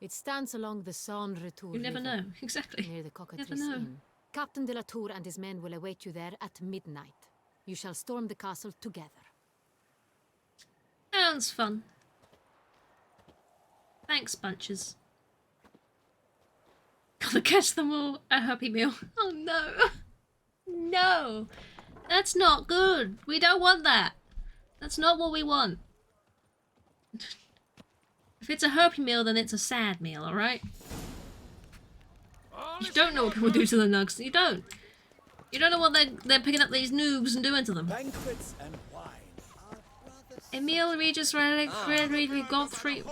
It stands along the Saône Retour You never River, know, exactly. near the Never Cockatrice know. Inn. Captain de la Tour and his men will await you there at midnight. You shall storm the castle together. Sounds fun. Thanks, bunches. Gotta catch them all. A Happy Meal. Oh no. No. That's not good. We don't want that. That's not what we want. If it's a Happy Meal, then it's a sad meal, alright? You don't know what people do to the nugs. You don't. You don't know what they're picking up these noobs and doing to them. Banquets and wine. Emil Regis Relic, Frederick Godfrey.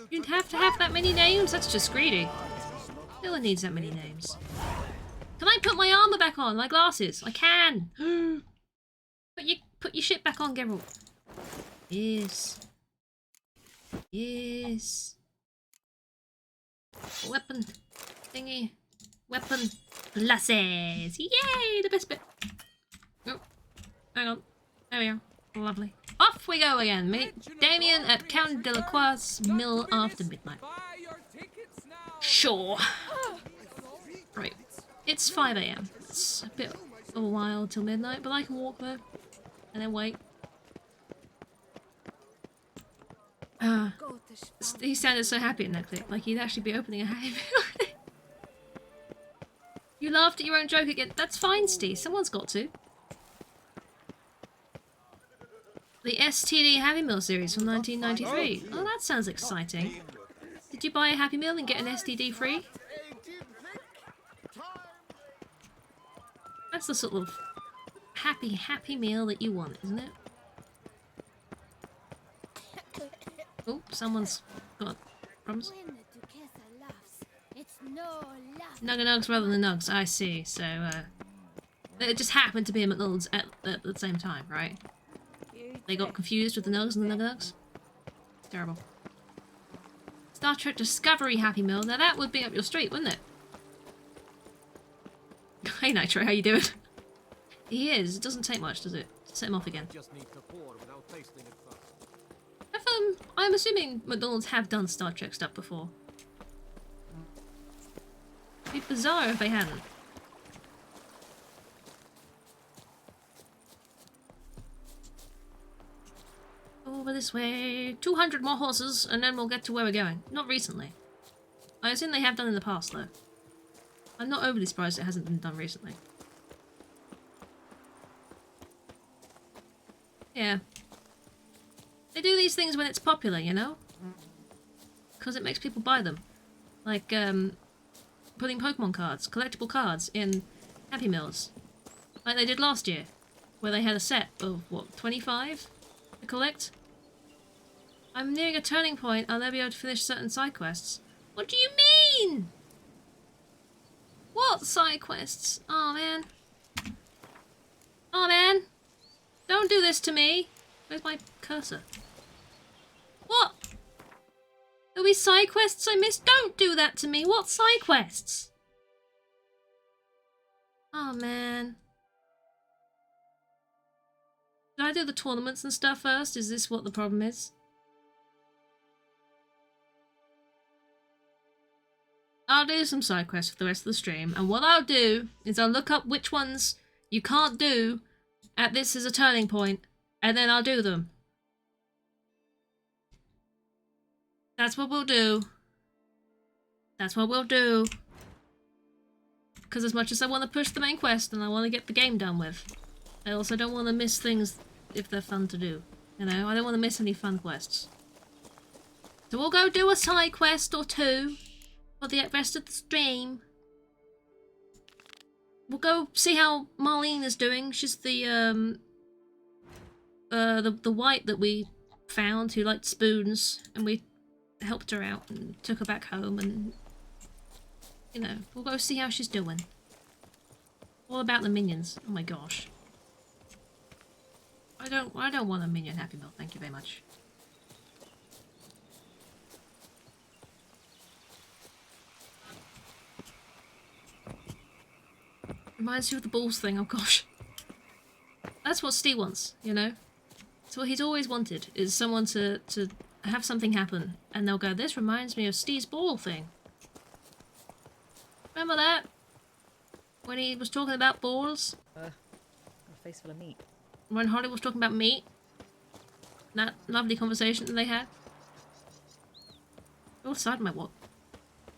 You'd have to have that many names? That's just greedy. No one needs that many names. Can I put my armor back on? My glasses? I can! Put your shit back on, Geralt. Yes. Yes. Weapon. Thingy. Weapon. Glasses! Yay! The best bit. Oh. Hang on. There we are. Lovely. Off we go again. Meet Damien at Count Delacroix's mill after midnight. Sure. Right. It's 5 AM. It's a bit of a while till midnight, but I can walk there. And then wait. He sounded so happy in that clip, like he'd actually be opening a Happy Meal. You laughed at your own joke again. That's fine, Steve. Someone's got to. The STD Happy Meal series from 1993. Oh, that sounds exciting. Did you buy a Happy Meal and get an STD free? That's the sort of happy meal that you want, isn't it? Oh, someone's got problems. Nugs rather than nugs, I see. So, it just happened to be a McDonald's at the same time, right? They got confused with the nugs and the nugs. Terrible. Star Trek Discovery Happy Meal. Now that would be up your street, wouldn't it? Hey Nitro, how you doing? He is. It doesn't take much, does it? Set him off again. I'm assuming McDonald's have done Star Trek stuff before. It'd be bizarre if they hadn't. Over this way. 200 more horses, and then we'll get to where we're going. Not recently. I assume they have done in the past, though. I'm not overly surprised it hasn't been done recently. Yeah. They do these things when it's popular, you know? Because it makes people buy them. Like, putting Pokemon cards, collectible cards, in Happy Meals. Like they did last year. Where they had a set of, what, 25 to collect? I'm nearing a turning point. I'll never be able to finish certain side quests. What do you mean? What side quests? Oh man. Oh man. Don't do this to me. Where's my cursor? What? There'll be side quests I missed? Don't do that to me. What side quests? Oh man. Did I do the tournaments and stuff first? Is this what the problem is? I'll do some side quests for the rest of the stream, and what I'll do is I'll look up which ones you can't do at this as a turning point, and then I'll do them. That's what we'll do. That's what we'll do. because as much as I want to push the main quest and I want to get the game done with, I also don't want to miss things if they're fun to do. You know, I don't want to miss any fun quests. So we'll go do a side quest or two for the rest of the stream. We'll go see how Marlene is doing. She's the wight that we found who liked spoons, and we helped her out and took her back home, and you know, we'll go see how she's doing. All about the minions. Oh my gosh. I don't want a minion Happy Meal, thank you very much. Reminds you of the balls thing, oh gosh. That's what Steve wants, you know? It's what he's always wanted, is someone to have something happen, and they'll go, this reminds me of Steve's ball thing. Remember that? When he was talking about balls? Got a face full of meat. When Holly was talking about meat? That lovely conversation that they had? Oh, side my what?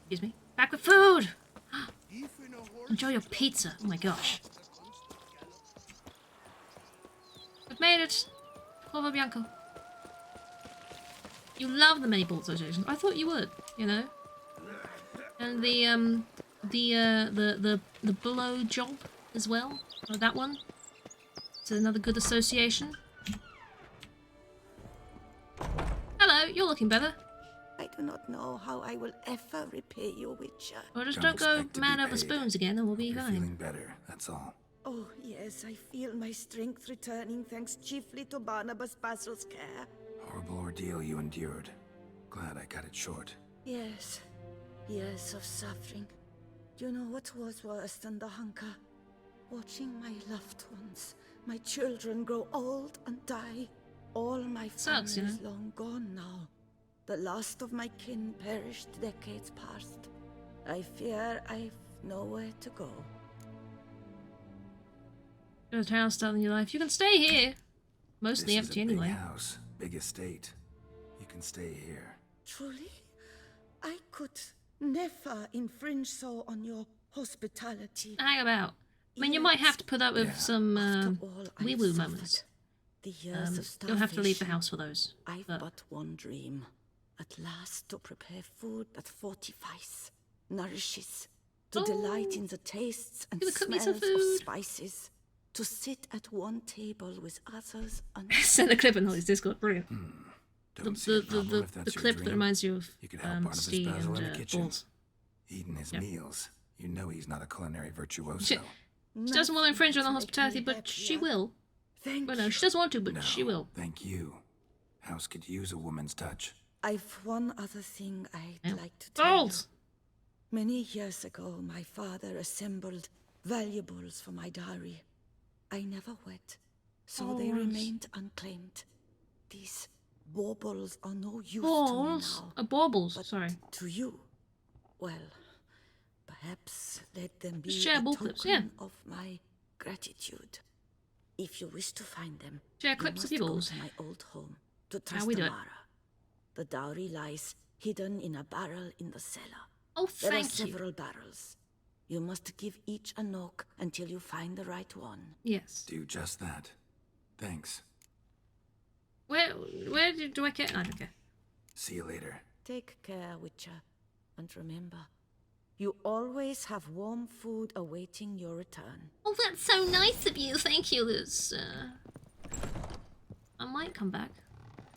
Excuse me. Back with food! Enjoy your pizza. Oh my gosh. We've made it. Corvo Bianco. You love the many ball associations. I thought you would, you know. And the blow job as well. Oh, that one. It's another good association. Hello, you're looking better. I do not know how I will ever repay you, Witcher. Well, just don't go mad over spoons again and we'll be fine. Feeling better, that's all. Oh, yes, I feel my strength returning thanks chiefly to Barnabas Basil's care. Horrible ordeal you endured. Glad I cut it short. Yes, years of suffering. Do you know what was worse than the hunger? Watching my loved ones, my children grow old and die. All my family is long gone now. The last of my kin perished decades past. I fear I've nowhere to go. Got a town style in your life. You can stay here. Mostly This is empty a big anyway. house, big estate. You can stay here. Truly? I could never infringe so on your hospitality. Hang about. I mean, you might have to put up with some wee-woo moments. The years of You'll have to leave the starvation. house for those. I've but one dream. At last to prepare food that fortifies, nourishes, to delight in the tastes and You could cook me some smells of food. spices, to sit at one table with others and Send a clip in Holly's Discord. Brilliant. Don't see a problem if The that's your clip that dream. reminds you of You could help Barnabas Steve Basil in the and kitchen. Balls. Eating his Yep. meals. You know he's not a culinary virtuoso. She doesn't want to infringe on the hospitality, but she will. Well, no, she doesn't want to, but she will. Thank you. House could use a woman's touch. I've one other thing I'd Yeah. like to tell Balls. you. Many years ago, my father assembled valuables for my dowry. I never wed, so they Balls. remained unclaimed. These baubles are no use Balls? to me now. Baubles, but sorry. to you, well, perhaps let them be Share a ball token clips, yeah. of my gratitude. If you wish to find them, Share you clips of must your go balls. to my old home, to How we do it? Trastamara. The dowry lies hidden in a barrel in the cellar. Oh, There are thank you. several barrels. You must give each a knock until you find the right one. Yes. Do just that. Thanks. Where do I get? I don't care. See you later. Take care, Witcher, and remember, you always have warm food awaiting your return. Oh, that's so nice of you. Thank you, Liz. I might come back.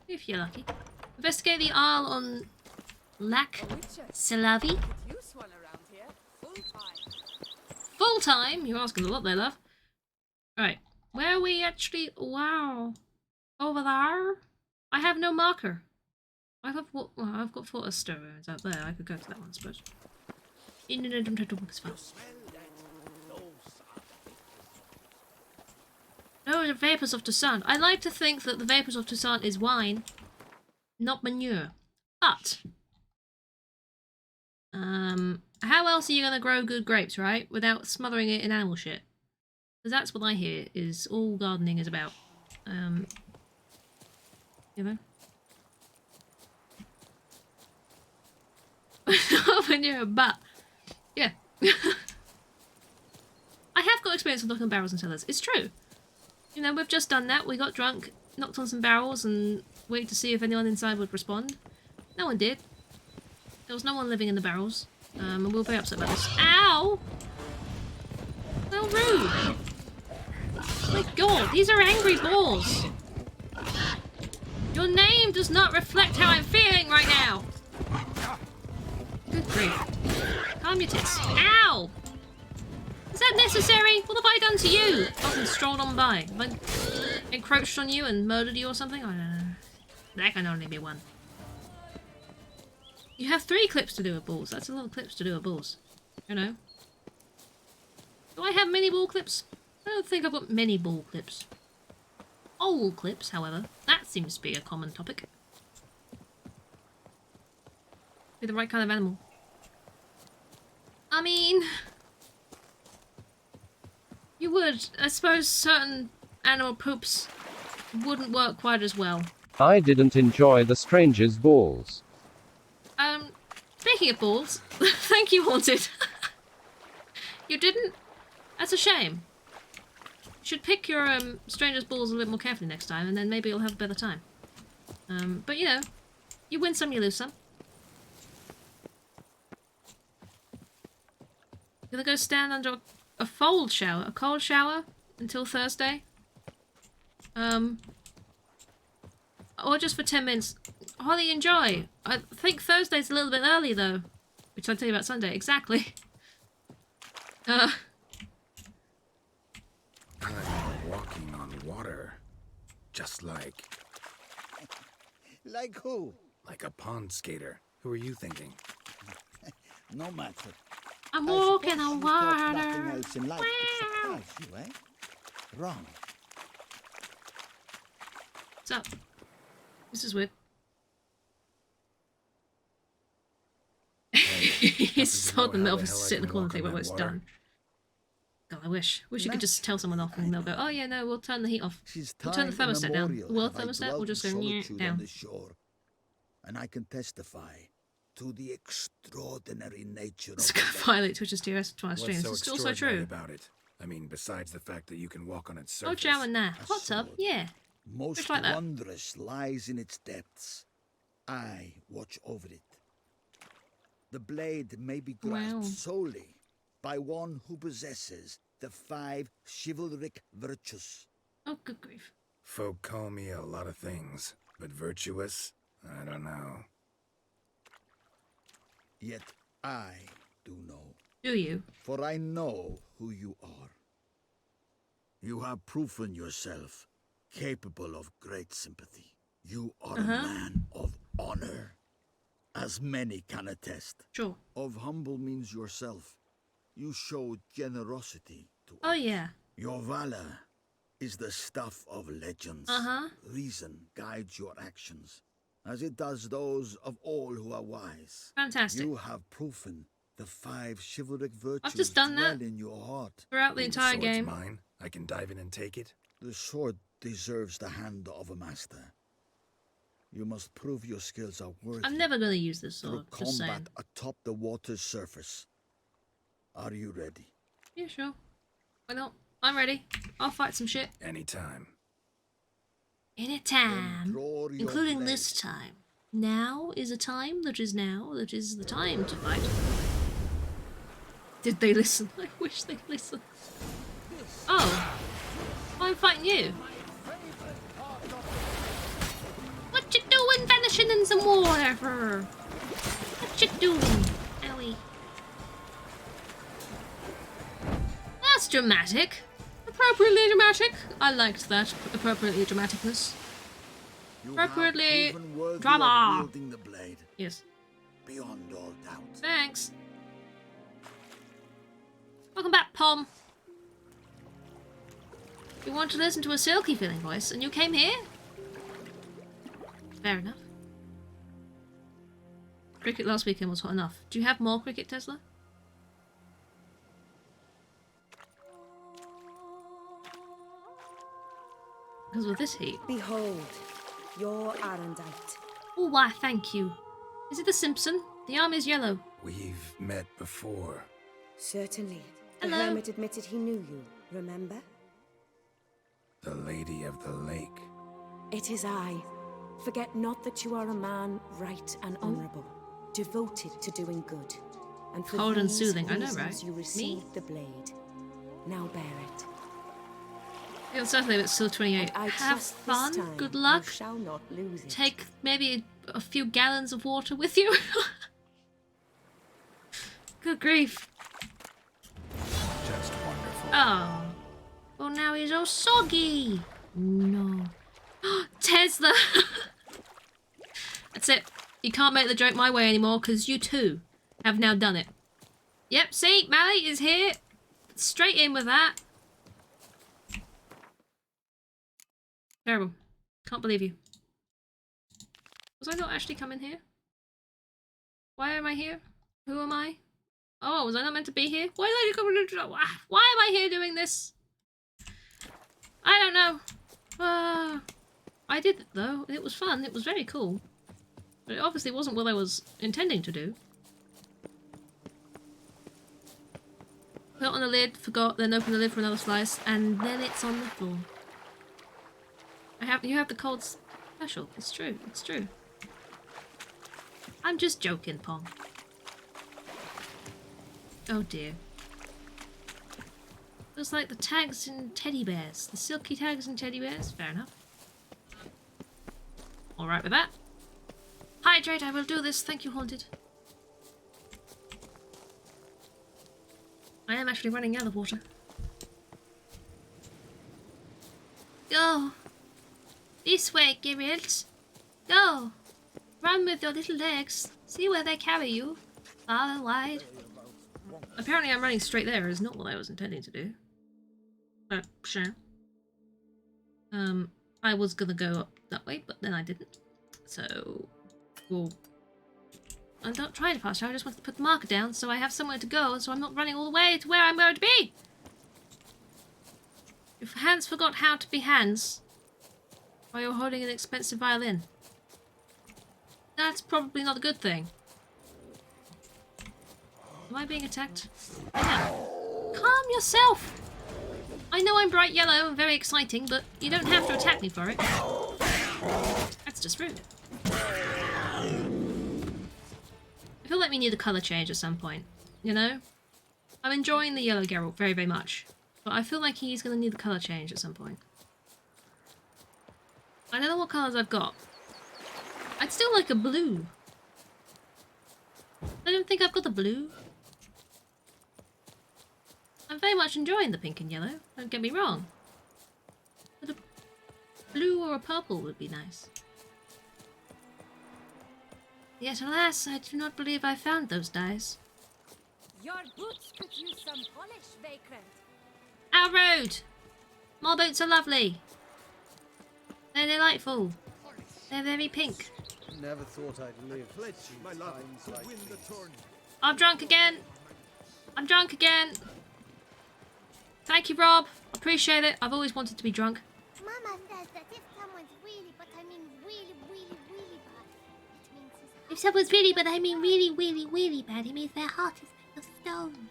If you're lucky. Investigate the Isle on Lac Selavi. Useful around here. Full time. Full time? You're asking a lot there, love. Right. Where are we actually? Wow. Over there? I have no marker. I've got photo stones out there. I could go to that one, I suppose. No, the vapors of Toussaint. I like to think that the vapors of Toussaint is wine, not manure. But how else are you gonna grow good grapes, right? Without smothering it in animal shit? Because that's what I hear is all gardening is about. You know? Manure, but yeah. experience with knocking on barrels and cellars. It's true. You know, we've just done that. We got drunk, knocked on some barrels, and waited to see if anyone inside would respond. No one did. There was no one living in the barrels. And we were very upset about this. Ow! How rude! Oh my god, these are angry balls! Your name does not reflect how I'm feeling right now! Good grief. Calm your tits. Ow! Is that necessary? What have I done to you? Other than strolled on by. Have I encroached on you and murdered you or something? I don't know. That can only be one. You have 3 clips to do with balls. That's a lot of clips to do with balls. You know. Do I have many ball clips? I don't think I've got many ball clips. Owl clips, however. That seems to be a common topic. Be the right kind of animal. I mean... You would. I suppose certain animal poops wouldn't work quite as well. I didn't enjoy the stranger's balls. Speaking of balls, thank you, Haunted. You didn't? That's a shame. You should pick your stranger's balls a bit more carefully next time, and then maybe you'll have a better time. But you know, you win some, you lose some. Gonna go stand under a cold shower until Thursday. Or just for 10 minutes. Holly, enjoy. I think Thursday's a little bit early though, which I'll tell you about Sunday. Exactly. I'm walking on water, just like... Like who? Like a pond skater. Who are you thinking? No matter. I'm walking on water. Nothing else in life could surprise you, eh? Wrong. What's up? This is weird. He saw the middle of sit in the corner and think, well, it's done. God, I wish you could just tell someone off and they'll go, oh yeah, no, we'll turn the heat off. We'll turn the thermostat down. We'll thermostat, we'll just go down. And I can testify to the extraordinary nature of It's gonna violate Twitch's TOS Twilight streams. What's It's still so extraordinary true. about it? I mean, besides the fact that you can walk on its Oh, surface. Jow and nah. What's up? Yeah. Most Just like that. wondrous lies in its depths. I watch over it. The blade may be grasped Wow. solely by one who possesses the 5 chivalric virtues. Oh, good grief. Folk call me a lot of things, but virtuous? I don't know. Yet I do know. Do you? For I know who you are. You have proven yourself capable of great sympathy. You are a man of honor, as many can attest. Sure. Of humble means yourself. You showed generosity to Oh, yeah. Your valor is the stuff of legends. Reason guides your actions, as it does those of all who are wise. Fantastic. You have proven the 5 chivalric virtues I've just done that dwell in your heart. throughout the entire sword's game. Mine. I can dive in and take it. The sword deserves the hand of a master. You must prove your skills are worthy. I'm never going to use this through sword. Just saying. combat atop the water's surface. Are you ready? Yeah, sure. Why not? I'm ready. I'll fight some shit. Anytime. Anytime. Draw your Including blade. this time. Now is a time that is now. That is the time to fight. Did they listen? I wish they'd listen. Oh. I'm fighting you. What you doing vanishing in some water? What you doing? Owie. That's dramatic. Appropriately dramatic. I liked that. Appropriately dramaticness. You have Appropriately proven worthy of drama. wielding the blade. Yes. Beyond all doubt. Thanks. Welcome back, Pom. You want to listen to a silky feeling voice, and you came here? Fair enough. Cricket last weekend was hot enough. Do you have more cricket, Tesla? Because with this heat. Behold, your Arendite. Oh, why, thank you. Is it the Simpson? The arm is yellow. We've met before. Certainly. The Hello. hermit admitted he knew you, remember? The Lady of the Lake. It is I. Forget not that you are a man right and honourable, devoted to doing good. And for Cold and these soothing, I know, reasons right? you Me? received the blade. Now bear it. It's certainly it's still 28. I Have trust this fun. time Good luck. You shall not lose it. Take maybe a few gallons of water with you. Good grief. Just wonderful. Oh. Well, now he's all soggy. No. Tesla. That's it. You can't make the joke my way anymore because you too have now done it. Yep, see? Mally is here. Straight in with that. Terrible. Can't believe you. Was I not actually coming here? Why am I here? Who am I? Oh, was I not meant to be here? Why did I come into... Why am I here doing this? I don't know. I did it though. It was fun. It was very cool. But it obviously wasn't what I was intending to do. Put on the lid, forgot, then open the lid for another slice, and then it's on the floor. You have the cold special. It's true. It's true. I'm just joking, Pong. Oh dear. Looks like the tags in teddy bears. The silky tags in teddy bears. Fair enough. Alright with that. Hydrate, I will do this. Thank you, Haunted. I am actually running out of water. Go. This way, Geralt. Go. Run with your little legs. See where they carry you. Far and wide. Apparently I'm running straight there is not what I was intending to do. But sure. I was gonna go up that way, but then I didn't. So, well, I'm not trying to pass you. I just want to put the marker down so I have somewhere to go, so I'm not running all the way to where I'm going to be. If hands forgot how to be hands while you're holding an expensive violin, that's probably not a good thing. Am I being attacked? Yeah. Calm yourself! I know I'm bright yellow and very exciting, but you don't have to attack me for it. That's just rude. I feel like we need a colour change at some point, you know? I'm enjoying the yellow Geralt very, very much, but I feel like he's going to need a colour change at some point. I don't know what colours I've got. I'd still like a blue. I don't think I've got a blue. I'm very much enjoying the pink and yellow, don't get me wrong. But a blue or a purple would be nice. Yet alas, I do not believe I found those dyes. Your boots could use some polish, Vagrant. Our road! My boots are lovely. They're delightful. They're very pink. Never thought I'd live. My love to win the tournament. I'm drunk again. I'm drunk again. Thank you, Rob. Appreciate it. I've always wanted to be drunk. Mama says that if someone's really, but I mean really, really, really bad, it means his If someone's really, but I mean really, really, really bad, it means their heart is made of stone.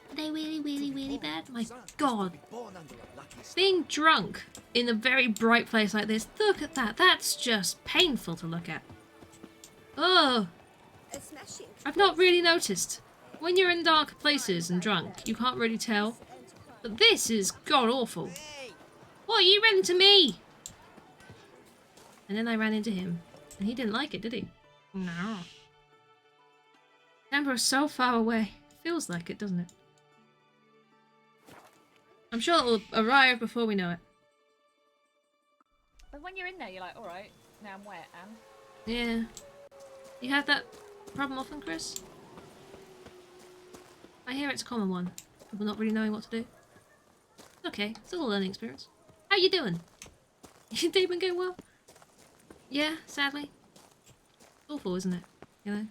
Are they really, really, really bad? My God. Being drunk in a very bright place like this, look at that. That's just painful to look at. Oh. I've not really noticed. When you're in dark places and drunk, you can't really tell. But this is god-awful. What, you ran into me? And then I ran into him. And he didn't like it, did he? No. Denver is so far away. Feels like it, doesn't it? I'm sure it will arrive before we know it. But when you're in there, you're like, alright, now I'm wet, and... Yeah. You have that problem often, Chris? I hear it's a common one. People not really knowing what to do. Okay, it's all a learning experience. How you doing? Your day been going well? Yeah, sadly. It's awful, isn't it? You know?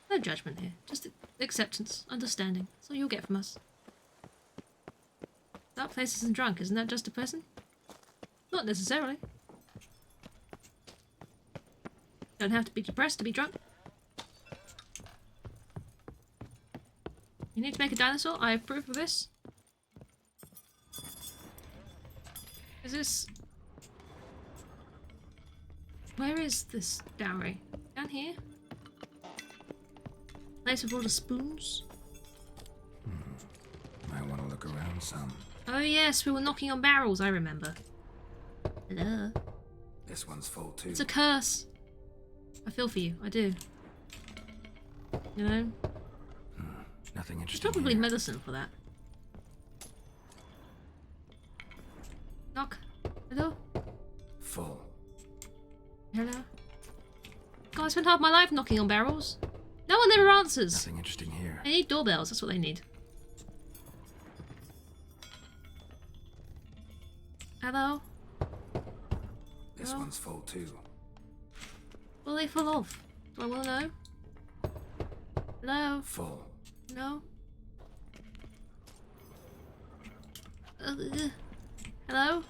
No judgment here. Just acceptance, understanding. That's all you'll get from us. Dark places and drunk, isn't that just depressing? Not necessarily. Don't have to be depressed to be drunk. You need to make a dinosaur? I approve of this. Is this... Where is this dowry? Down here? Place with all the spoons? Might want to look around some. Oh yes, we were knocking on barrels, I remember. Hello. This one's full too. It's a curse. I feel for you, I do. You know? Nothing There's interesting probably here. medicine for that. Knock. Hello? Full. Hello? God, I spent half my life knocking on barrels. No one ever answers. Nothing interesting here. They need doorbells, that's what they need. Hello? This Hello? one's full too. What are they full of? Do I want to know? Hello? Full. No? Hello?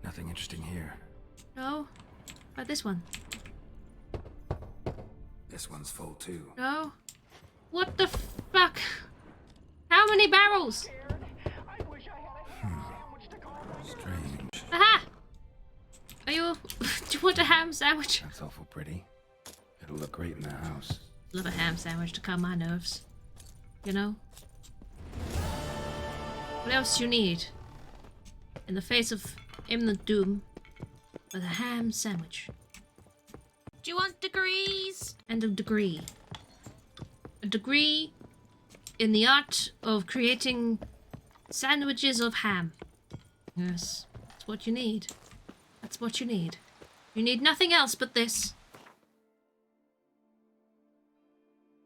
Nothing interesting here. No? About this one? This one's full too. No? What the fuck? How many barrels? Strange. Aha! Are you... Do you want a ham sandwich? That's awful pretty. It'll look great in the house. Love a ham sandwich to calm my nerves. You know? What else do you need? In the face of imminent doom, but a ham sandwich. Do you want degrees? And a degree. A degree in the art of creating sandwiches of ham. Yes, that's what you need. That's what you need. You need nothing else but this.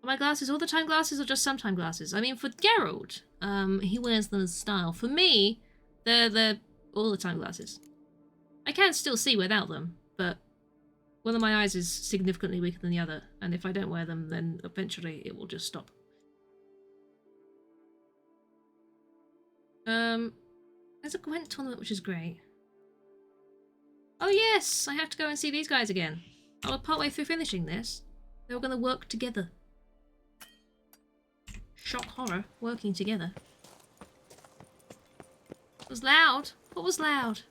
Are my glasses all the time glasses or just sometime glasses? I mean, for Geralt, he wears them as style. For me, they're all the time glasses. I can still see without them, but one of my eyes is significantly weaker than the other, and if I don't wear them, then eventually it will just stop. There's a Gwent tournament, which is great. Oh yes, I have to go and see these guys again. I was partway through finishing this. They were going to work together. Shock horror, working together. It was loud. What was loud?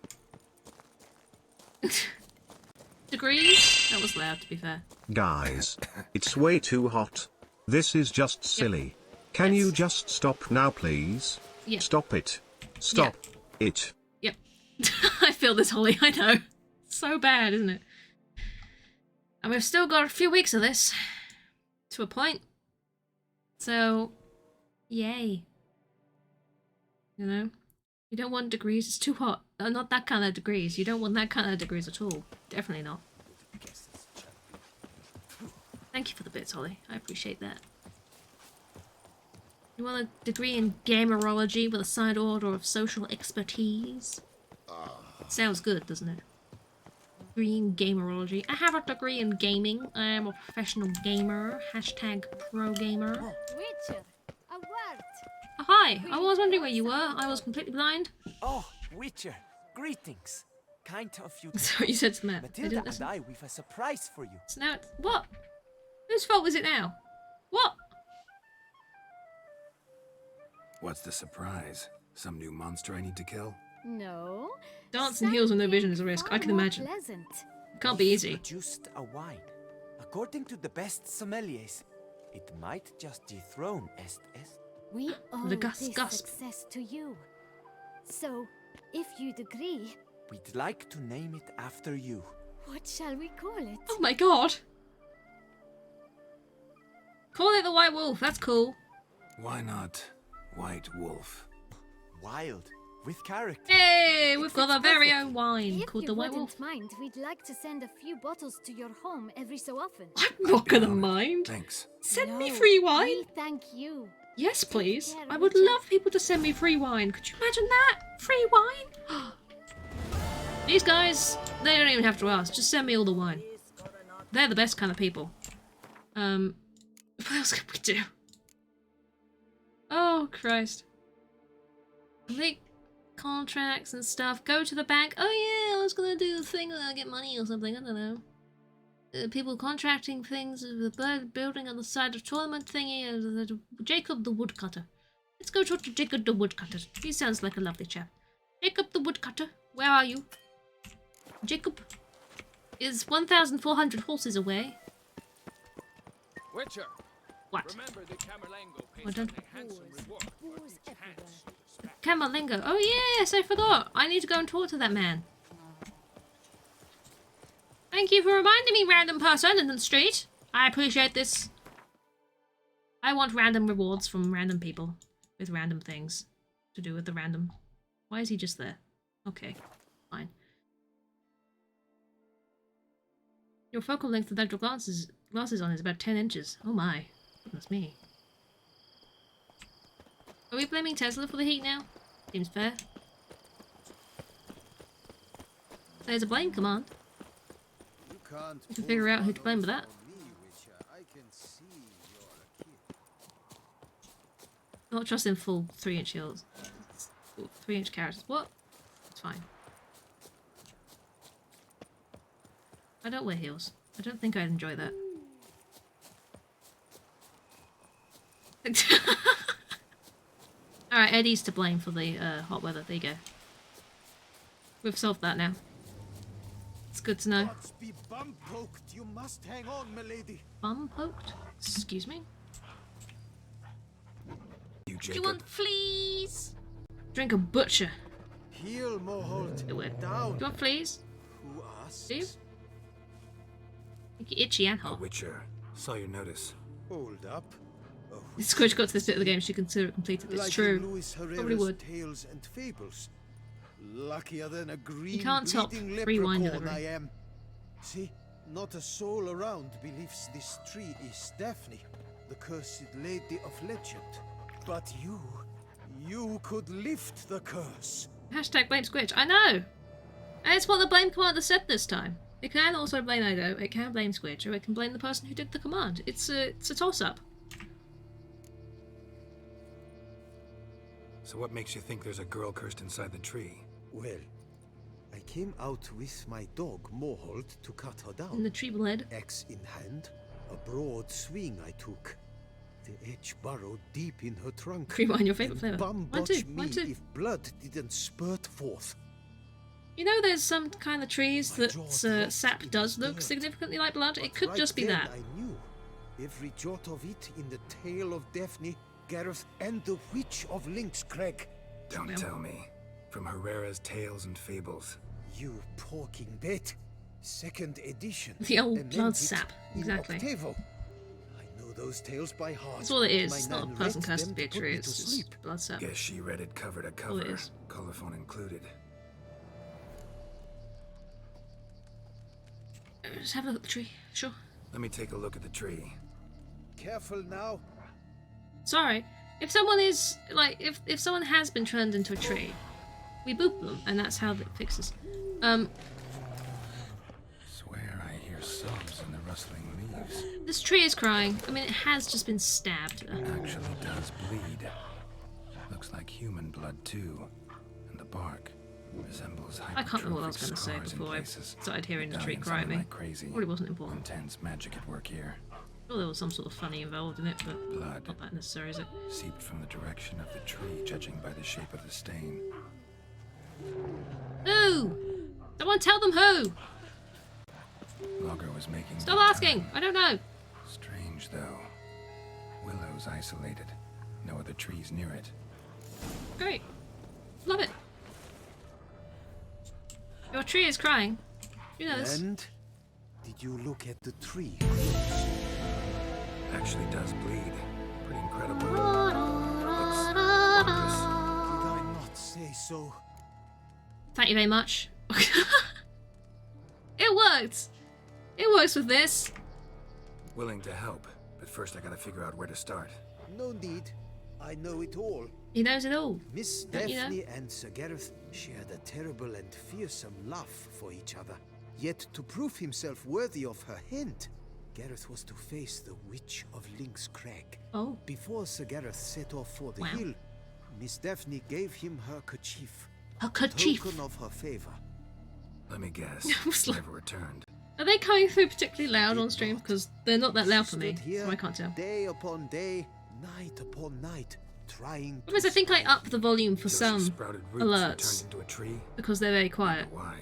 Degrees? That was loud, to be fair. Guys, it's way too hot. This is just silly. Can you just stop now, please? Yeah. Stop it. Stop it. Yep. I feel this, Holly, I know. So bad, isn't it? And we've still got a few weeks of this. To a point. So, yay. You know? You don't want degrees, it's too hot. Not that kind of degrees. You don't want that kind of degrees at all. Definitely not. Thank you for the bits, Holly. I appreciate that. You want a degree in gamerology with a side order of social expertise? Sounds good, doesn't it? Degree in gamerology. I have a degree in gaming. I am a professional gamer. Hashtag pro gamer. Witcher, a word. Oh, hi, I was wondering where you were. I was completely blind. Oh, Witcher, greetings. Kind of you. That's what you said to Matt. Matilda and I, we've a surprise for you. So now, what? Whose fault is it now? What? What's the surprise? Some new monster I need to kill? No. Dancing heels with no vision is a risk, I can imagine. Pleasant. Can't be easy. Produced a wine. According to the best sommeliers, it might just dethrone Est. We owe The this gasp. success to you. So, if you'd agree, We'd like to name it after you. what shall we call it? Oh my god! Call it the White Wolf, that's cool. Why not White Wolf? Wild, with character. Hey, we've got our very own wine If called you the White wouldn't Wolf. mind, we'd like to send a few bottles to your home every so often. I'm not gonna mind. Thanks. Send me No, free wine. we thank you. Yes, please. care, I would Richard. love people to send me free wine. Could you imagine that? Free wine? These guys, they don't even have to ask. Just send me all the wine. They're the best kind of people. What else can we do? Oh, Christ. Complete contracts and stuff. Go to the bank. Oh yeah, I was gonna do the thing where I get money or something. I don't know. people contracting things, the bird building on the side of tournament thingy, Jacob the woodcutter. Let's go talk to Jacob the woodcutter. He sounds like a lovely chap. Jacob the woodcutter, where are you? Jacob is 1,400 horses away. Witcher. What? Remember the Camerlengo pays Well done. a handsome reward for each hand. Camerlengo. Oh yes, I forgot. I need to go and talk to that man. Thank you for reminding me, random person in the street. I appreciate this. I want random rewards from random people with random things to do with the random. Why is he just there? Okay, fine. Your focal length without your glasses on is about 10 inches. Oh my. Goodness me. Are we blaming Tesla for the heat now? Seems fair. There's a blame command. You can figure out who to blame for that. Not trusting full 3-inch heels. 3-inch characters. What? It's fine. I don't wear heels. I don't think I'd enjoy that. Alright, Eddie's to blame for the hot weather. There you go. We've solved that now. It's good to know. Be bum poked. You must hang on, milady. Bum poked? Excuse me? You, Do you want fleas? Drink a butcher. Heel, Moholt. Do it. Down. Do you want fleas? Who asks? Steve? Make you itchy and hot. Witcher, saw your notice. Hold up. Squidge got to this bit of the game, she consider it completed. It's like true. Louis Probably Herrera's would. Tales and Fables. Luckier than a green can't top bleeding free wine leprechaun delivery. I am. See, not a soul around believes this tree is Daphne, the cursed lady of legend. But you could lift the curse. Hashtag blame Squidge. I know! And it's what the blame commander said this time. It can also blame Odo, it can blame Squidge, or it can blame the person who did the command. It's a toss-up. So what makes you think there's a girl cursed inside the tree? Well, I came out with my dog, Moholt, to cut her down. And the tree bled. Axe in hand, a broad swing I took. The edge burrowed deep in her trunk. Free wine, your favourite flavour. Bum Mine botch too, me mine too. if blood didn't spurt forth. You know there's some kind of trees that sap does look significantly like blood? It could Right just be then that. I knew every jot of it in the tale of Daphne, Gareth, and the Witch of Lynx Crag. Don't tell me. From Herrera's Tales and Fables. You porking bet. Second edition. The old Amended blood sap, in exactly. octavo. I know those tales by heart. That's all it is. My It's not a nan person read cursed them to be a put tree, me it's to just sleep. blood sap. Guess she read it cover to All it cover. is. Colophon included. Just have a look at the tree, sure. Let me take a look at the tree. Careful now. Sorry. If someone is, like, if someone has been turned into a tree, we boop them, and that's how it fixes. Swear I hear sobs in the rustling leaves. This tree is crying. I mean, it has just been stabbed. Actually does bleed. Looks like human blood too. And the bark resembles I can't remember what I was hypertrophic going to say scars in before I places. started hearing the tree Medallions cry at on me. like crazy. Probably wasn't important. Intense magic at work here. Sure there was some sort of funny involved in it, but Blood. not that necessary, is it? Seeped from the direction of the tree, judging by the shape of the stain. Who? Someone tell them who! Logger was making Stop good asking! time. I don't know! Strange though. Willow's isolated. No other trees near it. Great. Love it. Your tree is crying. You know this. And did you look at the tree? Actually does bleed. Pretty incredible. Did I not say so? Thank you very much. It worked! It works with this. Willing to help, but first I gotta figure out where to start. No need. I know it all. He knows it all. Miss Don't you know? Daphne and Sir Gareth shared a terrible and fearsome love for each other. Yet to prove himself worthy of her hand, Gareth was to face the Witch of Lynx Crag. Oh. Before Sir Gareth set off for the Wow. hill, Miss Daphne gave him her kerchief. Her kerchief. Token of her favor. Let me guess. I was like- Never returned. Are they coming through particularly loud on stream? Because they're not that loud for me, so I can't tell. Day upon day, night upon night, trying to... Because I think I up the volume for some sprouted roots and alerts turned into a tree. because they're very quiet. Why?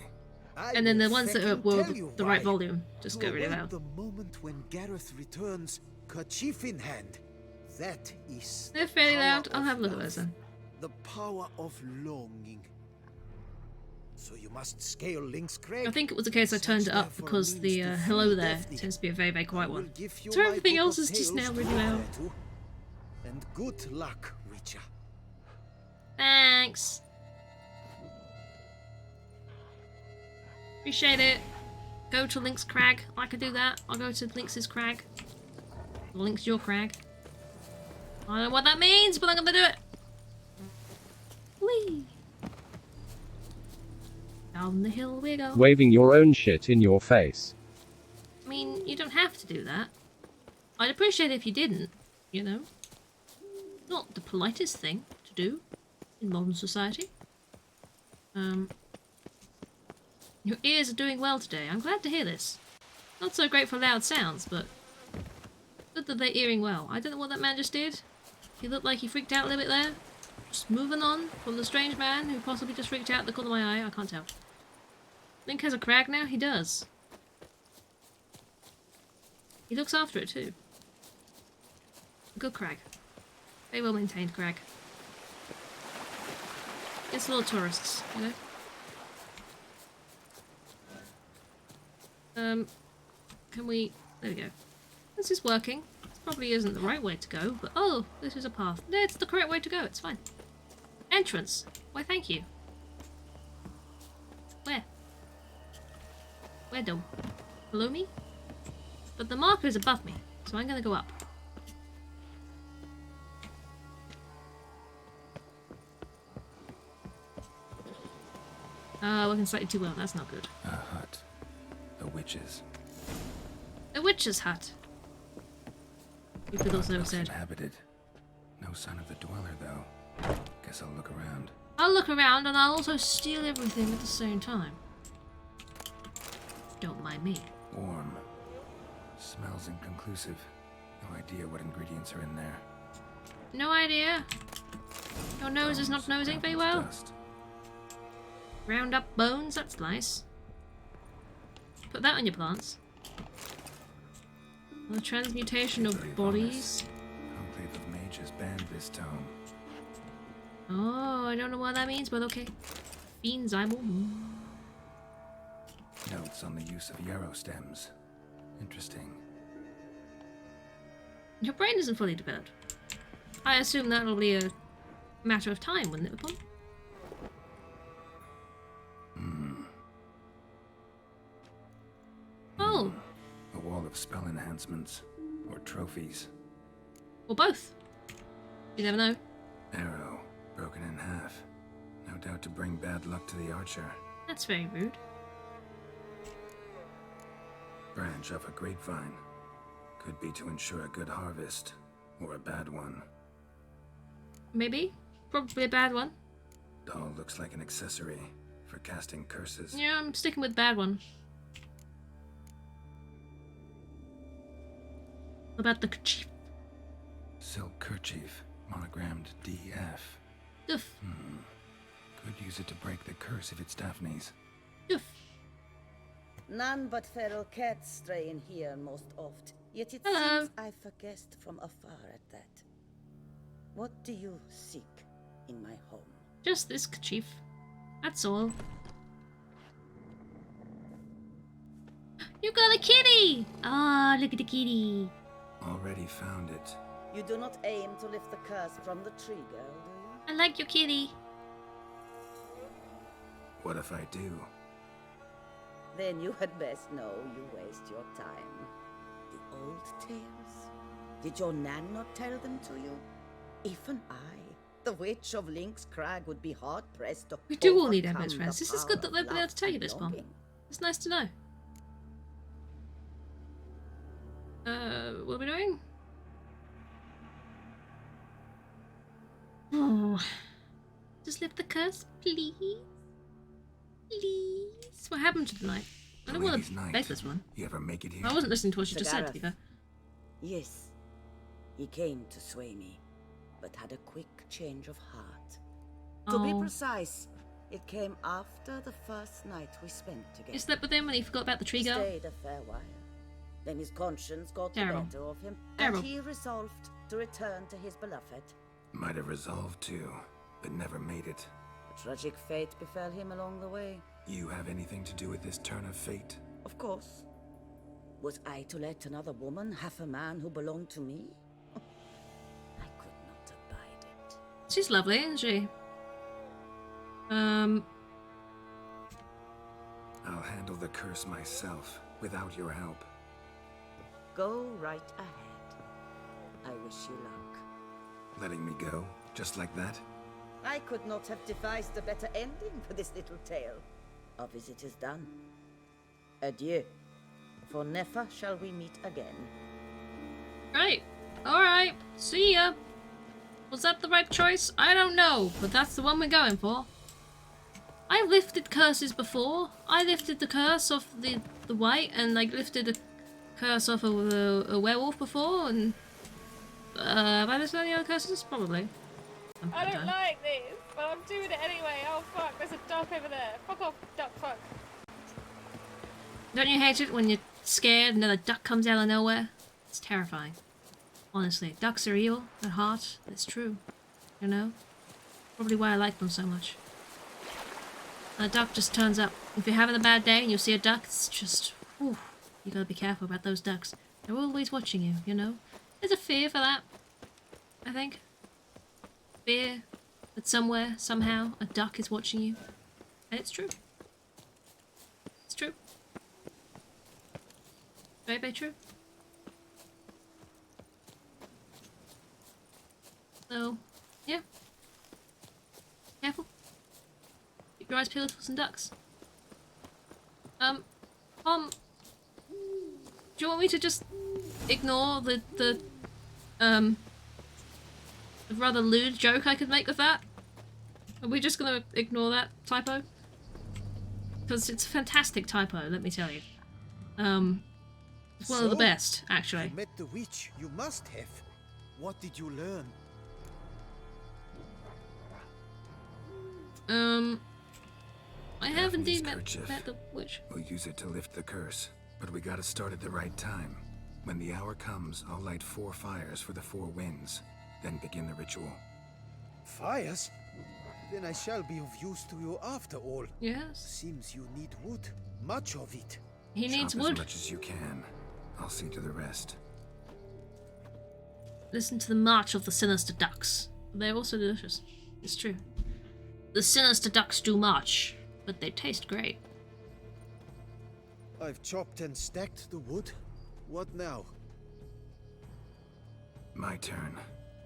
And then the ones that were tell you the right why. volume just To go really await loud. the moment when Gareth returns, kerchief in hand. That is They're fairly power loud. I'll of have a look at love, those then. The power of longing. So you must scale Link's Crag. I think it was the case I turned it up because the hello there tends to be a very, very quiet one. So everything else is just now really loud. And good luck, Reacher. Thanks. Appreciate it. Go to Link's Crag. I could do that. I'll go to Lynx's Crag. Or Link's your Crag. I don't know what that means, but I'm gonna do it. Whee! Down the hill we go. Waving your own shit in your face. I mean, you don't have to do that. I'd appreciate it if you didn't, you know. Not the politest thing to do in modern society. Your ears are doing well today. I'm glad to hear this. Not so great for loud sounds, but good that they're hearing well. I don't know what that man just did. He looked like he freaked out a little bit there. Just moving on from the strange man who possibly just freaked out at the corner of my eye. I can't tell. Link has a crag now? He does. He looks after it too. A good crag. Very well maintained crag. It's little tourists, you know? Can we... There we go. This is working. This probably isn't the right way to go, but oh, this is a path. No, it's the correct way to go. It's fine. Entrance. Why, thank you. Where? Where, though? Below me? But the marker is above me, so I'm gonna go up. Working slightly too well. That's not good. A hut. The witches. The witch's hut. You could also have Looks said. inhabited. No sign of the dweller, though. Guess I'll look around. I'll look around and I'll also steal everything at the same time. Don't mind me. Warm. Smells inconclusive. No idea what ingredients are in there. No idea. Your nose is not nosing very well. Dust. Round up bones, that's nice. Put that on your plants. The transmutation of bodies. Conclave of mages banned this tome. Oh, I don't know what that means, but okay. Beans, I will. Notes on the use of yarrow stems. Interesting. Your brain isn't fully developed. I assume that'll be a matter of time, wouldn't it, upon? Oh. A wall of spell enhancements. Or trophies. Or both. You never know. Arrow. Broken in half. No doubt to bring bad luck to the archer. That's very rude. Branch off a grapevine. Could be to ensure a good harvest. Or a bad one. Maybe. Probably a bad one. Doll looks like an accessory for casting curses. Yeah, I'm sticking with bad one. What about the kerchief? Silk kerchief. Monogrammed DF. Doof. Could use it to break the curse if it's Daphne's. Doof. None but feral cats stray in here most oft. Yet it Hello. seems I've guessed from afar at that. What do you seek in my home? Just this kerchief. That's all. You got a kitty! Ah, look at the kitty. Already found it. You do not aim to lift the curse from the tree, girl, do you? I like your kitty. What if I do? Then you had best know you waste your time. The old tales? Did your Nan not tell them to you? Even I, the Witch of Link's Crag, would be hard-pressed to We do all need our overcome best friends. the This is good power that they've of been able to love tell you and this, Mom. longing. It's nice to know. What are we doing? Oh. Just lift the curse, please. Please. What happened to the night? I don't want to beg this one. You ever make it here? I wasn't listening to what she just said, to be fair. Yes, he came to sway me, but had a quick change of heart. To be precise, it came after the first night we spent together. You slept with him when he forgot about the tree girl? He stayed a fair while. Then his conscience got the Terrible. better of him, Terrible. and he resolved to return to his beloved. Might have resolved to, but never made it. A tragic fate befell him along the way. You have anything to do with this turn of fate? Of course. Was I to let another woman have a man who belonged to me? I could not abide it. She's lovely, isn't she? I'll handle the curse myself, without your help. Go right ahead. I wish you luck. Letting me go, just like that? I could not have devised a better ending for this little tale. Our visit is done. Adieu. For never shall we meet again. Right. Alright. See ya. Was that the right choice? I don't know, but that's the one we're going for. I've lifted curses before. I lifted the curse off the white, and like lifted a curse off of a werewolf before, and have I lifted any other curses? Probably. I don't like this, but I'm doing it anyway. Oh fuck, there's a duck over there. Fuck off, duck fuck. Don't you hate it when you're scared and then a duck comes out of nowhere? It's terrifying. Honestly, ducks are evil at heart. It's true. You know? Probably why I like them so much. And a duck just turns up. If you're having a bad day and you see a duck, it's just... Whew, you gotta be careful about those ducks. They're always watching you, you know? There's a fear for that, I think. Fear that somewhere, somehow, a duck is watching you. And it's true. It's true. Very, very true. So, yeah. Careful. Keep your eyes peeled for some ducks. Tom, do you want me to just ignore the rather lewd joke I could make with that? Are we just gonna ignore that typo? Because it's a fantastic typo, let me tell you. It's one of the best, actually. You met the witch. You must have. What did you learn? I have indeed met Kerchief. the witch. We'll use it to lift the curse, but we gotta start at the right time. When the hour comes, I'll light 4 fires for the 4 winds, then begin the ritual. Fires? Then I shall be of use to you after all. Yes. Seems you need wood. Much of it. He needs Chop wood. as much as you can. I'll see to the rest. Listen to the march of the sinister ducks. They're also delicious. It's true. The sinister ducks do march, but they taste great. I've chopped and stacked the wood. What now? My turn.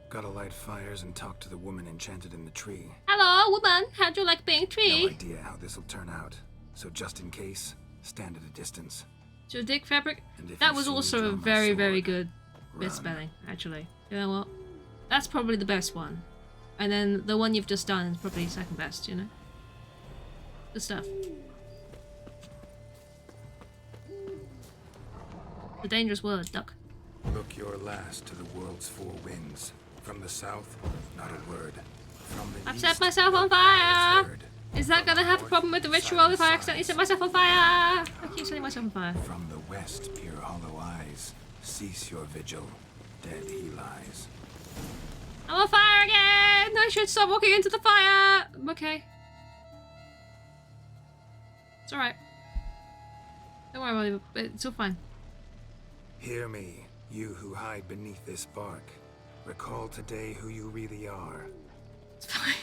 Gotta light fires and talk to the woman enchanted in the tree. Hello, woman. How'd you like being tree? No idea how this'll turn out. So just in case, stand at a distance. To a dick fabric? And if That you was see me also draw a my very, sword, very good run. misspelling, actually. You know what? That's probably the best one. And then the one you've just done is probably second best, you know? Good stuff. The dangerous word, duck. Look your last to the world's 4 winds. From the south, not a word. From the I've east, set myself on no fire! word. Is that gonna have a problem with the ritual if I accidentally set myself on fire? I keep setting myself on fire. From the west peer hollow eyes. Cease your vigil. Dead he lies. I'm on fire again! I should stop walking into the fire! I'm okay. It's alright. Don't worry about it, it's all fine. Hear me, you who hide beneath this bark. Recall today who you really are. It's fine.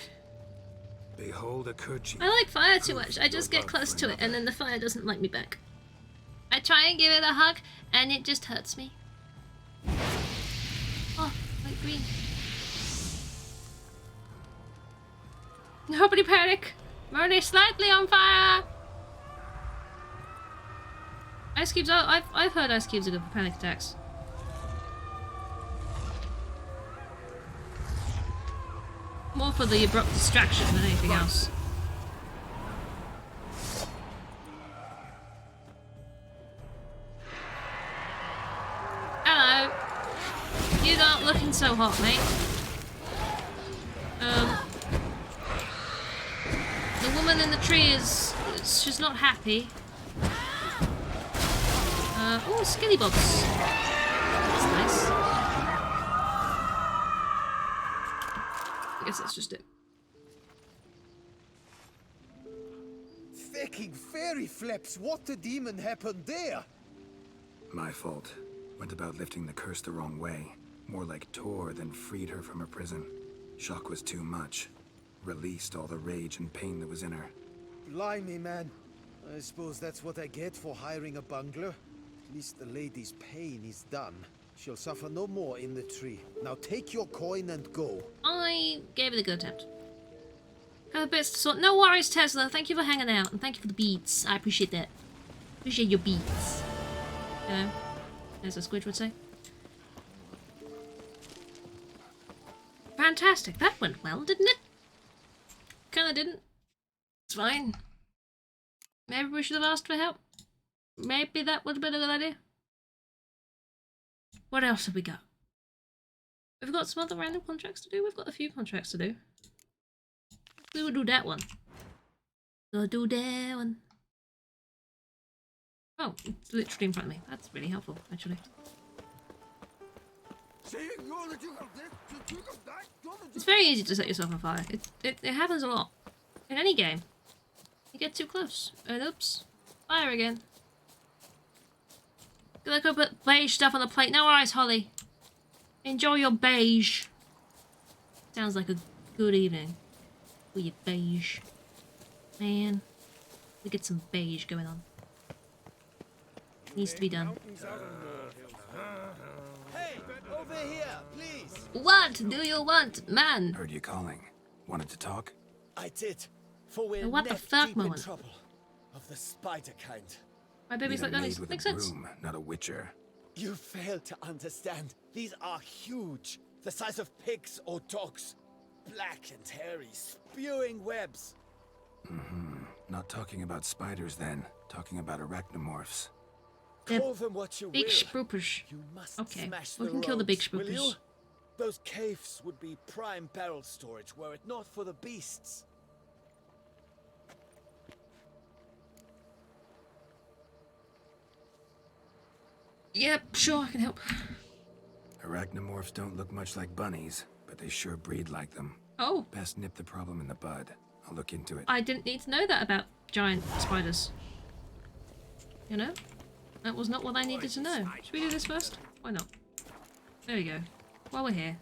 Behold a kerchief. I like fire too much. I just get close to it and then the fire doesn't like me back. I try and give it a hug and it just hurts me. Oh, light green. Nobody panic! I'm only slightly on fire! Ice cubes are... I've heard ice cubes are good for panic attacks. More for the abrupt distraction than anything else. so hot, mate. The woman in the tree she's not happy. Oh, Skilly Bobs. That's nice. I guess that's just it. Fucking fairy flaps, what the demon happened there? My fault. Went about lifting the curse the wrong way. More like tore than freed her from her prison. Shock was too much. Released all the rage and pain that was in her. Blimey, man. I suppose that's what I get for hiring a bungler. At least the lady's pain is done. She'll suffer no more in the tree. Now take your coin and go. I gave it a good attempt. Have bits to sort. No worries, Tesla. Thank you for hanging out and thank you for the beats. I appreciate that. Appreciate your beats. You know, as a squid would say. Fantastic. That went well, didn't it? Kinda didn't. It's fine. Maybe we should have asked for help. Maybe that would have been a good idea. What else have we got? We've got some other random contracts to do. We've got a few contracts to do. We will do that one. We'll do that one. Oh, it's literally in front of me. That's really helpful, actually. It's very easy to set yourself on fire. It happens a lot. In any game. You get too close. And oops. Fire again. Gonna go put beige stuff on the plate. No worries, Holly. Enjoy your beige. Sounds like a good evening. With your beige. Man. We get some beige going on. Needs to be done. Hey, over here, please. What do you want, man? Heard you calling. Wanted to talk? I did. For we're What the neck fuck, deep in Moen? trouble of the spider kind. My baby's like Maid that. with Makes a sense. broom, not a witcher. You fail to understand. These are huge. The size of pigs or dogs. Black and hairy, spewing webs. Not talking about spiders then. Talking about arachnomorphs. Call them what you Big will. spoopers. You must Okay, smash we the can kill the big roads, will you? spoopers. Those caves would be prime barrel storage were it not for the beasts. Yep, sure, I can help. Arachnomorphs don't look much like bunnies, but they sure breed like them. Oh. Best nip the problem in the bud. I'll look into it. I didn't need to know that about giant spiders. You know? That was not what I needed to know. Should we do this first? Why not? There we go. While we're here.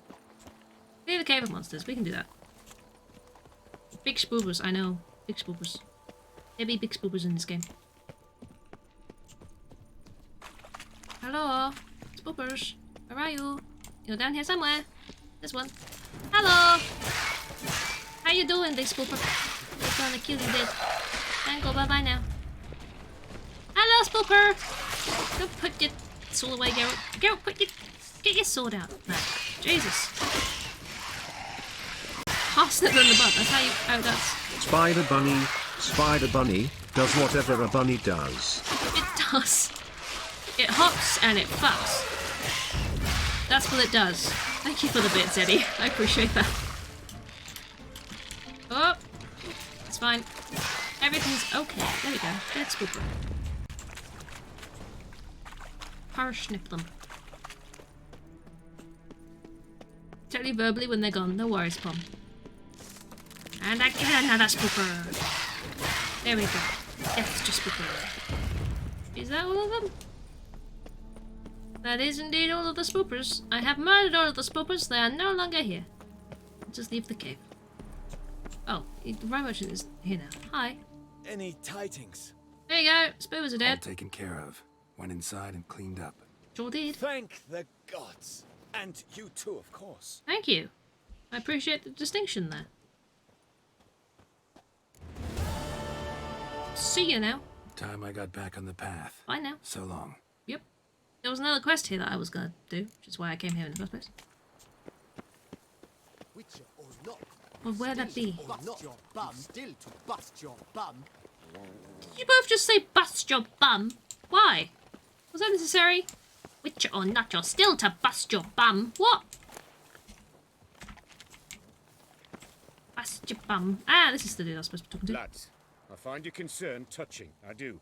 Clear the cave of monsters. We can do that. Big spoopers, I know. Big spoopers. There be big spoopers in this game. Hello? Spoopers. Where are you? You're down here somewhere. This one. Hello! How you doing, big spooper? We're gonna kill you dead. And go bye-bye now. Hello, spooper! Go put your sword away, Geralt. Geralt, get your sword out. No. Jesus. Faster than the butt. That's how it does. Spider Bunny, does whatever a bunny does. It does. It hops and it fucks. That's what it does. Thank you for the bits, Eddie. I appreciate that. Oh, it's fine. Everything's okay. There we go. Dead spooper. Parsnip them. Tell you verbally when they're gone. No worries, Pom. And I get another spooper. There we go. Extra spooper. Is that all of them? That is indeed all of the spoopers. I have murdered all of the spoopers. They are no longer here. Just leave the cave. Oh, the right merchant is here now. Hi. Any tidings? There you go. Spoopers are All dead. taken care of. Went inside and cleaned up. Sure did. Thank the gods. And you too, of course. Thank you. I appreciate the distinction there. See you now. Time I got back on the path. Bye now. So long. Yep. There was another quest here that I was gonna do, which is why I came here in the first place. Witcher or not, Well, where'd that be? bust your bum. Still to bust your bum. Did you both just say bust your bum? Why? Was that necessary? Witcher or not, you're still to bust your bum. What? your bum. Ah, this is the dude I was supposed to be talking to. Lads, I find your concern touching. I do.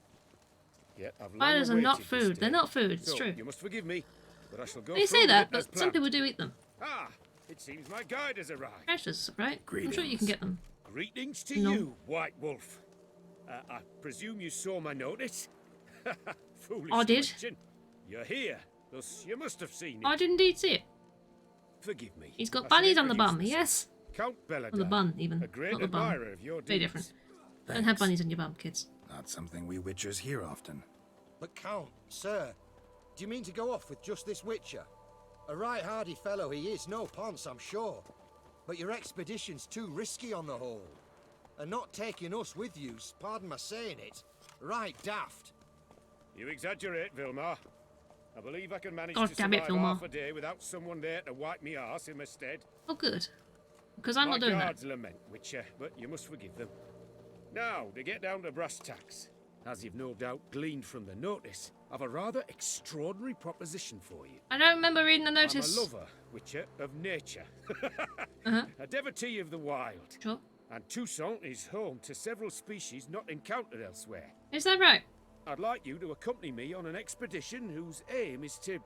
Yet I've long Spiders are not awaited this food. day. They're not food. It's So, true. You must forgive me, but I shall go You say through that, with it as but some planned. people do eat them. Ah, it seems my guide has arrived. Precious, right? I'm sure you can get them. Greetings to No. you, White Wolf. I presume you saw my notice? Foolish I did. question. You're here, thus you must have seen it. I did indeed see it. Forgive me. He's got I should bunnies on the introduce bum, myself. yes? Count Belladar. On the bun, even. A great Not the bum. admirer of your Very deeds. different. Don't have bunnies on your bum, kids. Not something we Witchers hear often. But Count, sir, do you mean to go off with just this Witcher? A right hardy fellow he is, no ponce, I'm sure. But your expedition's too risky on the whole. And not taking us with you's, pardon my saying it, right daft. You exaggerate, Vilmar. I believe I can manage God to damn it, survive Vilmar. half a day without someone there to wipe me arse in my stead. Oh, good. Because I'm not doing My that. guards lament, Witcher, but you must forgive them. Now, to get down to brass tacks. As you've no doubt gleaned from the notice, I've a rather extraordinary proposition for you. I don't remember reading the notice. I'm a lover, Witcher, of nature. A devotee of the wild. Sure. And Toussaint is home to several species not encountered elsewhere. Is that right? I'd like you to accompany me on an expedition whose aim is to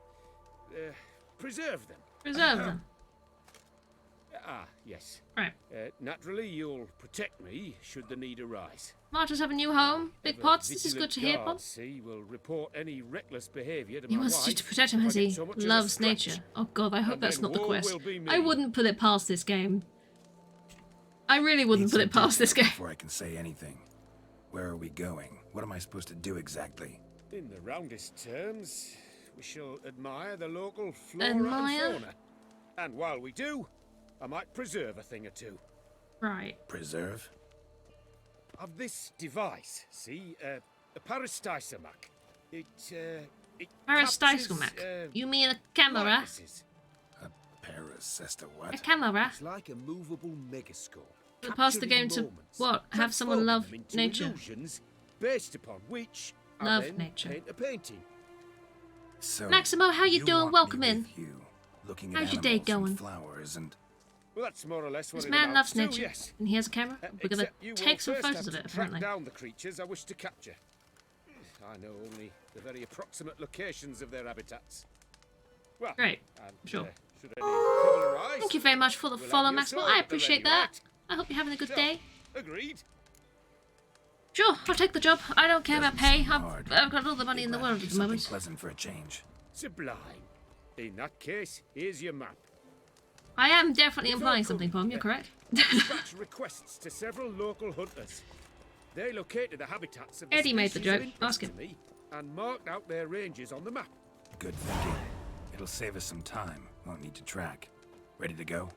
preserve them. Preserve them. Ah, yes. Right. Naturally, you'll protect me should the need arise. Martyrs have a new home. Big Ever pots. This is good vigilant to hear, guard, Pop. See, will report any reckless behaviour to He my wants you wife to protect him, if I has get he? so much as a Loves scratch. nature. Oh god, I hope And that's then not the woe quest. will be me. I wouldn't put it past this game. I really wouldn't put it past this game. Before I can say anything. Where are we going? What am I supposed to do exactly? In the roundest terms, we shall admire the local flora Admire? and fauna. And while we do, I might preserve a thing or two. Right. Preserve? Of this device, see, a peristysomac. It Parastysomac. captures, You mean a camera? likenesses. Paracesta A what? camera? It's like a movable megascope. We'll pass the game capturing to moments, what? Have someone transforming love them into nature. illusions based upon which I Love then nature. paint a painting. So Maximo, how you doing? want Welcome me in. with you, looking at How's your day animals and going? flowers and Well, that's more or less what This it man amounts loves to, nature, yes. and he has a camera. We're gonna Except you will take some first photos have of it, to track apparently. down the creatures I wish to capture. I know only the very approximate locations of their habitats. Well, Great. and, Sure. should any trouble arise, Thank you very much for the we'll follow, have your Maximo. sword I at the appreciate ready, that. right? I hope you're having a good So, day. Agreed. Sure, I'll take the job. I don't care about pay. hard. I've got all the money in the world at the something moment. pleasant for a change. Sublime. In that case, here's your map. I am definitely Before implying something, Pom. You're correct. Dispatch requests to several local hunters. They located the habitats of the Eddie made the species of joke. interest Ask him. to me and marked out their ranges on the map. Good thinking. It'll save us some time. Won't need to track. Ready to go?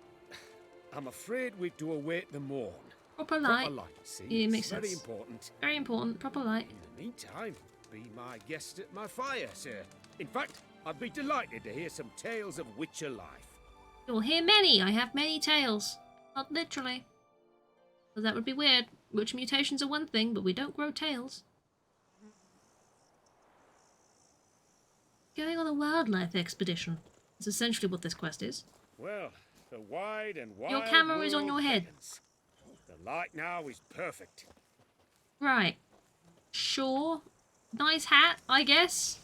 I'm afraid we've to await the morn. Proper light. Proper light, see? Yeah, it It's makes very sense. important. Very important. Proper light. In the meantime, be my guest at my fire, sir. In fact, I'd be delighted to hear some tales of Witcher life. You'll hear many. I have many tails. Not literally. Well, that would be weird. Witch mutations are one thing, but we don't grow tails. Going on a wildlife expedition is essentially what this quest is. Well, the wide and wild Your camera is on world your head. beckons. The light now is perfect. Right. Sure. Nice hat, I guess.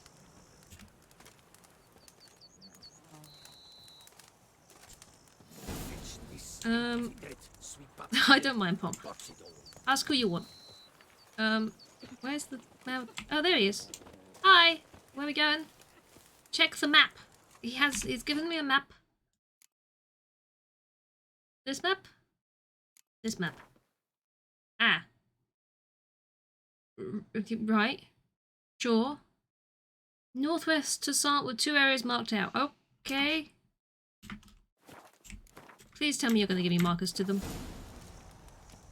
I don't mind Pom. Ask who you want. Where's the... Oh, there he is. Hi. Where are we going? Check the map. He's given me a map. This map? This map. Ah. Right. Sure. Northwest Toussaint with 2 areas marked out. Okay. Please tell me you're going to give me markers to them.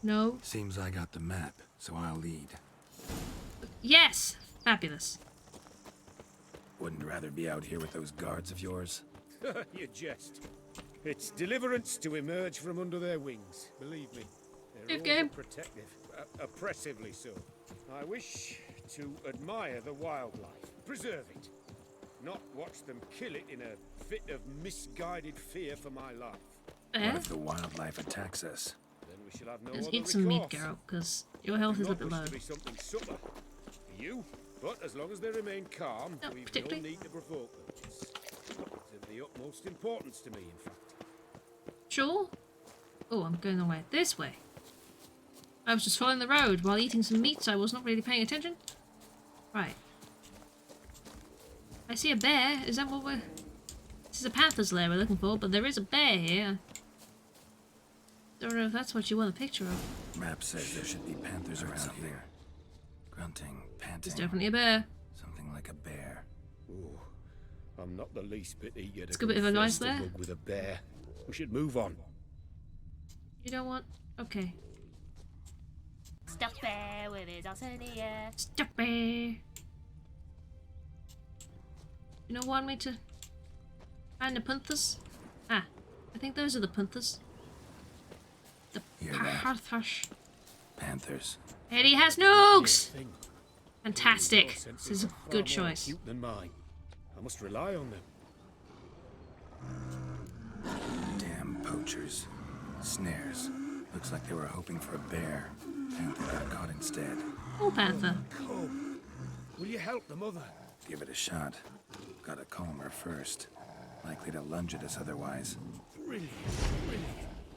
No. Seems I got the map, so I'll lead. Yes! Fabulous. Wouldn't rather be out here with those guards of yours. You jest. It's deliverance to emerge from under their wings. Believe me. They're Good always game. protective. Oppressively so. I wish to admire the wildlife. Preserve it. Not watch them kill it in a fit of misguided fear for my life. What if the wildlife attacks us? Then we shall have no Let's other eat some meat, recourse. Geralt, because your health is a Not bit wish low. to be something subtler for you, but as long as they remain calm, No, we've no particularly. need to provoke them. It's of the utmost importance to me, in fact. Sure? Oh, I'm going the way. This way. I was just following the road while eating some meat, so I was not really paying attention. Right. I see a bear. Is that what we're... This is a panther's lair we're looking for, but there is a bear here. Don't know if that's what you want a picture of. Map says there should be panthers around here. Grunting, panting. There's definitely a bear. Something like a bear. Ooh, I'm not the least bit eager It's to a good bit of advice face the there. mug with a bear. We should move on. You don't want... Okay. Stuffed bear with his ass in the air. Stuffed bear. You don't want me to find the panthers? Ah, I think those are the panthers. The Hear that? panthers. Panthers. Eddie has nukes! Thing. Fantastic. Your This senses is a are far good more choice. acute than mine. I must rely on them. Damn poachers. Snares. Looks like they were hoping for a bear. Panther got caught instead. Oh, panther. Come. Will you help the mother? Give it a shot. Gotta calm her first. Likely to lunge at us otherwise. Brilliant, brilliant.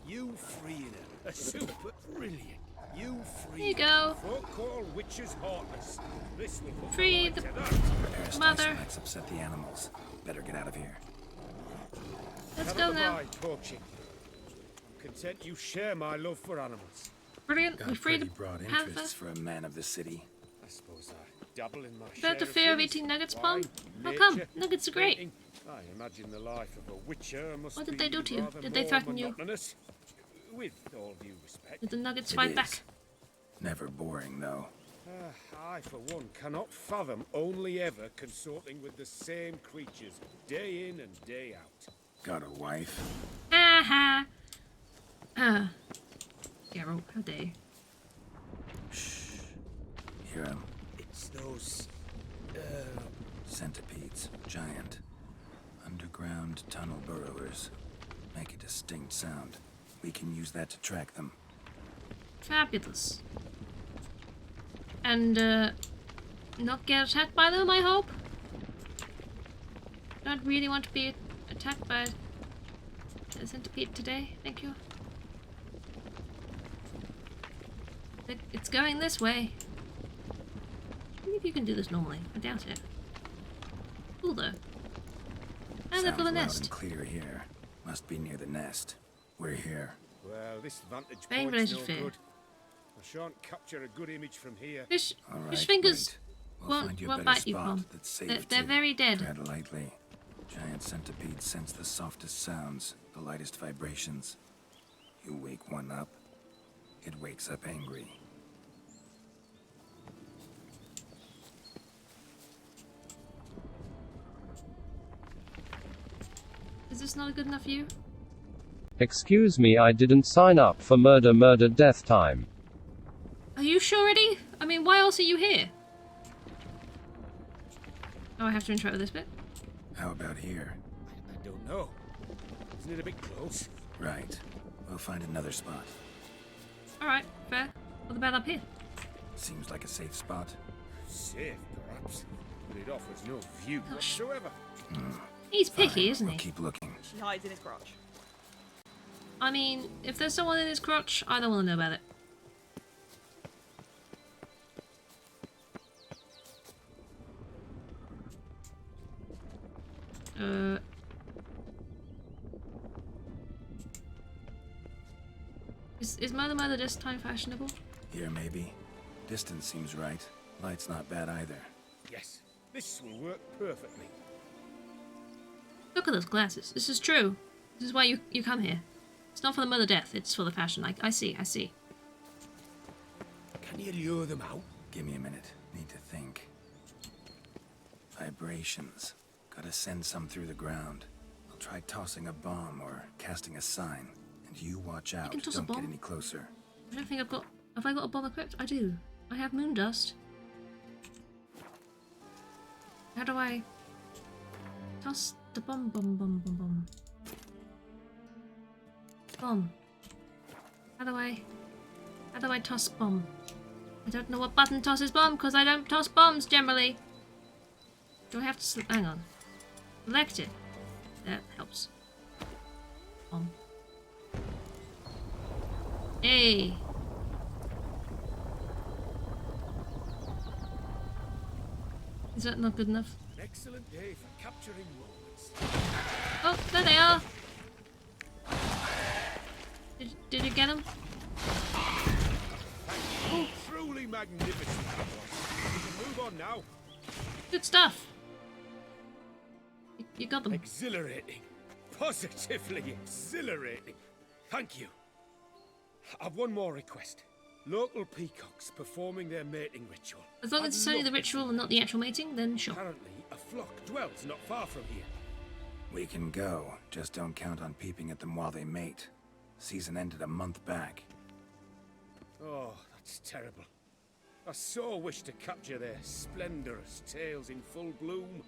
You freeing her. A super brilliant. You free. Here you go. Folk call witches heartless. This will put Free right the to that. Parasitice mother. might upset the animals. Better get out of here. Let's Cannot go now. abide poaching. I'm content you share my love for animals. Brilliant. Got We freed pretty a broad panther. interests for a man of the city. I suppose I dabble in my You don't have share the fear of things. eating nuggets, Wine, Pom? How come? nature, Nuggets are great. painting. I imagine the life of a witcher must What did be they do to you? rather Did they more threaten you? monotonous. With all due respect. Did the nuggets It fight is. back? Never boring, though. I, for one, cannot fathom only ever consorting with the same creatures, day in and day out. Got a wife? Aha! Geralt, how dare you? Hear 'em. It's those... Centipedes. Giant. Underground tunnel burrowers. Make a distinct sound. We can use that to track them. Fabulous. And, not get attacked by them, I hope? Don't really want to be attacked by a centipede today, thank you. It's going this way. Maybe if you can do this normally. I doubt it. Cool though. And they've got a Sounds loud nest. and clear here. Must be near the nest. We're here. Well, this vantage Very point's related no fear. good. I shan't capture a good image from here. Fish, All right, fish fingers wait. We'll find you a won't better bite you, spot Pom. that's safe They're to very dead. tread lightly. Giant centipedes sense the softest sounds, the lightest vibrations. You wake one up, it wakes up angry. Is this not a good enough view? Excuse me, I didn't sign up for murder death time. Are you sure, Eddie? I mean, why else are you here? Oh, I have to interact with this bit. How about here? I don't know. Isn't it a bit close? Right. We'll find another spot. Alright, fair. What about up here? Seems like a safe spot. Safe, perhaps. But it offers no view whatsoever. He's picky, Fine, isn't we'll he? keep looking. She hides in his crotch. I mean, if there's someone in his crotch, I don't want to know about it. Is Mother just time fashionable? Here, maybe. Distance seems right. Light's not bad either. Yes, this will work perfectly. Look at those glasses. This is true. This is why you come here. It's not for the Mother Death, it's for the fashion. I see. Can you lure them out? Give me a minute. Need to think. Vibrations. Gotta send some through the ground. I'll try tossing a bomb or casting a sign. And you watch out. can toss a Don't get bomb? any closer. I don't think I've got... Have I got a bomb equipped? I do. I have moon dust. How do I... toss the bomb? Bomb. How do I... How do I toss bomb? I don't know what button tosses bomb because I don't toss bombs generally. Do I have to hang on? Select it. That helps. Bomb. Hey. Is that not good enough? An excellent day for capturing moments. Oh, there they are. Did you get them? Oh, truly magnificent. We can move on now. Good stuff. You got them. Exhilarating. Positively exhilarating. Thank you. I've one more request. Local peacocks performing their mating ritual. As long as it's only the ritual and not the actual mating, then sure. Apparently, a flock dwells not far from here. We can go, just don't count on peeping at them while they mate. Season ended a month back. Oh, that's terrible. I so wish to capture their splendorous tails in full bloom.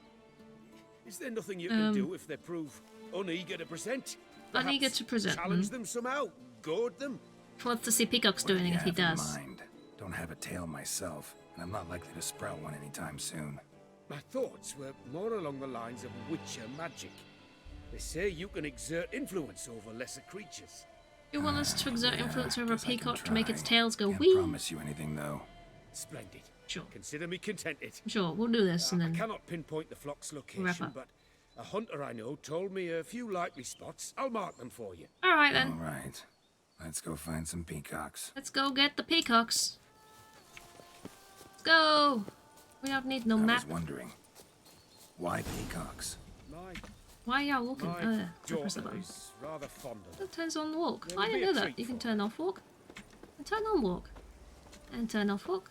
Is there nothing you can do if they prove uneager to present? Uneager to present. Challenge them somehow. Goad them. What's to see Peacock's doing if he does? Don't have a tail myself, and I'm not likely to sprout one anytime soon. My thoughts were more along the lines of Witcher magic. They say you can exert influence over lesser creatures. You want us to exert influence over a peacock to make its tails go Can't wee? promise you anything, though. Splendid. Sure. Consider me contented. Sure, we'll do this and then... I cannot pinpoint the flock's wrap location, up. but a hunter I know told me a few likely spots. I'll mark them for you. Alright then. Alright. Let's go find some peacocks. Let's go get the peacocks. Let's go! We don't need no I map. was wondering, why peacocks? Why are y'all walking? My I press the daughter button. is rather fond of them. It turns on walk. There I will didn't be know a that. treat You can for turn off walk. And turn on walk. And turn off walk.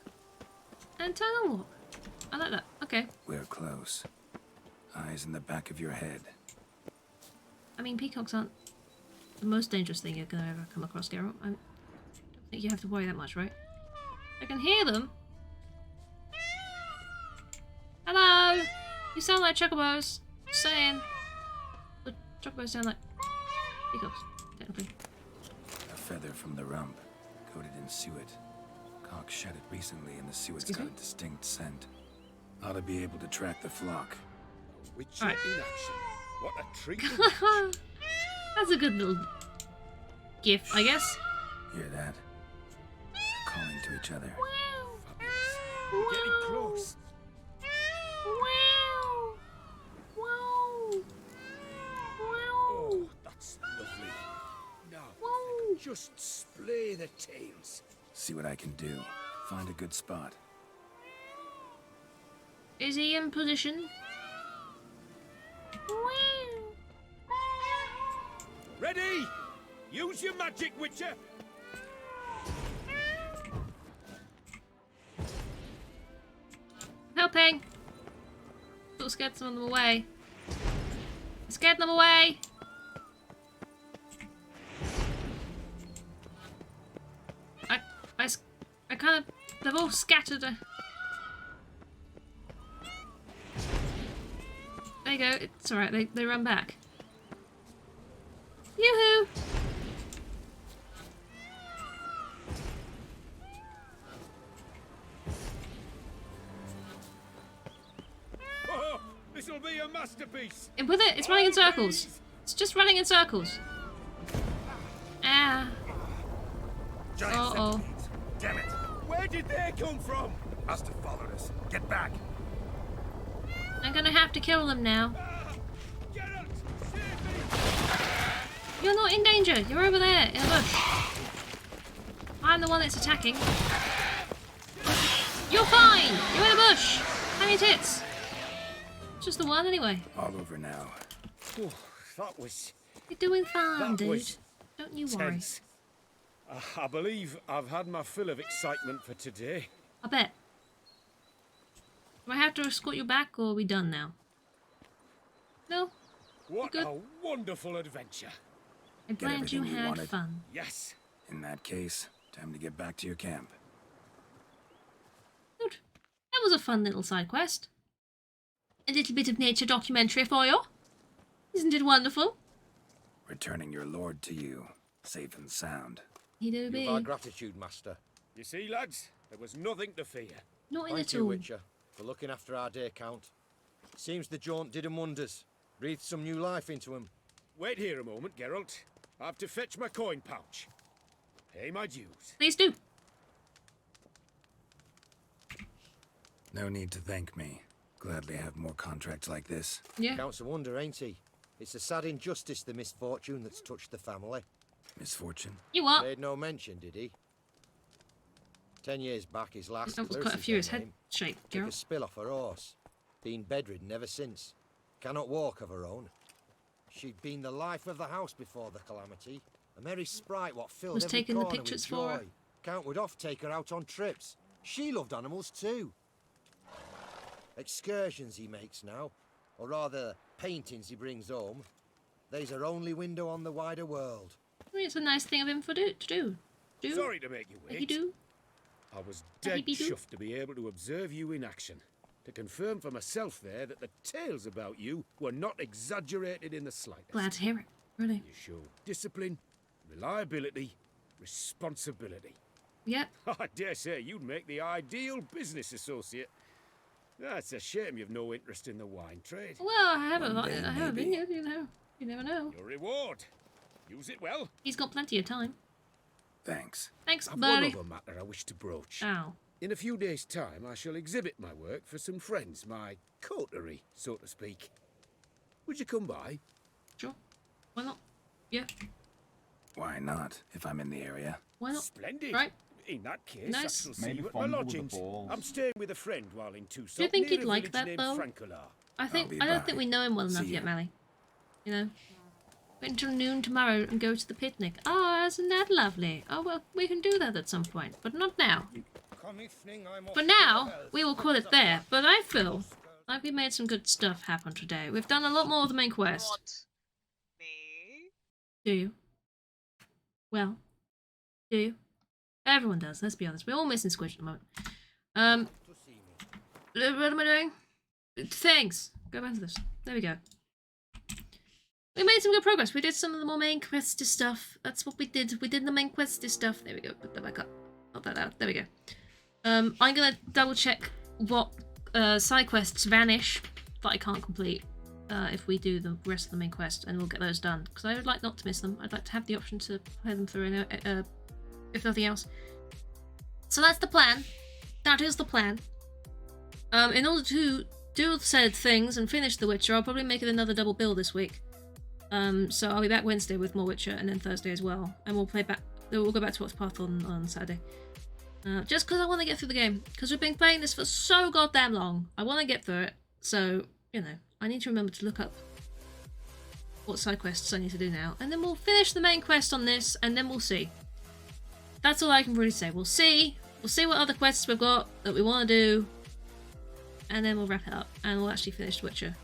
And turn on walk. I like that. Okay. We're close. Eyes in the back of your head. I mean, peacocks aren't the most dangerous thing you're gonna ever come across, Geralt. I don't think you have to worry that much, right? I can hear them. Hello! You sound like chocobos. Just saying. The chocobos sound like peacocks, technically. A feather from the rump, coated in suet. Cock shed it recently and the suet's Excuse got me? a distinct scent. Ought to be able to track the flock. Witcher Alright. in action. What a treat. That's a good little gif, I guess. Hear that? Calling to each other. Getting close. Wow! Wow! Wow! Oh, that's lovely. Now, if they could just splay the tails. See what I can do. Find a good spot. Is he in position? Ready? Use your magic, Witcher. Helping! Sort of scared some of them away. I scared them away! I kind of... They've all scattered. There you go. It's alright. They run back. Yoo-hoo! Oh, this'll be a masterpiece. And with it, it's running in circles. It's just running in circles. Ah. Uh-oh. Damn it. Where did they come from? Must have followed us. Get back. I'm gonna have to kill them now. You're not in danger. You're over there in a bush. I'm the one that's attacking. You're fine. You're in a bush. Hang your tits. It's just the one anyway. All over now. Oh, that was You're doing fine, That dude. was Don't you worry. tense. I believe I've had my fill of excitement for today. I bet. Do I have to escort you back, or are we done now? No? What good? a wonderful adventure. I'm glad you everything you had wanted. fun. Yes. In that case, time to get back to your camp. Good. That was a fun little side quest. A little bit of nature documentary for you. Isn't it wonderful? Returning your lord to you, safe and sound. He do You've be. our gratitude, Master. You see, lads, there was nothing to fear. Nothing Thank at you, all. Witcher, for looking after our day count. Seems the jaunt did 'em wonders. Breathed some new life into 'em. Wait here a moment, Geralt. I have to fetch my coin pouch. Pay my dues. Please do. No need to thank me. Gladly have more contracts like this. Yeah. Counts a wonder, ain't he? It's a sad injustice, the misfortune that's touched the family. Misfortune? You what? Made no mention, did he? 10 years back, his last That was quite a furious head shake, took a Geralt. spill off her horse. Been bedridden ever since. Cannot walk of her own. She'd been the life of the house before the calamity. A merry sprite what filled Was every taking the corner pictures with for her. joy. Count would oft take her out on trips. She loved animals too. Excursions he makes now, or rather paintings he brings home. They's her only window on the wider world. I mean, it's a nice thing of him to do. Sorry to make you wait. He do. I was dead be do. chuffed to be able to observe you in action. To confirm for myself there that the tales about you were not exaggerated in the slightest. Glad to hear it. Really. You show discipline, reliability, responsibility. Yep. I dare say you'd make the ideal business associate. It's a shame you've no interest in the wine trade. Well, I haven't. I haven't been yet. You know. You never know. Your reward. Use it well. He's got plenty of time. Thanks. Thanks, I've buddy. one other matter I wish to broach. Ow. In a few days' time, I shall exhibit my work for some friends, my coterie, so to speak. Would you come by? Sure. Why not? Yeah. Why not, if I'm in the area? Why not? Splendid. Right. In that case, Nice. I shall see Maybe you at my fondle with the lodgings. balls. I'm staying with a friend while in Tucson. Do you think near he'd a like village that, named though? Francolar. I think be I don't by. think we know him well enough See yet, ya. Mally. You know. Wait until noon tomorrow and go to the picnic. Oh, isn't that lovely? Oh well, we can do that at some point, but not now. For now, we will call it there. But I feel like we made some good stuff happen today. We've done a lot more of the main quest. Want me? Do you? Well, do you? Everyone does, let's be honest. We're all missing Squidge at the moment. What am I doing? Thanks. Go back to this. There we go. We made some good progress. We did some of the more main questy stuff. That's what we did. We did the main questy stuff. There we go. Put that back up. Not that out. There we go. I'm gonna double check what side quests vanish that I can't complete if we do the rest of the main quest, and we'll get those done. Because I would like not to miss them. I'd like to have the option to play them through, if nothing else. So that's the plan. That is the plan. In order to do said things and finish The Witcher, I'll probably make it another double bill this week. So I'll be back Wednesday with more Witcher, and then Thursday as well. And we'll play back. We'll go back to Octopath on Saturday. Just because I want to get through the game. Because we've been playing this for so goddamn long. I want to get through it. So, you know, I need to remember to look up what side quests I need to do now. And then we'll finish the main quest on this, and then we'll see. That's all I can really say. We'll see. We'll see what other quests we've got that we want to do. And then we'll wrap it up. And we'll actually finish Witcher.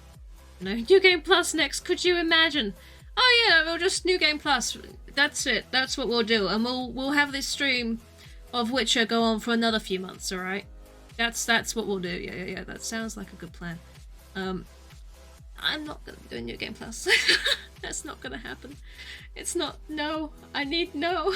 You know, New Game Plus next. Could you imagine? Oh yeah, we'll just New Game Plus. That's it. That's what we'll do. And we'll have this stream of Witcher go on for another few months, alright? That's what we'll do. Yeah. That sounds like a good plan. I'm not gonna be doing New Game Plus. That's not gonna happen. It's not. No. I need no.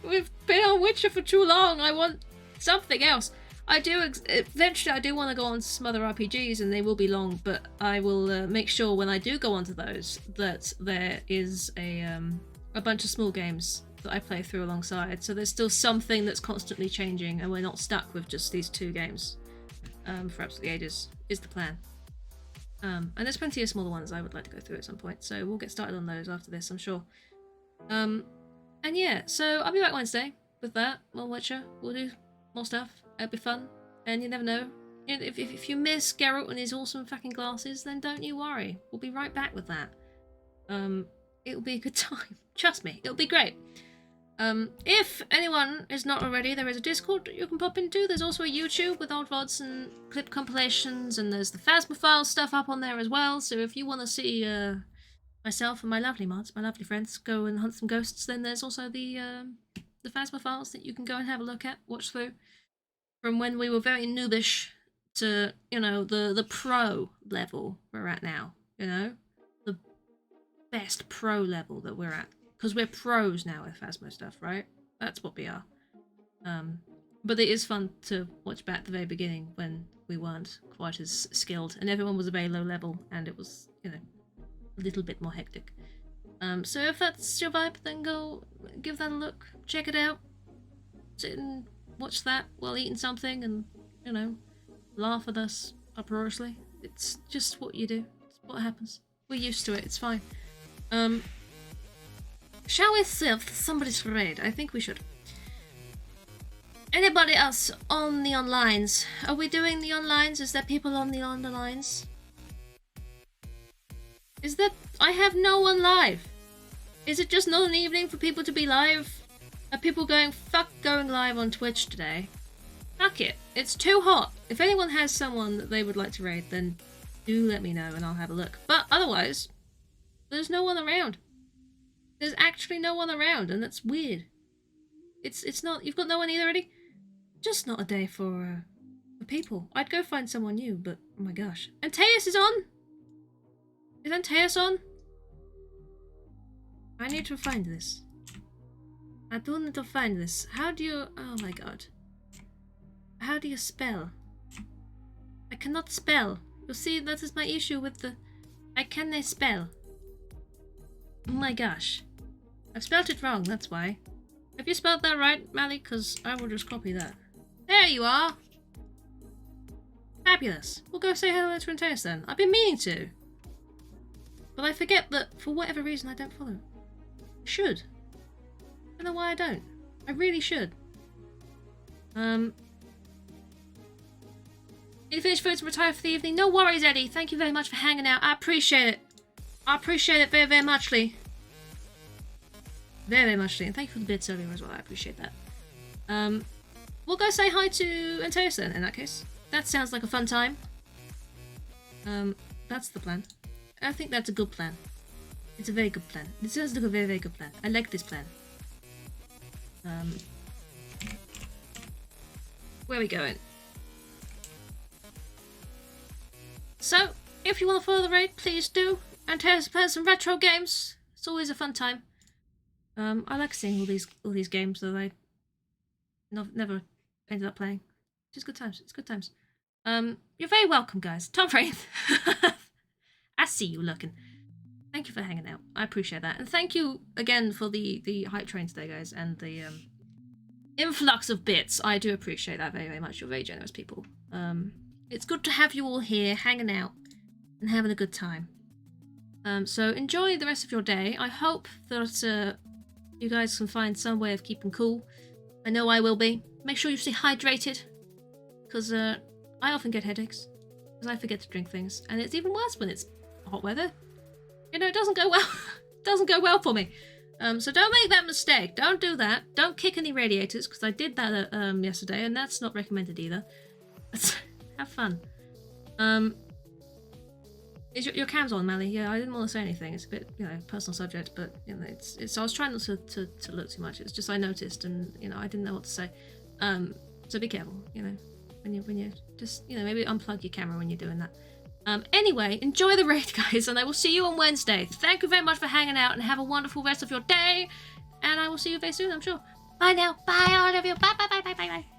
We've been on Witcher for too long. I want something else. I do eventually. I do want to go on to some other RPGs, and they will be long. But I will make sure when I do go onto those that there is a bunch of small games that I play through alongside. So there's still something that's constantly changing, and we're not stuck with just these two games for absolutely ages. Is the plan. And there's plenty of smaller ones I would like to go through at some point. So we'll get started on those after this, I'm sure. And yeah, so I'll be back Wednesday with that. More Witcher. We'll do more stuff. It'll be fun. And you never know. If you miss Geralt and his awesome fucking glasses, then don't you worry. We'll be right back with that. It'll be a good time. Trust me, it'll be great. If anyone is not already, there is a Discord that you can pop into. There's also a YouTube with old VODs and clip compilations, and there's the Phasma Files stuff up on there as well. So if you want to see myself and my lovely mods, my lovely friends, go and hunt some ghosts, then there's also the Phasma Files that you can go and have a look at, watch through. From when we were very noobish to, you know, the pro level we're at now, you know? The best pro level that we're at. because we're pros now with Phasmo stuff, right? That's what we are. But it is fun to watch back at the very beginning when we weren't quite as skilled and everyone was a very low level and it was, you know, a little bit more hectic. So if that's your vibe, then go give that a look, check it out, sit and watch that while eating something and, you know, laugh at us uproariously. It's just what you do. It's what happens. We're used to it. It's fine. Shall we sift somebody's raid? I think we should. Anybody else on the onlines? Are we doing the onlines? Is there people on the lines? Is that... I have no one live. Is it just not an evening for people to be live? Are people going, fuck going live on Twitch today? Fuck it. It's too hot. If anyone has someone that they would like to raid, then do let me know and I'll have a look. But otherwise, there's no one around. There's actually no one around, and that's weird. It's not... You've got no one either already? Just not a day for people. I'd go find someone new, but oh my gosh. Antaeus is on? Is Antaeus on? I need to find this. I do need to find this. How do you... Oh my god. How do you spell? I cannot spell. You see, that is my issue with the... I cannot spell. Oh my gosh. I've spelled it wrong, that's why. Have you spelled that right, Mally? Because I will just copy that. There you are! Fabulous. We'll go say hello to Antaeus then. I've been meaning to. But I forget that, for whatever reason, I don't follow. I should. I don't know why I don't. I really should. You finished food and retire for the evening? No worries, Eddie. Thank you very much for hanging out. I appreciate it. I appreciate it very, very muchly. Very, very muchly. And thank you for the bits earlier as well. I appreciate that. We'll go say hi to Antaeus then, in that case. That sounds like a fun time. That's the plan. I think that's a good plan. It's a very good plan. This sounds like a very, very good plan. I like this plan. Where are we going? So, if you want to follow the raid, please do. Antaeus plays some retro games. It's always a fun time. I like seeing all these games that I never ended up playing. Just good times. It's good times. You're very welcome, guys. Tom Wraith. I see you looking. Thank you for hanging out. I appreciate that. And thank you again for the hype train today, guys, and the influx of bits. I do appreciate that very, very much. You're very generous people. It's good to have you all here, hanging out, and having a good time. So enjoy the rest of your day. I hope that you guys can find some way of keeping cool. I know I will be. Make sure you stay hydrated, because I often get headaches, because I forget to drink things, and it's even worse when it's hot weather. You know, it doesn't go well. It doesn't go well for me. So don't make that mistake. Don't do that. Don't kick any radiators, because I did that yesterday, and that's not recommended either. Have fun. Is your cam's on, Mally? Yeah, I didn't want to say anything. It's a bit, you know, personal subject, but you know, it's. I was trying not to look too much. It's just I noticed, and you know, I didn't know what to say. So be careful. You know, when you just, you know, maybe unplug your camera when you're doing that. Anyway, enjoy the raid, guys, and I will see you on Wednesday. Thank you very much for hanging out, and have a wonderful rest of your day. And I will see you very soon, I'm sure. Bye now. Bye, all of you. Bye, bye, bye, bye, bye, bye.